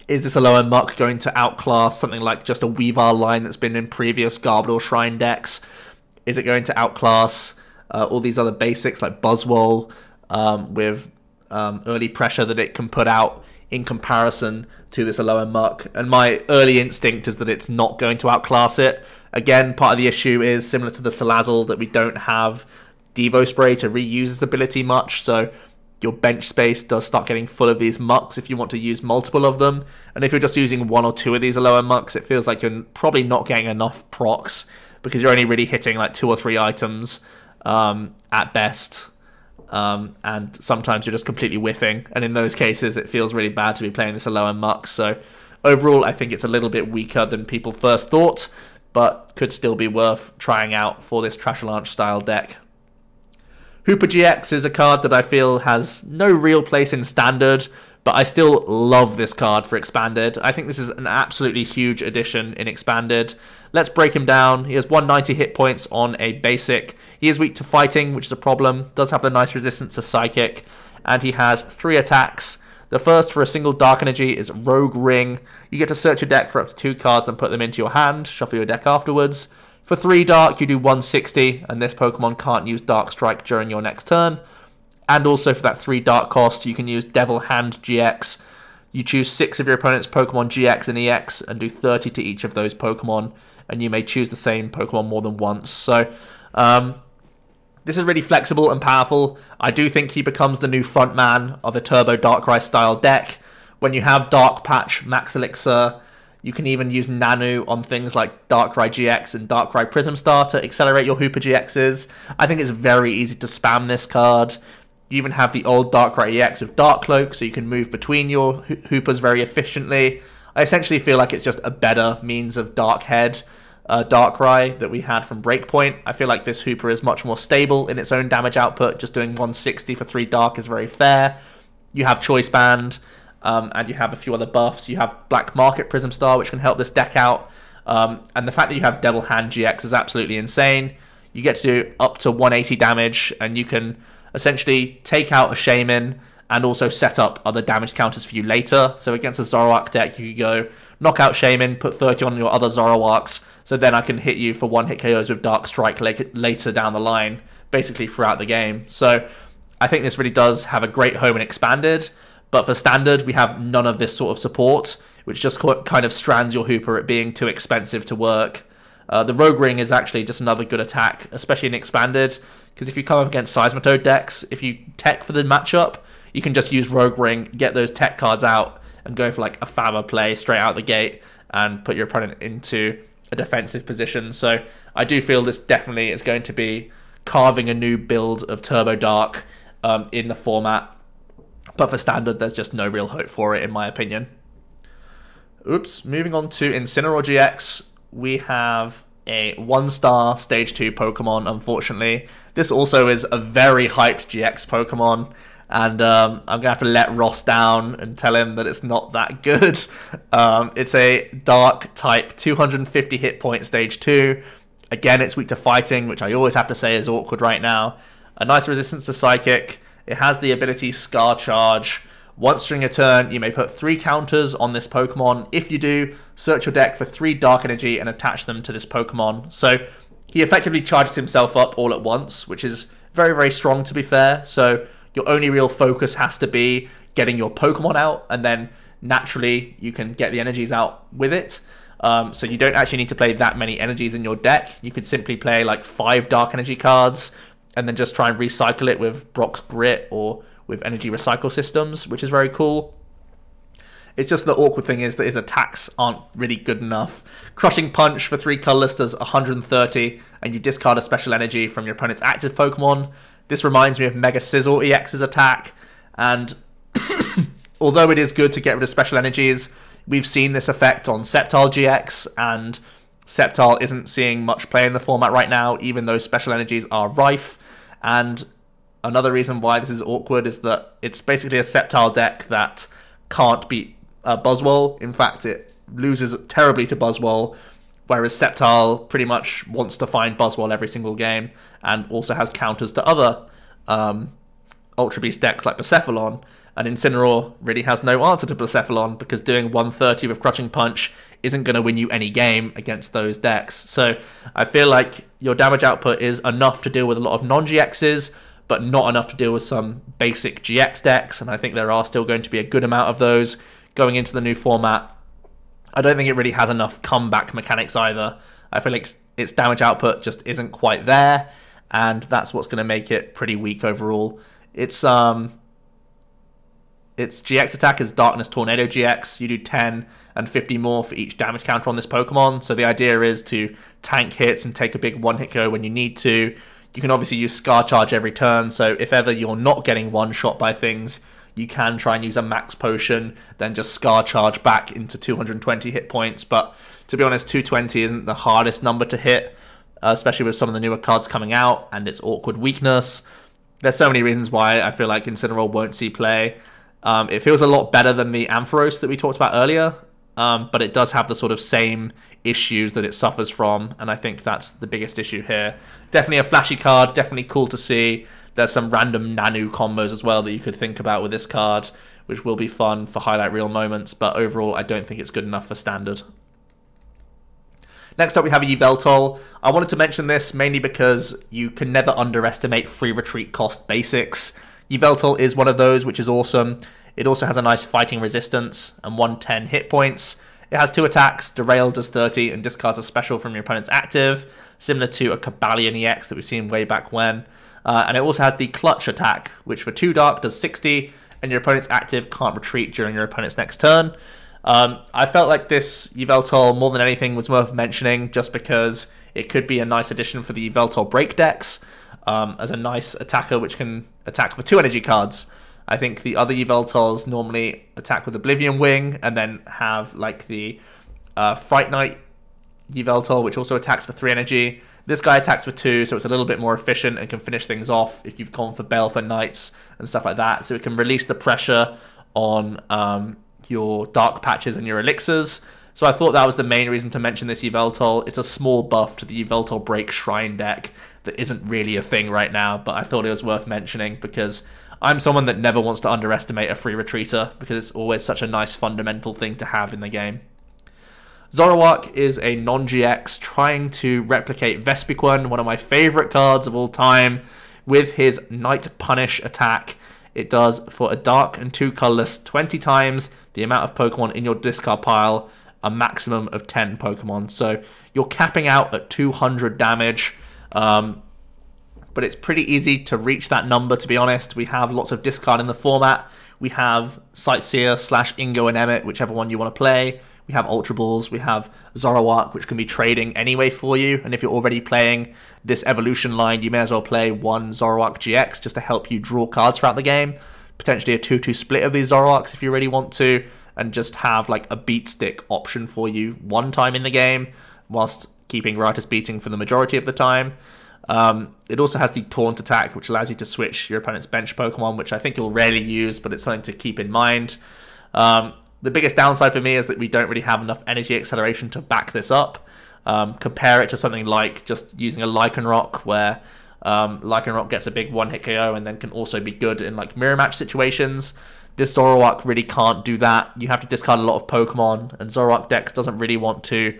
Is this Alolan Muck going to outclass something like just a Weavile line that's been in previous Garbodor Shrine decks? Is it going to outclass all these other basics like Buzzwole with early pressure that it can put out in comparison to this Alolan Muck? And my early instinct is that it's not going to outclass it. Again, part of the issue is similar to the Salazzle, that we don't have Devo Spray to reuse its ability much, so your bench space does start getting full of these mucks if you want to use multiple of them. And if you're just using 1 or 2 of these lower mucks, it feels like you're probably not getting enough procs because you're only really hitting like 2 or 3 items at best. And sometimes you're just completely whiffing. And in those cases, it feels really bad to be playing this lower muck. So overall, I think it's a little bit weaker than people first thought, but could still be worth trying out for this Trashalanche style deck. Hooper GX is a card that I feel has no real place in Standard, but I still love this card for Expanded. I think this is an absolutely huge addition in Expanded. Let's break him down. He has 190 hit points on a basic. He is weak to fighting, which is a problem. Does have the nice resistance to psychic, and he has 3 attacks. The first for a single dark energy is Rogue Ring. You get to search your deck for up to 2 cards and put them into your hand. Shuffle your deck afterwards. For 3 dark, you do 160, and this Pokemon can't use Dark Strike during your next turn. And also for that 3 dark cost, you can use Devil Hand GX. You choose 6 of your opponent's Pokemon GX and EX and do 30 to each of those Pokemon, and you may choose the same Pokemon more than once. So this is really flexible and powerful. I do think he becomes the new frontman of a Turbo Darkrai style deck. When you have Dark Patch, Max Elixir, you can even use Nanu on things like Darkrai GX and Darkrai Prism Star to accelerate your Hooper GXs. I think it's very easy to spam this card. You even have the old Darkrai EX with Dark Cloak, so you can move between your Hoopers very efficiently. I essentially feel like it's just a better means of Dark Head Darkrai that we had from Breakpoint. I feel like this Hooper is much more stable in its own damage output. Just doing 160 for 3 Dark is very fair. You have Choice Band, and you have a few other buffs. You have Black Market Prism Star, which can help this deck out. And the fact that you have Devil Hand GX is absolutely insane. You get to do up to 180 damage, and you can essentially take out a Shaman and also set up other damage counters for you later. So against a Zoroark deck, you could go knock out Shaman, put 30 on your other Zoroarks, so then I can hit you for 1-hit KOs with Dark Strike later down the line, basically throughout the game. So I think this really does have a great home in Expanded, but for Standard, we have none of this sort of support, which just kind of strands your Hooper at being too expensive to work. The Rogue Ring is actually just another good attack, especially in Expanded, because if you come up against Seismitoad decks, if you tech for the matchup, you can just use Rogue Ring, get those tech cards out, and go for like a Fama play straight out the gate, and put your opponent into a defensive position. So I do feel this definitely is going to be carving a new build of Turbo Dark in the format. But for Standard, there's just no real hope for it, in my opinion. Oops, moving on to Incineroar GX, we have a 1-star Stage 2 Pokemon, unfortunately. This also is a very hyped GX Pokemon, and I'm going to have to let Ross down and tell him that it's not that good. It's a Dark type, 250 hit point Stage 2. Again, it's weak to fighting, which I always have to say is awkward right now. A nice resistance to Psychic. It has the ability Scar Charge. Once during a turn, you may put 3 counters on this Pokemon. If you do, search your deck for 3 Dark Energy and attach them to this Pokemon. So he effectively charges himself up all at once, which is very, very strong, to be fair. So your only real focus has to be getting your Pokemon out, and then naturally you can get the energies out with it. So you don't actually need to play that many energies in your deck. You could simply play like 5 Dark Energy cards, and then just try and recycle it with Brock's Grit or with energy recycle systems, which is very cool. It's just the awkward thing is that his attacks aren't really good enough. Crushing Punch for 3 colorless does 130, and you discard a special energy from your opponent's active Pokemon. This reminds me of Mega Sizzle EX's attack, and although it is good to get rid of special energies, we've seen this effect on Sceptile GX, and Sceptile isn't seeing much play in the format right now, even though special energies are rife. And another reason why this is awkward is that it's basically a Sceptile deck that can't beat Buzzwole. In fact, it loses terribly to Buzzwole, whereas Sceptile pretty much wants to find Buzzwole every single game, and also has counters to other Ultra Beast decks like Blacephalon. And Incineroar really has no answer to Blacephalon, because doing 130 with Crushing Punch isn't going to win you any game against those decks. So I feel like your damage output is enough to deal with a lot of non-GXs, but not enough to deal with some basic GX decks, and I think there are still going to be a good amount of those going into the new format. I don't think it really has enough comeback mechanics either. I feel like its damage output just isn't quite there, and that's what's going to make it pretty weak overall. It's its GX attack is Darkness Tornado GX. You do 10 and 50 more for each damage counter on this Pokemon. So the idea is to tank hits and take a big one-hit KO when you need to. You can obviously use Scar Charge every turn, so if ever you're not getting one-shot by things, you can try and use a Max Potion, then just Scar Charge back into 220 hit points. But to be honest, 220 isn't the hardest number to hit, especially with some of the newer cards coming out and its awkward weakness. There's so many reasons why I feel like Incineroar won't see play. It feels a lot better than the Ampharos that we talked about earlier, but it does have the sort of same issues that it suffers from, and I think that's the biggest issue here. Definitely a flashy card, definitely cool to see. There's some random Nanu combos as well that you could think about with this card, which will be fun for highlight reel moments, but overall I don't think it's good enough for standard. Next up we have a Yveltal. I wanted to mention this mainly because you can never underestimate free retreat cost basics. Yveltal is one of those, which is awesome. It also has a nice fighting resistance and 110 hit points. It has 2 attacks, Derail does 30 and discards a special from your opponent's active, similar to a Cobalion EX that we've seen way back when. And it also has the Clutch attack, which for 2 dark does 60, and your opponent's active can't retreat during your opponent's next turn. I felt like this Yveltal, more than anything, was worth mentioning just because it could be a nice addition for the Yveltal break decks, as a nice attacker which can attack with 2 energy cards. I think the other Yveltals normally attack with Oblivion Wing and then have like the Fright Knight Yveltal, which also attacks for 3 energy. This guy attacks for 2, so it's a little bit more efficient and can finish things off if you've gone for Baleful Knights and stuff like that. So it can release the pressure on your Dark Patches and your Elixirs. So I thought that was the main reason to mention this Yveltal. It's a small buff to the Yveltal Break Shrine deck that isn't really a thing right now, but I thought it was worth mentioning because I'm someone that never wants to underestimate a free retreater because it's always such a nice fundamental thing to have in the game. Zoroark is a non-GX trying to replicate Vespiquen, one of my favourite cards of all time, with his Night Punish attack. It does, for a dark and 2 colourless, 20 times the amount of Pokemon in your discard pile, a maximum of 10 Pokemon. So you're capping out at 200 damage, but it's pretty easy to reach that number, to be honest. We have lots of discard in the format. We have Sightseer / Ingo and Emmet, whichever one you want to play. We have Ultra Balls, we have Zoroark, which can be trading anyway for you. And if you're already playing this evolution line, you may as well play 1 Zoroark GX just to help you draw cards throughout the game. Potentially a 2-2 split of these Zoroarks if you really want to, and just have like a beat stick option for you one time in the game, whilst keeping Riotous Beating for the majority of the time. It also has the Taunt attack, which allows you to switch your opponent's bench Pokemon, which I think you'll rarely use, but it's something to keep in mind. The biggest downside for me is that we don't really have enough energy acceleration to back this up. Compare it to something like just using a Lycanroc, where Lycanroc gets a big one-hit KO and then can also be good in like mirror match situations. This Zoroark really can't do that. You have to discard a lot of Pokemon, and Zoroark decks doesn't really want to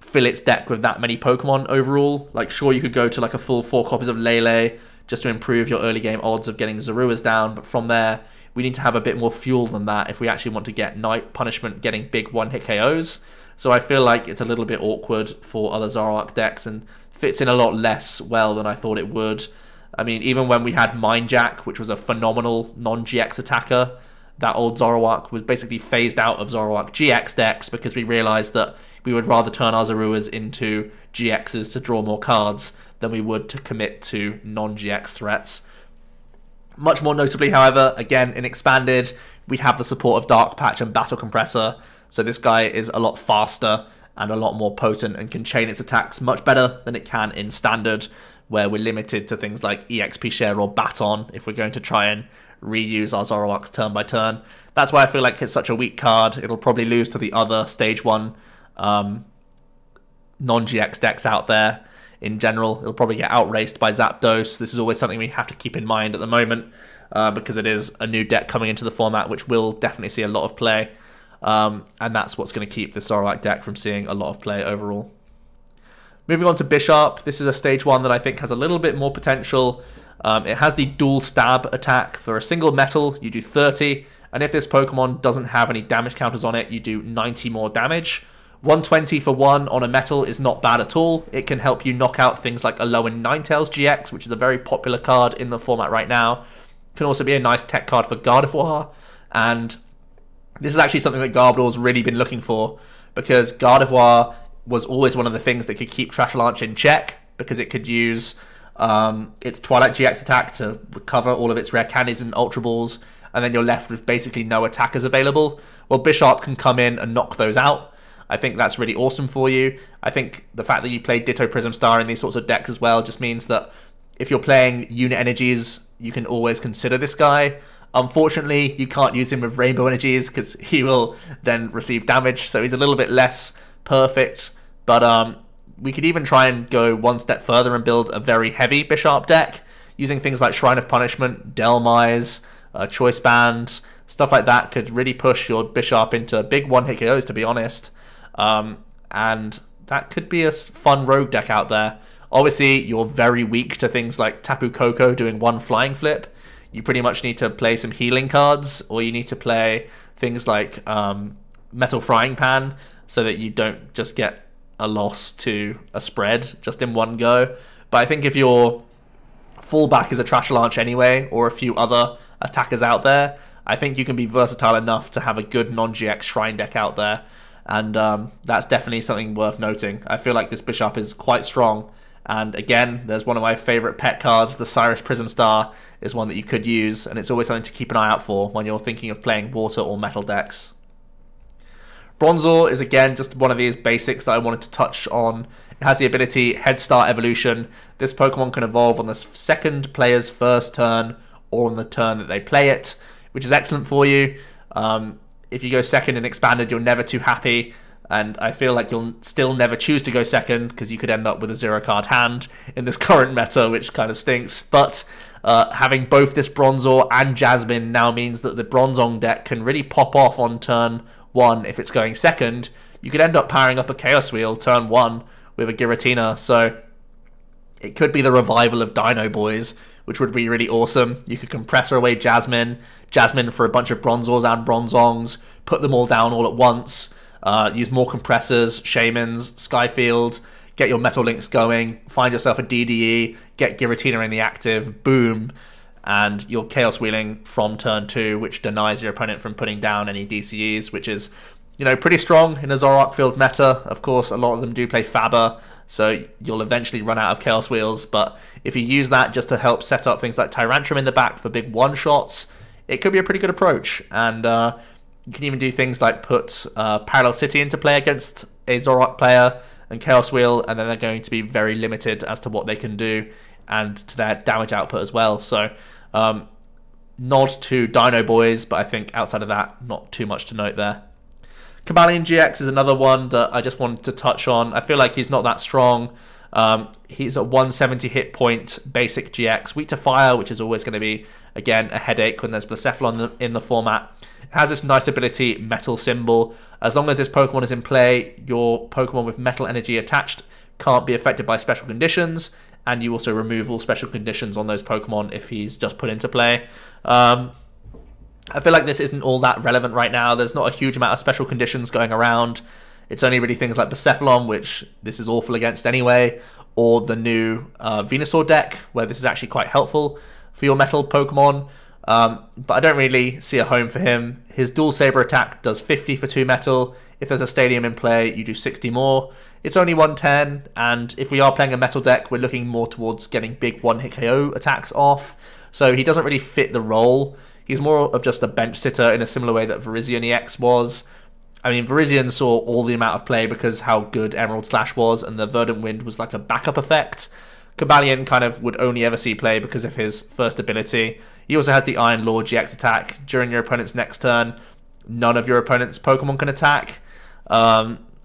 fill its deck with that many Pokemon overall. Like, sure, you could go to like a full 4 copies of Lele just to improve your early game odds of getting Zoruas down, but from there, we need to have a bit more fuel than that if we actually want to get Night Punishment getting big one-hit KOs. So I feel like it's a little bit awkward for other Zoroark decks and fits in a lot less well than I thought it would. I mean, even when we had Mind Jack, which was a phenomenal non-GX attacker, that old Zoroark was basically phased out of Zoroark GX decks because we realized that we would rather turn our Zoruas into GXs to draw more cards than we would to commit to non-GX threats. Much more notably, however, again, in Expanded, we have the support of Dark Patch and Battle Compressor, so this guy is a lot faster and a lot more potent and can chain its attacks much better than it can in Standard, where we're limited to things like EXP Share or Baton if we're going to try and reuse our Zoroarks turn by turn. That's why I feel like it's such a weak card. It'll probably lose to the other Stage 1 non-GX decks out there. In general, it'll probably get outraced by Zapdos. This is always something we have to keep in mind at the moment because it is a new deck coming into the format, which will definitely see a lot of play. And that's what's going to keep the Zoroark deck from seeing a lot of play overall. Moving on to Bisharp, this is a Stage 1 that I think has a little bit more potential. It has the dual stab attack. For a single metal, you do 30, and if this Pokemon doesn't have any damage counters on it, you do 90 more damage. 120 for 1 on a metal is not bad at all. It can help you knock out things like Alolan Ninetales GX, which is a very popular card in the format right now. Can also be a nice tech card for Gardevoir. And this is actually something that Garbodor's really been looking for, because Gardevoir was always one of the things that could keep Trashalanche in check, because it could use its Twilight GX attack to recover all of its rare candies and Ultra Balls, and then you're left with basically no attackers available. Well, Bisharp can come in and knock those out. I think that's really awesome for you. I think the fact that you play Ditto Prism Star in these sorts of decks as well just means that if you're playing unit energies, you can always consider this guy. Unfortunately, you can't use him with Rainbow Energies because he will then receive damage, so he's a little bit less perfect. But we could even try and go one step further and build a very heavy Bisharp deck, using things like Shrine of Punishment, Delmise, Choice Band, stuff like that could really push your Bisharp into big one-hit KOs, to be honest. And that could be a fun rogue deck out there. Obviously, you're very weak to things like Tapu Koko doing one flying flip. You pretty much need to play some healing cards, or you need to play things like Metal Frying Pan, so that you don't just get a loss to a spread just in one go. But I think if your fallback is a Trashalanche anyway, or a few other attackers out there, I think you can be versatile enough to have a good non-GX Shrine deck out there. And that's definitely something worth noting. I feel like this Bisharp is quite strong. And again, there's one of my favourite pet cards, the Cyrus Prism Star, is one that you could use, and it's always something to keep an eye out for when you're thinking of playing water or metal decks. Bronzor is again just one of these basics that I wanted to touch on. It has the ability Head Start Evolution. This Pokemon can evolve on the second player's first turn or on the turn that they play it, which is excellent for you. If you go second in Expanded, you're never too happy, and I feel like you'll still never choose to go second because you could end up with a 0-card hand in this current meta, which kind of stinks. But having both this Bronzor and Jasmine now means that the Bronzong deck can really pop off on turn 1 if it's going second. You could end up powering up a Chaos Wheel turn 1 with a Giratina, so it could be the revival of Dino Boys, which would be really awesome. You could compressor away Jasmine for a bunch of Bronzors and Bronzongs, put them all down all at once, use more compressors, Shamans, Skyfield, get your Metal Links going, find yourself a DDE, get Giratina in the active, boom, and you're Chaos Wheeling from turn 2, which denies your opponent from putting down any DCEs, which is, you know, pretty strong in a Zoroark field meta. Of course, a lot of them do play Faber, so you'll eventually run out of Chaos Wheels, but if you use that just to help set up things like Tyrantrum in the back for big one-shots, it could be a pretty good approach. And you can even do things like put Parallel City into play against a Zoroark player and Chaos Wheel, and then they're going to be very limited as to what they can do and to their damage output as well. So nod to Dino Boys, but I think outside of that, not too much to note there. Cobalion GX is another one that I just wanted to touch on. I feel like he's not that strong. He's a 170 hit point basic GX, weak to fire, which is always going to be, again, a headache when there's Blacephalon in the format. It has this nice ability, Metal Symbol. As long as this Pokemon is in play, your Pokemon with Metal Energy attached can't be affected by special conditions, and you also remove all special conditions on those Pokemon if he's just put into play. I feel like this isn't all that relevant right now. There's not a huge amount of special conditions going around. It's only really things like Blacephalon, which this is awful against anyway, or the new Venusaur deck, where this is actually quite helpful for your metal Pokemon. But I don't really see a home for him. His Dual Saber attack does 50 for 2 metal. If there's a Stadium in play, you do 60 more. It's only 110, and if we are playing a metal deck, we're looking more towards getting big one-hit KO attacks off. So he doesn't really fit the role. He's more of just a bench sitter in a similar way that Virizion EX was. I mean, Virizion saw all the amount of play because how good Emerald Slash was, and the Verdant Wind was like a backup effect. Cobalion kind of would only ever see play because of his first ability. He also has the Iron Lord GX attack. During your opponent's next turn, none of your opponent's Pokemon can attack.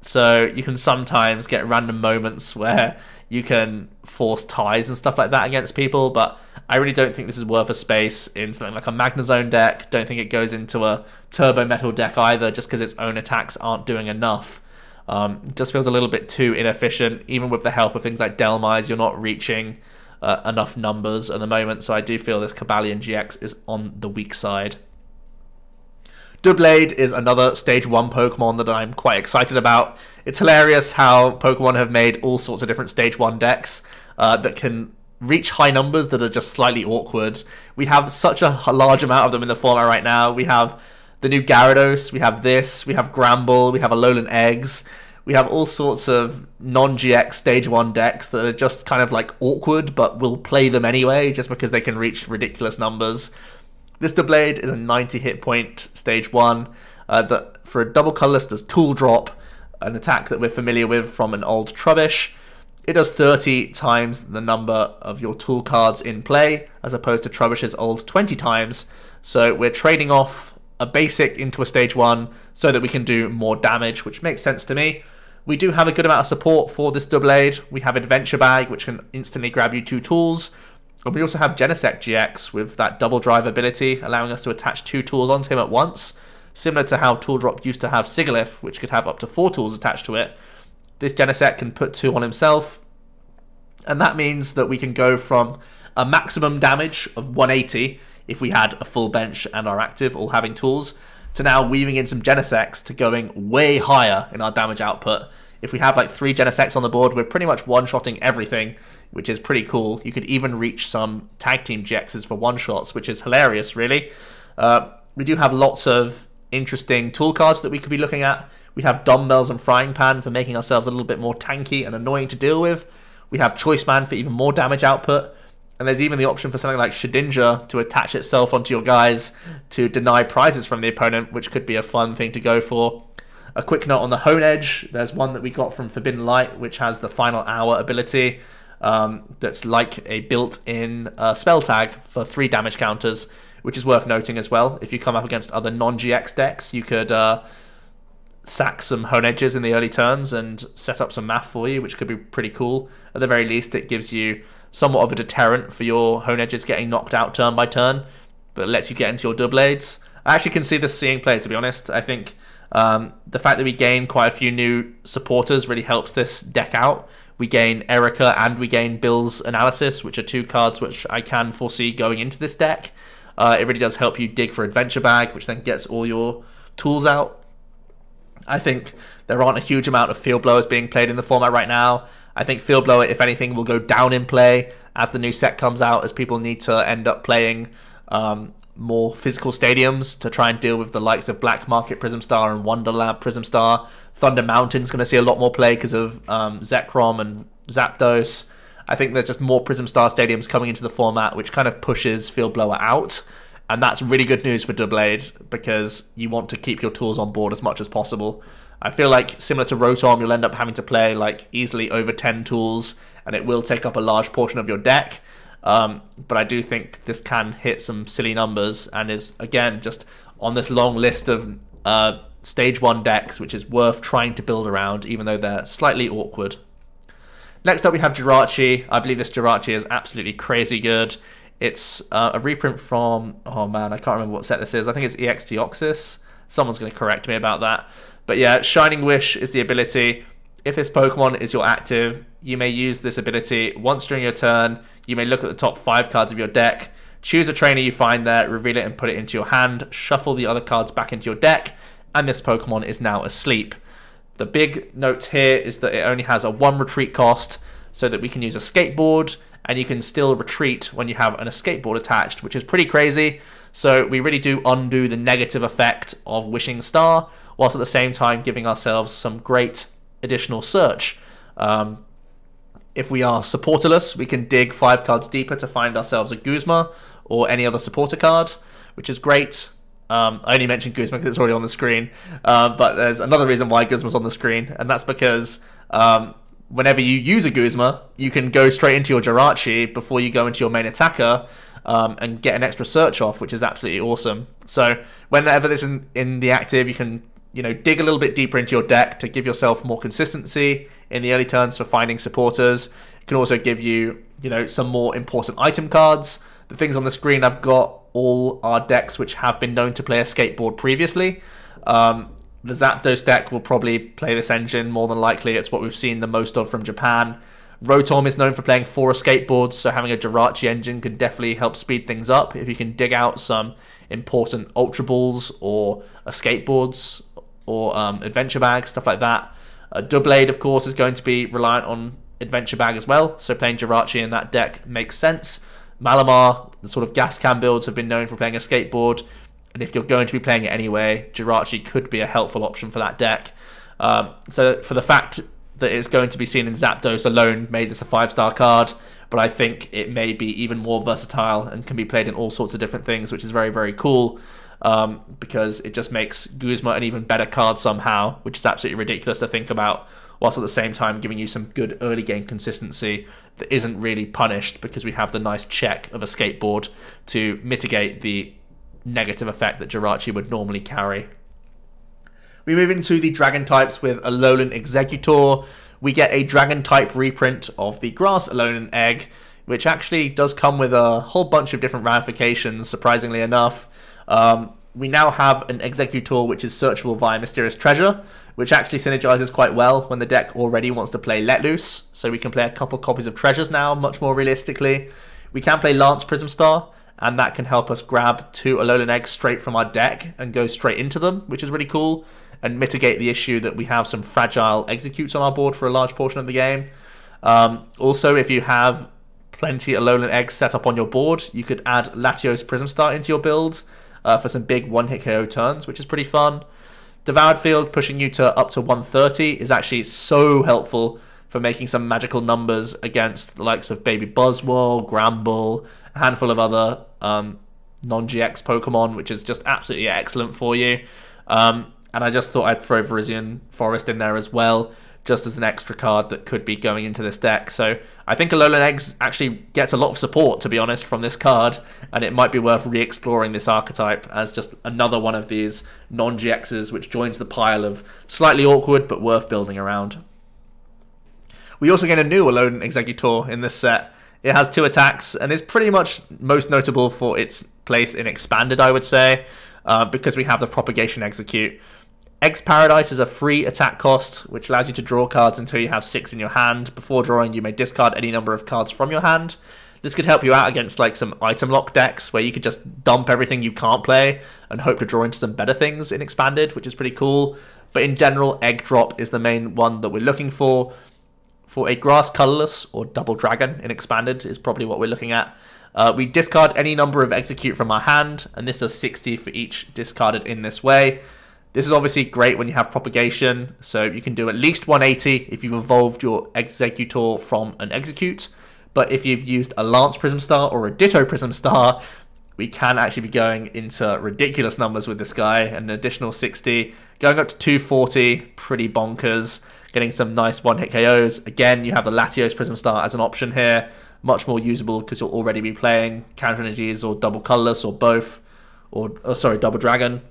So you can sometimes get random moments where you can force ties and stuff like that against people, but I really don't think this is worth a space in something like a Magnezone deck. Don't think it goes into a Turbo Metal deck either, just because its own attacks aren't doing enough. It just feels a little bit too inefficient. Even with the help of things like Delmise, you're not reaching enough numbers at the moment, so I do feel this Cobalion GX is on the weak side. Doublade is another Stage 1 Pokemon that I'm quite excited about. It's hilarious how Pokemon have made all sorts of different Stage 1 decks that can reach high numbers that are just slightly awkward. We have such a large amount of them in the format right now. We have the new Gyarados, we have this, we have Gramble, we have Alolan Eggs. We have all sorts of non-GX Stage 1 decks that are just kind of like awkward, but we'll play them anyway, just because they can reach ridiculous numbers. This Doublade is a 90 hit point Stage 1, that for a double colorless does Tool Drop, an attack that we're familiar with from an old Trubbish. It does 30 times the number of your tool cards in play, as opposed to Trubbish's old 20 times, so we're trading off a basic into a Stage 1 so that we can do more damage, which makes sense to me. We do have a good amount of support for this Doublade. We have Adventure Bag, which can instantly grab you 2 tools. And we also have Genesect GX with that double drive ability, allowing us to attach 2 tools onto him at once, similar to how Tool Drop used to have Sigilyph, which could have up to 4 tools attached to it. This Genesect can put 2 on himself, and that means that we can go from a maximum damage of 180 if we had a full bench and are active, all having tools, to now weaving in some Genesects to going way higher in our damage output. If we have like 3 Genesects on the board, we're pretty much one-shotting everything, which is pretty cool. You could even reach some tag team GXs for one-shots, which is hilarious, really. We do have lots of interesting tool cards that we could be looking at. We have Dumbbells and Frying Pan for making ourselves a little bit more tanky and annoying to deal with. We have Choice Man for even more damage output. And there's even the option for something like Shedinja to attach itself onto your guys to deny prizes from the opponent, which could be a fun thing to go for. A quick note on the Honedge. There's one that we got from Forbidden Light, which has the Final Hour ability. That's like a built-in spell tag for 3 damage counters, which is worth noting as well. If you come up against other non-GX decks, you could sack some Honedges in the early turns and set up some math for you, which could be pretty cool. At the very least, it gives you somewhat of a deterrent for your Honedges getting knocked out turn by turn, but it lets you get into your Doublades. I actually can see this seeing play, to be honest. I think the fact that we gain quite a few new supporters really helps this deck out. We gain Erica and we gain Bill's Analysis, which are 2 cards which I can foresee going into this deck. It really does help you dig for Adventure Bag, which then gets all your tools out. I think there aren't a huge amount of Field Blowers being played in the format right now. I think Field Blower, if anything, will go down in play as the new set comes out, as people need to end up playing more physical stadiums to try and deal with the likes of Black Market Prism Star and Wonderlab Prism Star. Thunder Mountain's going to see a lot more play because of Zekrom and Zapdos. I think there's just more Prism Star stadiums coming into the format, which kind of pushes Field Blower out. And that's really good news for Doublade, because you want to keep your tools on board as much as possible. I feel like, similar to Rotom, you'll end up having to play like easily over 10 tools, and it will take up a large portion of your deck. But I do think this can hit some silly numbers, and is, again, just on this long list of Stage 1 decks, which is worth trying to build around, even though they're slightly awkward. Next up, we have Jirachi. I believe this Jirachi is absolutely crazy good. It's a reprint from, oh man, I can't remember what set this is. I think it's EX Deoxys. Someone's going to correct me about that. But yeah, Shining Wish is the ability. If this Pokemon is your active, you may use this ability once during your turn. You may look at the top 5 cards of your deck, choose a trainer you find there, reveal it and put it into your hand, shuffle the other cards back into your deck, and this Pokemon is now asleep. The big note here is that it only has a 1 retreat cost, so that we can use a skateboard, and you can still retreat when you have an escape board attached, which is pretty crazy. So we really do undo the negative effect of Wishing Star, whilst at the same time giving ourselves some great additional search. If we are supporterless, we can dig 5 cards deeper to find ourselves a Guzma or any other supporter card, which is great. I only mentioned Guzma because it's already on the screen, but there's another reason why Guzma's on the screen, and that's because whenever you use a Guzma, you can go straight into your Jirachi before you go into your main attacker, and get an extra search off, which is absolutely awesome. So whenever this is in the active, you can dig a little bit deeper into your deck to give yourself more consistency in the early turns for finding supporters. It can also give you, some more important item cards. The things on the screen I've got all are decks which have been known to play a skateboard previously. The Zapdos deck will probably play this engine more than likely. It's what we've seen the most of from Japan. Rotom is known for playing 4 skateboards, so having a Jirachi engine can definitely help speed things up if you can dig out some important Ultra Balls or skateboards or adventure bags, stuff like that. Doublade, of course, is going to be reliant on adventure bag as well, so playing Jirachi in that deck makes sense. Malamar, the sort of gas can builds have been known for playing a skateboard, and if you're going to be playing it anyway, Jirachi could be a helpful option for that deck. So for the fact that it's going to be seen in Zapdos alone made this a 5-star card, but I think it may be even more versatile and can be played in all sorts of different things, which is very, very cool, because it just makes Guzma an even better card somehow, which is absolutely ridiculous to think about, whilst at the same time giving you some good early game consistency that isn't really punished because we have the nice check of a skateboard to mitigate the negative effect that Jirachi would normally carry. We move into the Dragon types with Alolan Exeggutor. We get a Dragon type reprint of the Grass Alolan Egg, which actually does come with a whole bunch of different ramifications, surprisingly enough. We now have an Exeggutor which is searchable via Mysterious Treasure, which actually synergizes quite well when the deck already wants to play Let Loose, so we can play a couple copies of Treasures now, much more realistically. We can play Lance Prism Star, and that can help us grab 2 Alolan Eggs straight from our deck and go straight into them, which is really cool, and mitigate the issue that we have some fragile Exeggutors on our board for a large portion of the game. Also, if you have plenty Alolan Eggs set up on your board, you could add Latios Prism Star into your build for some big one-hit KO turns, which is pretty fun. Devoured Field pushing you to up to 130 is actually so helpful for making some magical numbers against the likes of Baby Buzzwole, Gramble, a handful of other non-GX Pokemon, which is just absolutely excellent for you. And I just thought I'd throw Virizion Forest in there as well, just as an extra card that could be going into this deck. So I think Alolan Eggs actually gets a lot of support, to be honest, from this card, and it might be worth re-exploring this archetype as just another one of these non-GXs which joins the pile of slightly awkward but worth building around. We also get a new Alolan Exeggutor in this set. It has 2 attacks and is pretty much most notable for its place in Expanded, I would say, because we have the Propagation Execute. Eggs Paradise is a free attack cost, which allows you to draw cards until you have 6 in your hand. Before drawing, you may discard any number of cards from your hand. This could help you out against like some item lock decks where you could just dump everything you can't play and hope to draw into some better things in Expanded, which is pretty cool. But in general, Egg Drop is the main one that we're looking for. For a Grass Colorless or Double Dragon in Expanded is probably what we're looking at. We discard any number of Execute from our hand, and this does 60 for each discarded in this way. This is obviously great when you have Propagation, so you can do at least 180 if you've evolved your Exeggutor from an Execute. But if you've used a Lance Prism Star or a Ditto Prism Star, we can actually be going into ridiculous numbers with this guy. An additional 60, going up to 240, pretty bonkers. Getting some nice one-hit KOs. Again, you have the Latios Prism Star as an option here. Much more usable because you'll already be playing Counter Energies or Double Colorless or both. Or sorry, Double Dragon.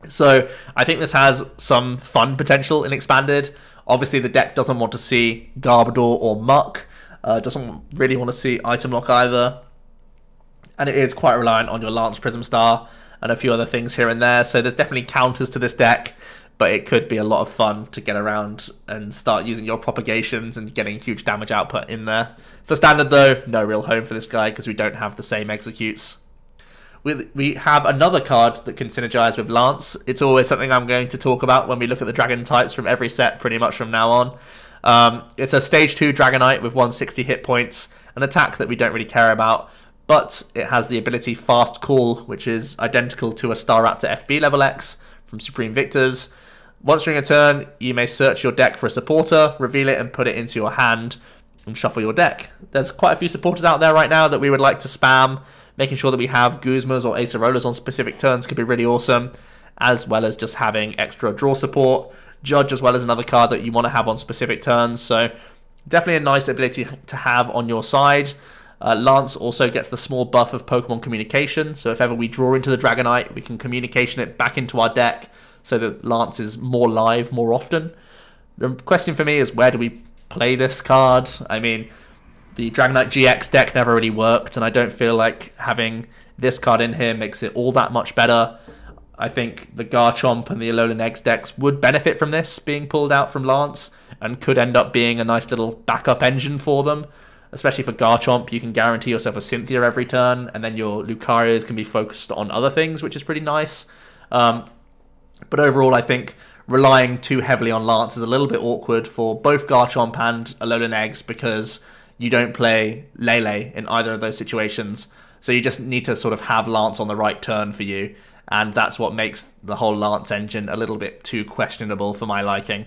So I think this has some fun potential in Expanded. Obviously, the deck doesn't want to see Garbodor or Muck. Doesn't really want to see Item Lock either. And it is quite reliant on your Lance Prism Star and a few other things here and there. So there's definitely counters to this deck, but it could be a lot of fun to get around and start using your Propagations and getting huge damage output in there. For Standard, though, no real home for this guy because we don't have the same Executes. We have another card that can synergize with Lance. It's always something I'm going to talk about when we look at the Dragon types from every set pretty much from now on. It's a Stage 2 Dragonite with 160 hit points, an attack that we don't really care about, but it has the ability Fast Call, which is identical to a Staraptor FB level X from Supreme Victors. Once during a turn, you may search your deck for a supporter, reveal it and put it into your hand, and shuffle your deck. There's quite a few supporters out there right now that we would like to spam. Making sure that we have Guzmas or Acerolas on specific turns could be really awesome, as well as just having extra draw support. Judge as well as another card that you want to have on specific turns, so definitely a nice ability to have on your side. Lance also gets the small buff of Pokemon Communication, so if ever we draw into the Dragonite, we can Communication it back into our deck so that Lance is more live more often. The question for me is, where do we play this card? I mean, the Dragonite GX deck never really worked, and I don't feel like having this card in here makes it all that much better. I think the Garchomp and the Alolan Eggs decks would benefit from this being pulled out from Lance, and could end up being a nice little backup engine for them. Especially for Garchomp, you can guarantee yourself a Cynthia every turn, and then your Lucarios can be focused on other things, which is pretty nice. But overall, I think relying too heavily on Lance is a little bit awkward for both Garchomp and Alolan Eggs, because you don't play Lele in either of those situations. So you just need to sort of have Lance on the right turn for you, and that's what makes the whole Lance engine a little bit too questionable for my liking.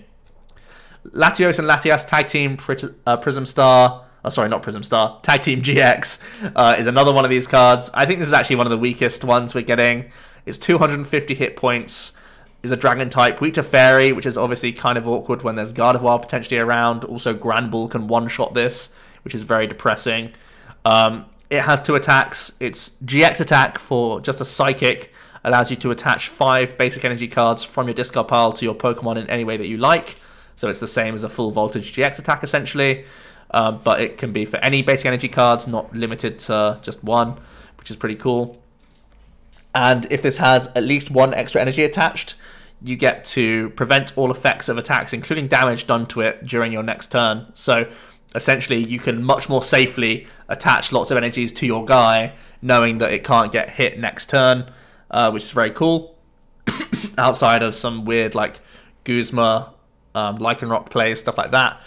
Latios and Latias Tag Team Prism Star... Oh, sorry, not Prism Star. Tag Team GX is another one of these cards. I think this is actually one of the weakest ones we're getting. It's 250 hit points, is a Dragon type, weak to Fairy, which is obviously kind of awkward when there's Gardevoir potentially around. Also, Granbull can one-shot this, which is very depressing. It has 2 attacks. Its GX attack for just a Psychic allows you to attach 5 basic energy cards from your discard pile to your Pokemon in any way that you like. So it's the same as a full voltage GX attack, essentially. But it can be for any basic energy cards, not limited to just one, which is pretty cool. And if this has at least 1 extra energy attached, you get to prevent all effects of attacks, including damage done to it, during your next turn. So essentially, you can much more safely attach lots of energies to your guy, knowing that it can't get hit next turn, which is very cool. Outside of some weird, like, Guzma, Lycanroc plays, stuff like that.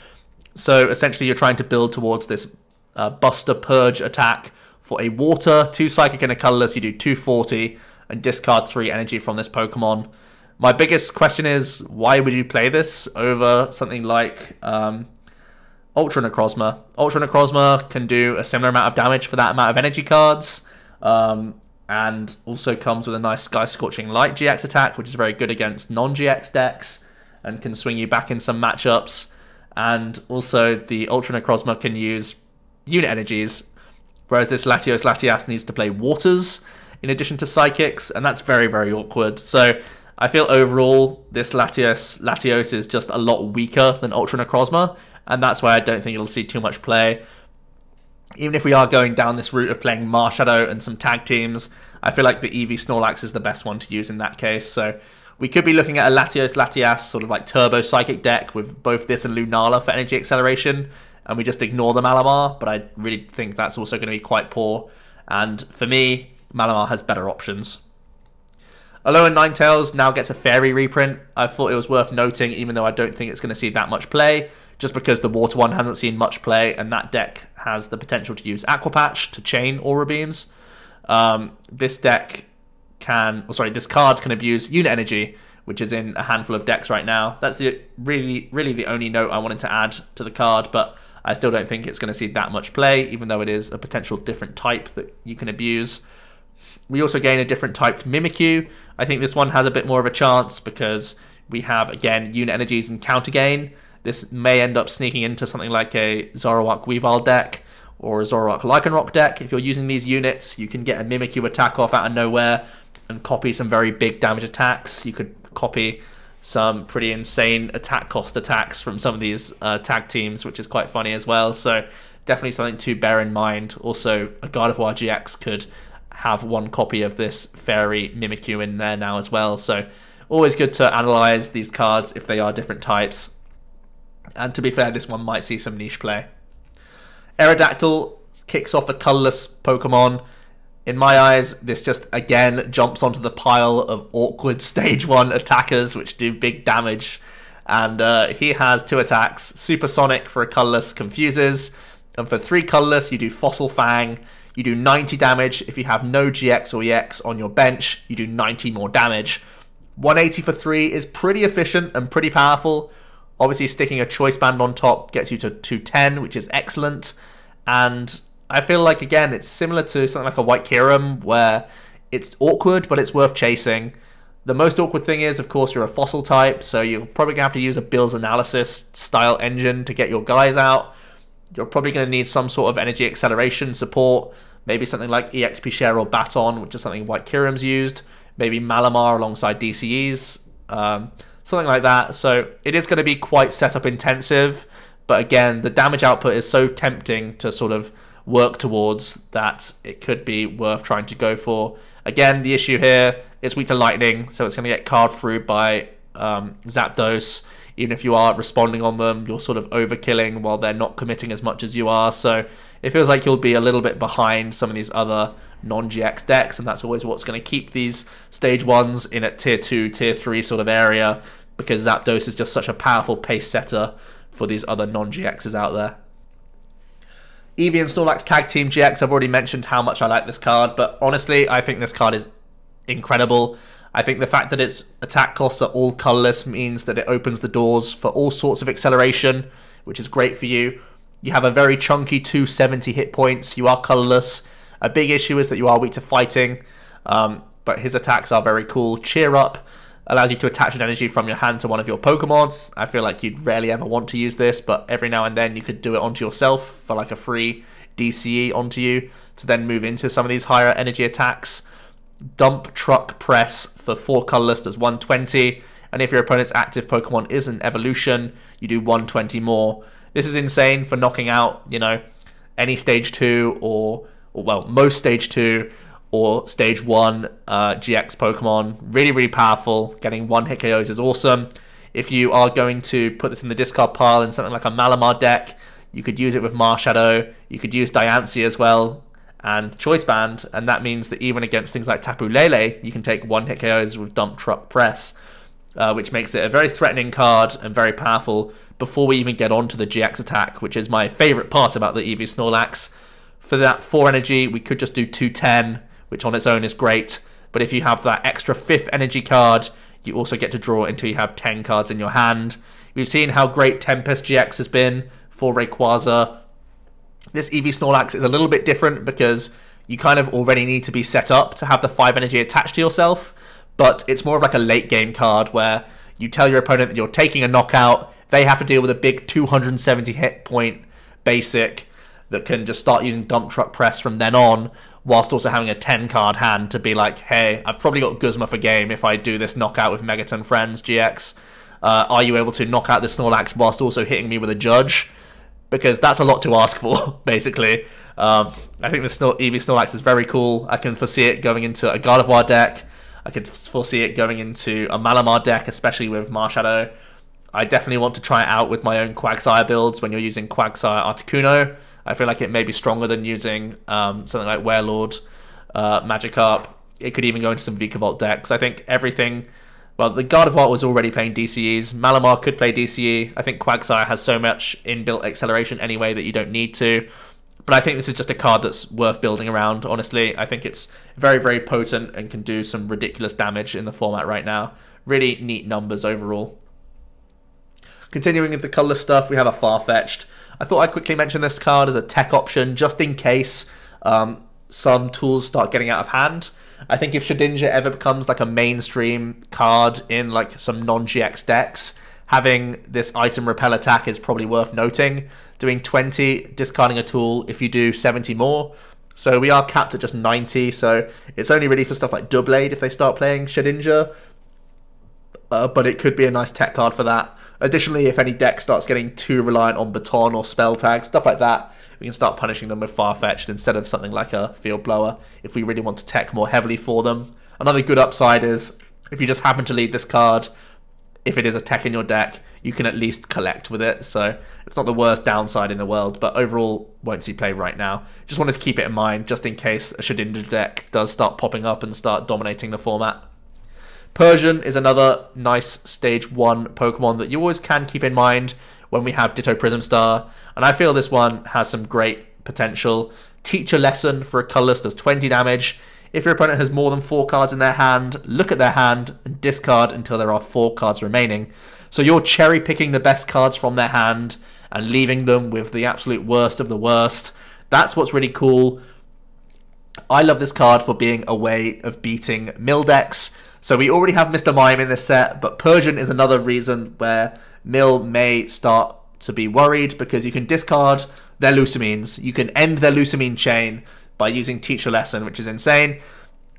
So essentially, you're trying to build towards this Buster Purge attack for a Water, 2 Psychic, and a Colorless. You do 240 and discard 3 energy from this Pokemon. My biggest question is, why would you play this over something like Ultra Necrozma? Ultra Necrozma can do a similar amount of damage for that amount of energy cards, and also comes with a nice Sky Scorching Light GX attack, which is very good against non-GX decks and can swing you back in some matchups. And also, the Ultra Necrozma can use unit energies, whereas this Latios Latias needs to play Waters in addition to Psychics, and that's very, very awkward. So I feel overall, this Latios is just a lot weaker than Ultra Necrozma, and that's why I don't think it'll see too much play. Even if we are going down this route of playing Marshadow and some tag teams, I feel like the Eevee Snorlax is the best one to use in that case. So we could be looking at a Latios Latias sort of like Turbo Psychic deck with both this and Lunala for energy acceleration, and we just ignore the Malamar, but I really think that's also going to be quite poor. And for me, Malamar has better options. Alolan Ninetales now gets a Fairy reprint. I thought it was worth noting, even though I don't think it's going to see that much play, just because the Water one hasn't seen much play, and that deck has the potential to use Aqua Patch to chain Aura Beams. This card can abuse Unit Energy, which is in a handful of decks right now. That's really the only note I wanted to add to the card, but I still don't think it's going to see that much play, even though it is a potential different type that you can abuse. We also gain a different typed Mimikyu. I think this one has a bit more of a chance because we have, again, unit energies and counter gain. This may end up sneaking into something like a Zoroark Weavile deck or a Zoroark Lycanroc deck. If you're using these units, you can get a Mimikyu attack off out of nowhere and copy some very big damage attacks. You could copy some pretty insane attack cost attacks from some of these tag teams, which is quite funny as well. So definitely something to bear in mind. Also, a Gardevoir GX could have 1 copy of this Fairy Mimikyu in there now as well. So always good to analyze these cards if they are different types. And to be fair, this one might see some niche play. Aerodactyl kicks off the colorless Pokemon. In my eyes, this just, again, jumps onto the pile of awkward Stage 1 attackers which do big damage. And he has 2 attacks. Supersonic for a colorless confuses. And for 3 colorless, you do Fossil Fang. You do 90 damage. If you have no GX or EX on your bench, you do 90 more damage. 180 for 3 is pretty efficient and pretty powerful. Obviously, sticking a Choice Band on top gets you to 210, which is excellent. And I feel like, again, it's similar to something like a White Kyurem, where it's awkward, but it's worth chasing. The most awkward thing is, of course, you're a fossil type, so you're probably going to have to use a Bill's Analysis style engine to get your guys out. You're probably going to need some sort of energy acceleration support, maybe something like EXP Share or Baton, which is something White Kyurem's used, maybe Malamar alongside DCEs, something like that. So it is going to be quite setup intensive, but again, the damage output is so tempting to sort of work towards that it could be worth trying to go for. Again, the issue here is weak to Lightning, so it's going to get card through by Zapdos. Even if you are responding on them, you're sort of overkilling while they're not committing as much as you are. So it feels like you'll be a little bit behind some of these other non-GX decks, and that's always what's going to keep these Stage 1s in at Tier 2, Tier 3 sort of area, because Zapdos is just such a powerful pace setter for these other non-GXs out there. Eevee and Snorlax Tag Team GX, I've already mentioned how much I like this card, but honestly, I think this card is incredible. I think the fact that its attack costs are all colorless means that it opens the doors for all sorts of acceleration, which is great for you. You have a very chunky 270 hit points. You are colorless. A big issue is that you are weak to fighting, but his attacks are very cool. Cheer Up allows you to attach an energy from your hand to one of your Pokemon. I feel like you'd rarely ever want to use this, but every now and then you could do it onto yourself for like a free DCE onto you to then move into some of these higher energy attacks. Dump Truck Press for 4 colorless does 120, and if your opponent's active Pokemon is an evolution, you do 120 more. This is insane for knocking out, you know, any stage 2 or well, most stage 2 or stage 1 GX Pokemon. Really, really powerful. Getting 1-hit KOs is awesome. If you are going to put this in the discard pile in something like a Malamar deck, you could use it with Marshadow. You could use Diancie as well and Choice Band, and that means that even against things like Tapu Lele, you can take 1-hit KOs with Dump Truck Press, which makes it a very threatening card and very powerful before we even get on to the GX attack, which is my favourite part about the Eevee Snorlax. For that 4 energy, we could just do 210, which on its own is great, but if you have that extra 5th energy card, you also get to draw until you have 10 cards in your hand. We've seen how great Tempest GX has been for Rayquaza. This Eevee Snorlax is a little bit different because you kind of already need to be set up to have the 5 energy attached to yourself, but it's more of like a late game card where you tell your opponent that you're taking a knockout, they have to deal with a big 270 hit point basic that can just start using Dump Truck Press from then on, whilst also having a 10 card hand to be like, hey, I've probably got Guzma for game if I do this knockout with Megaton Friends GX. Are you able to knock out the Snorlax whilst also hitting me with a Judge? Because that's a lot to ask for, basically. I think the Eevee Snorlax is very cool. I can foresee it going into a Gardevoir deck. I could foresee it going into a Malamar deck, especially with Marshadow. I definitely want to try it out with my own Quagsire builds when you're using Quagsire Articuno. I feel like it may be stronger than using something like Werelord, Magikarp. It could even go into some Vikavolt decks. I think everything... Well, the Gardevoir was already playing DCEs. Malamar could play DCE. I think Quagsire has so much inbuilt acceleration anyway that you don't need to. But I think this is just a card that's worth building around, honestly. I think it's very, very potent and can do some ridiculous damage in the format right now. Really neat numbers overall. Continuing with the colour stuff, we have a Farfetch'd. I thought I'd quickly mention this card as a tech option, just in case some tools start getting out of hand. I think if Shedinja ever becomes like a mainstream card in like some non-GX decks, having this item repel attack is probably worth noting. Doing 20, discarding a tool if you do 70 more. So we are capped at just 90, so it's only really for stuff like Doublade if they start playing Shedinja. But it could be a nice tech card for that. Additionally, if any deck starts getting too reliant on Baton or Spell Tag, stuff like that, we can start punishing them with Farfetch'd instead of something like a Field Blower if we really want to tech more heavily for them. Another good upside is if you just happen to lead this card, if it is a tech in your deck, you can at least collect with it. So it's not the worst downside in the world, but overall won't see play right now. Just wanted to keep it in mind just in case a Shedinja deck does start popping up and start dominating the format. Persian is another nice stage 1 Pokemon that you always can keep in mind when we have Ditto Prism Star, and I feel this one has some great potential. Teacher Lesson for a colorless does 20 damage. If your opponent has more than 4 cards in their hand, look at their hand and discard until there are 4 cards remaining. So you're cherry picking the best cards from their hand and leaving them with the absolute worst of the worst. That's what's really cool. I love this card for being a way of beating mill decks. So we already have Mr. Mime in this set, but Persian is another reason where mill may start to be worried because you can discard their Lucamines. You can end their Lucamine chain by using Teacher Lesson, which is insane.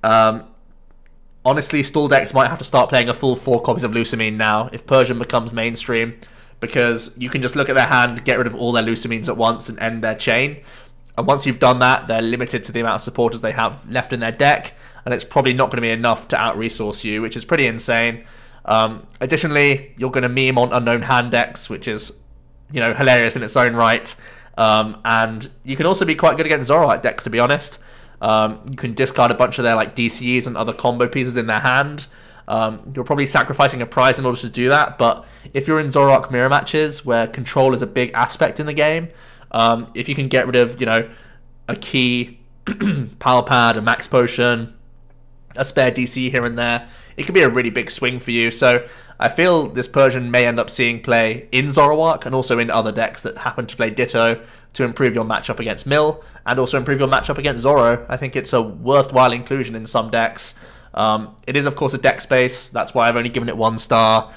Honestly, stall decks might have to start playing a full 4 copies of Lucamine now if Persian becomes mainstream, because you can just look at their hand, get rid of all their Lucamines at once and end their chain. And once you've done that, they're limited to the amount of supporters they have left in their deck, and it's probably not going to be enough to out-resource you, which is pretty insane. Additionally, you're going to meme on unknown hand decks, which is, you know, hilarious in its own right. And you can also be quite good against Zoroark decks, to be honest. You can discard a bunch of their like DCEs and other combo pieces in their hand, You're probably sacrificing a prize in order to do that, but if you're in Zoroark mirror matches where control is a big aspect in the game, if you can get rid of, a key, Power Pad, a Max Potion, a spare DC here and there, it could be a really big swing for you. So I feel this Persian may end up seeing play in Zoroark and also in other decks that happen to play Ditto to improve your matchup against Mill and also improve your matchup against Zoro. I think it's a worthwhile inclusion in some decks. It is, of course, a deck space. That's why I've only given it 1 star.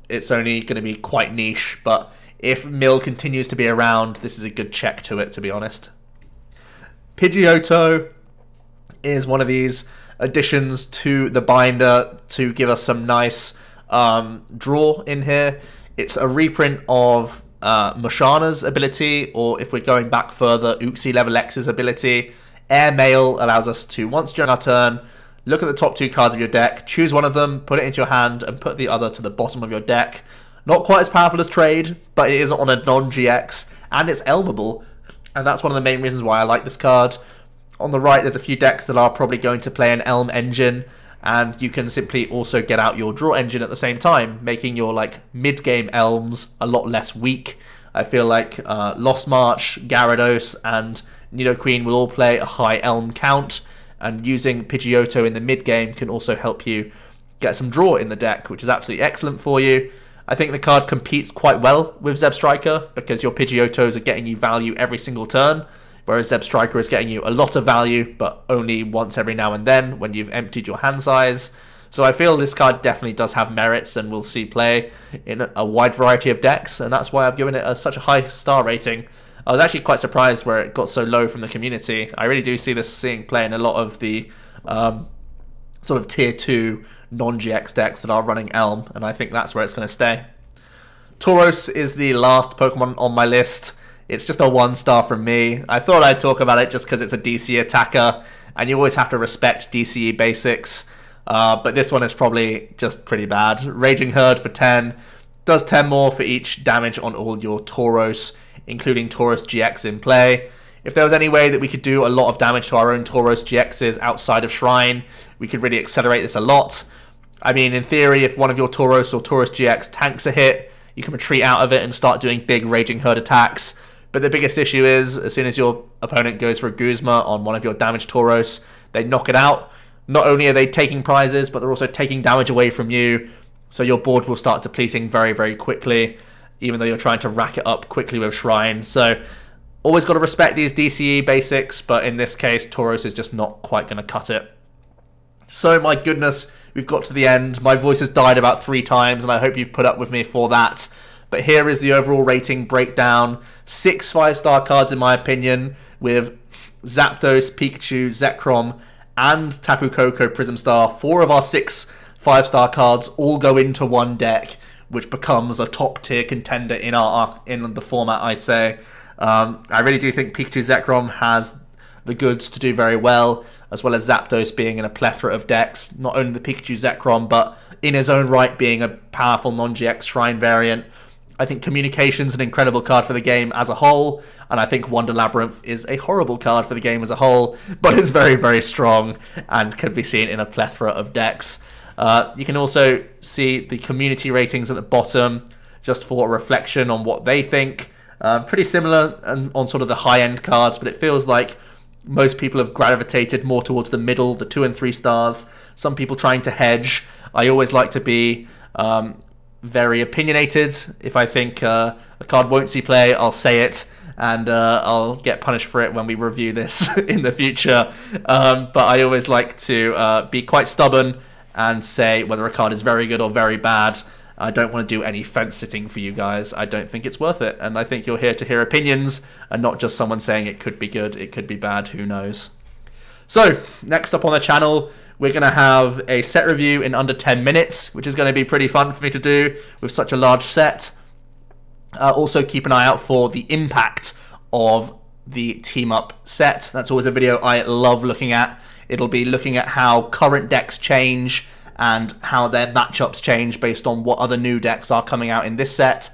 It's only going to be quite niche, but if Mill continues to be around, this is a good check to it, to be honest. Pidgeotto is one of these additions to the binder to give us some nice draw in here. It's a reprint of Moshana's ability, or if we're going back further, Uxie level X's ability. Airmail allows us to, once during our turn, look at the top 2 cards of your deck, choose one of them, put it into your hand, and put the other to the bottom of your deck. Not quite as powerful as Trade, but it is on a non-GX, and it's elmable, and that's one of the main reasons why I like this card. On the right, there's a few decks that are probably going to play an Elm engine, and you can simply also get out your draw engine at the same time, making your mid-game Elms a lot less weak. I feel like Lost March, Gyarados, and Nidoqueen will all play a high Elm count, and using Pidgeotto in the mid-game can also help you get some draw in the deck, which is absolutely excellent for you. I think the card competes quite well with Zebstrika, because your Pidgeottos are getting you value every single turn, whereas Zebstrika is getting you a lot of value, but only once every now and then when you've emptied your hand size. So I feel this card definitely does have merits and will see play in a wide variety of decks, and that's why I've given it such a high star rating. I was actually quite surprised where it got so low from the community. I really do see this seeing play in a lot of the sort of tier 2 non-GX decks that are running Elm, and I think that's where it's going to stay. Tauros is the last Pokemon on my list. It's just a 1 star from me. I thought I'd talk about it just because it's a DC attacker, and you always have to respect DCE basics. But this one is probably just pretty bad. Raging Herd for 10. Does 10 more for each damage on all your Tauros, including Tauros GX in play. If there was any way that we could do a lot of damage to our own Tauros GXs outside of Shrine, we could really accelerate this a lot. I mean, in theory, if one of your Tauros or Tauros GX tanks a hit, you can retreat out of it and start doing big Raging Herd attacks. But the biggest issue is, as soon as your opponent goes for a Guzma on one of your damaged Tauros, they knock it out. Not only are they taking prizes, but they're also taking damage away from you. So your board will start depleting very, very quickly, even though you're trying to rack it up quickly with Shrine. So always got to respect these DCE basics, but in this case, Tauros is just not quite going to cut it. So my goodness, we've got to the end. My voice has died about 3 times, and I hope you've put up with me for that. But here is the overall rating breakdown. 6 5-star cards in my opinion, with Zapdos, Pikachu, Zekrom, and Tapu Koko Prism Star. 4 of our 6 5-star cards all go into one deck, which becomes a top tier contender in the format, I say. I really do think Pikachu Zekrom has the goods to do very well, as well as Zapdos being in a plethora of decks. Not only the Pikachu Zekrom, but in his own right being a powerful non-GX Shrine variant. I think Communication's an incredible card for the game as a whole, and I think Wonder Labyrinth is a horrible card for the game as a whole, but it's very, very strong and can be seen in a plethora of decks. You can also see the community ratings at the bottom, just for a reflection on what they think. Pretty similar on sort of the high-end cards, but it feels like most people have gravitated more towards the middle, the 2 and 3 stars. Some people trying to hedge. I always like to be very opinionated. If I think a card won't see play, I'll say it, and I'll get punished for it when we review this in the future. But I always like to be quite stubborn and say whether a card is very good or very bad. I don't want to do any fence sitting for you guys. I don't think it's worth it, and I think you're here to hear opinions and not just someone saying it could be good, it could be bad, who knows. So, next up on the channel, we're going to have a set review in under 10 minutes, which is going to be pretty fun for me to do with such a large set. Also, keep an eye out for the impact of the team-up set. That's always a video I love looking at. It'll be looking at how current decks change and how their matchups change based on what other new decks are coming out in this set.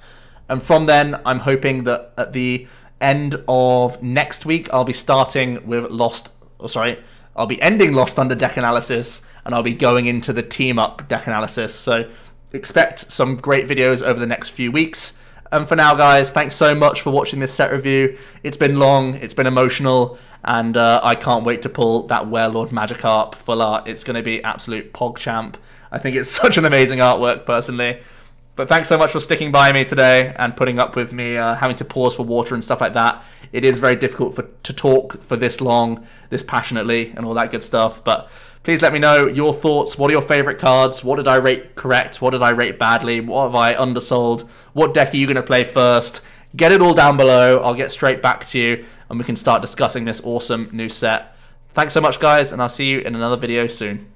And from then, I'm hoping that at the end of next week, I'll be starting with I'll be ending Lost Thunder deck analysis, and I'll be going into the team up deck analysis. So expect some great videos over the next few weeks. And for now, guys, thanks so much for watching this set review. It's been long, it's been emotional, and I can't wait to pull that Werelord Magikarp full art. It's going to be absolute PogChamp. I think it's such an amazing artwork, personally. But thanks so much for sticking by me today and putting up with me having to pause for water and stuff like that. It is very difficult to talk for this long, this passionately, and all that good stuff. But please let me know your thoughts. What are your favourite cards? What did I rate correct? What did I rate badly? What have I undersold? What deck are you going to play first? Get it all down below. I'll get straight back to you, and we can start discussing this awesome new set. Thanks so much, guys, and I'll see you in another video soon.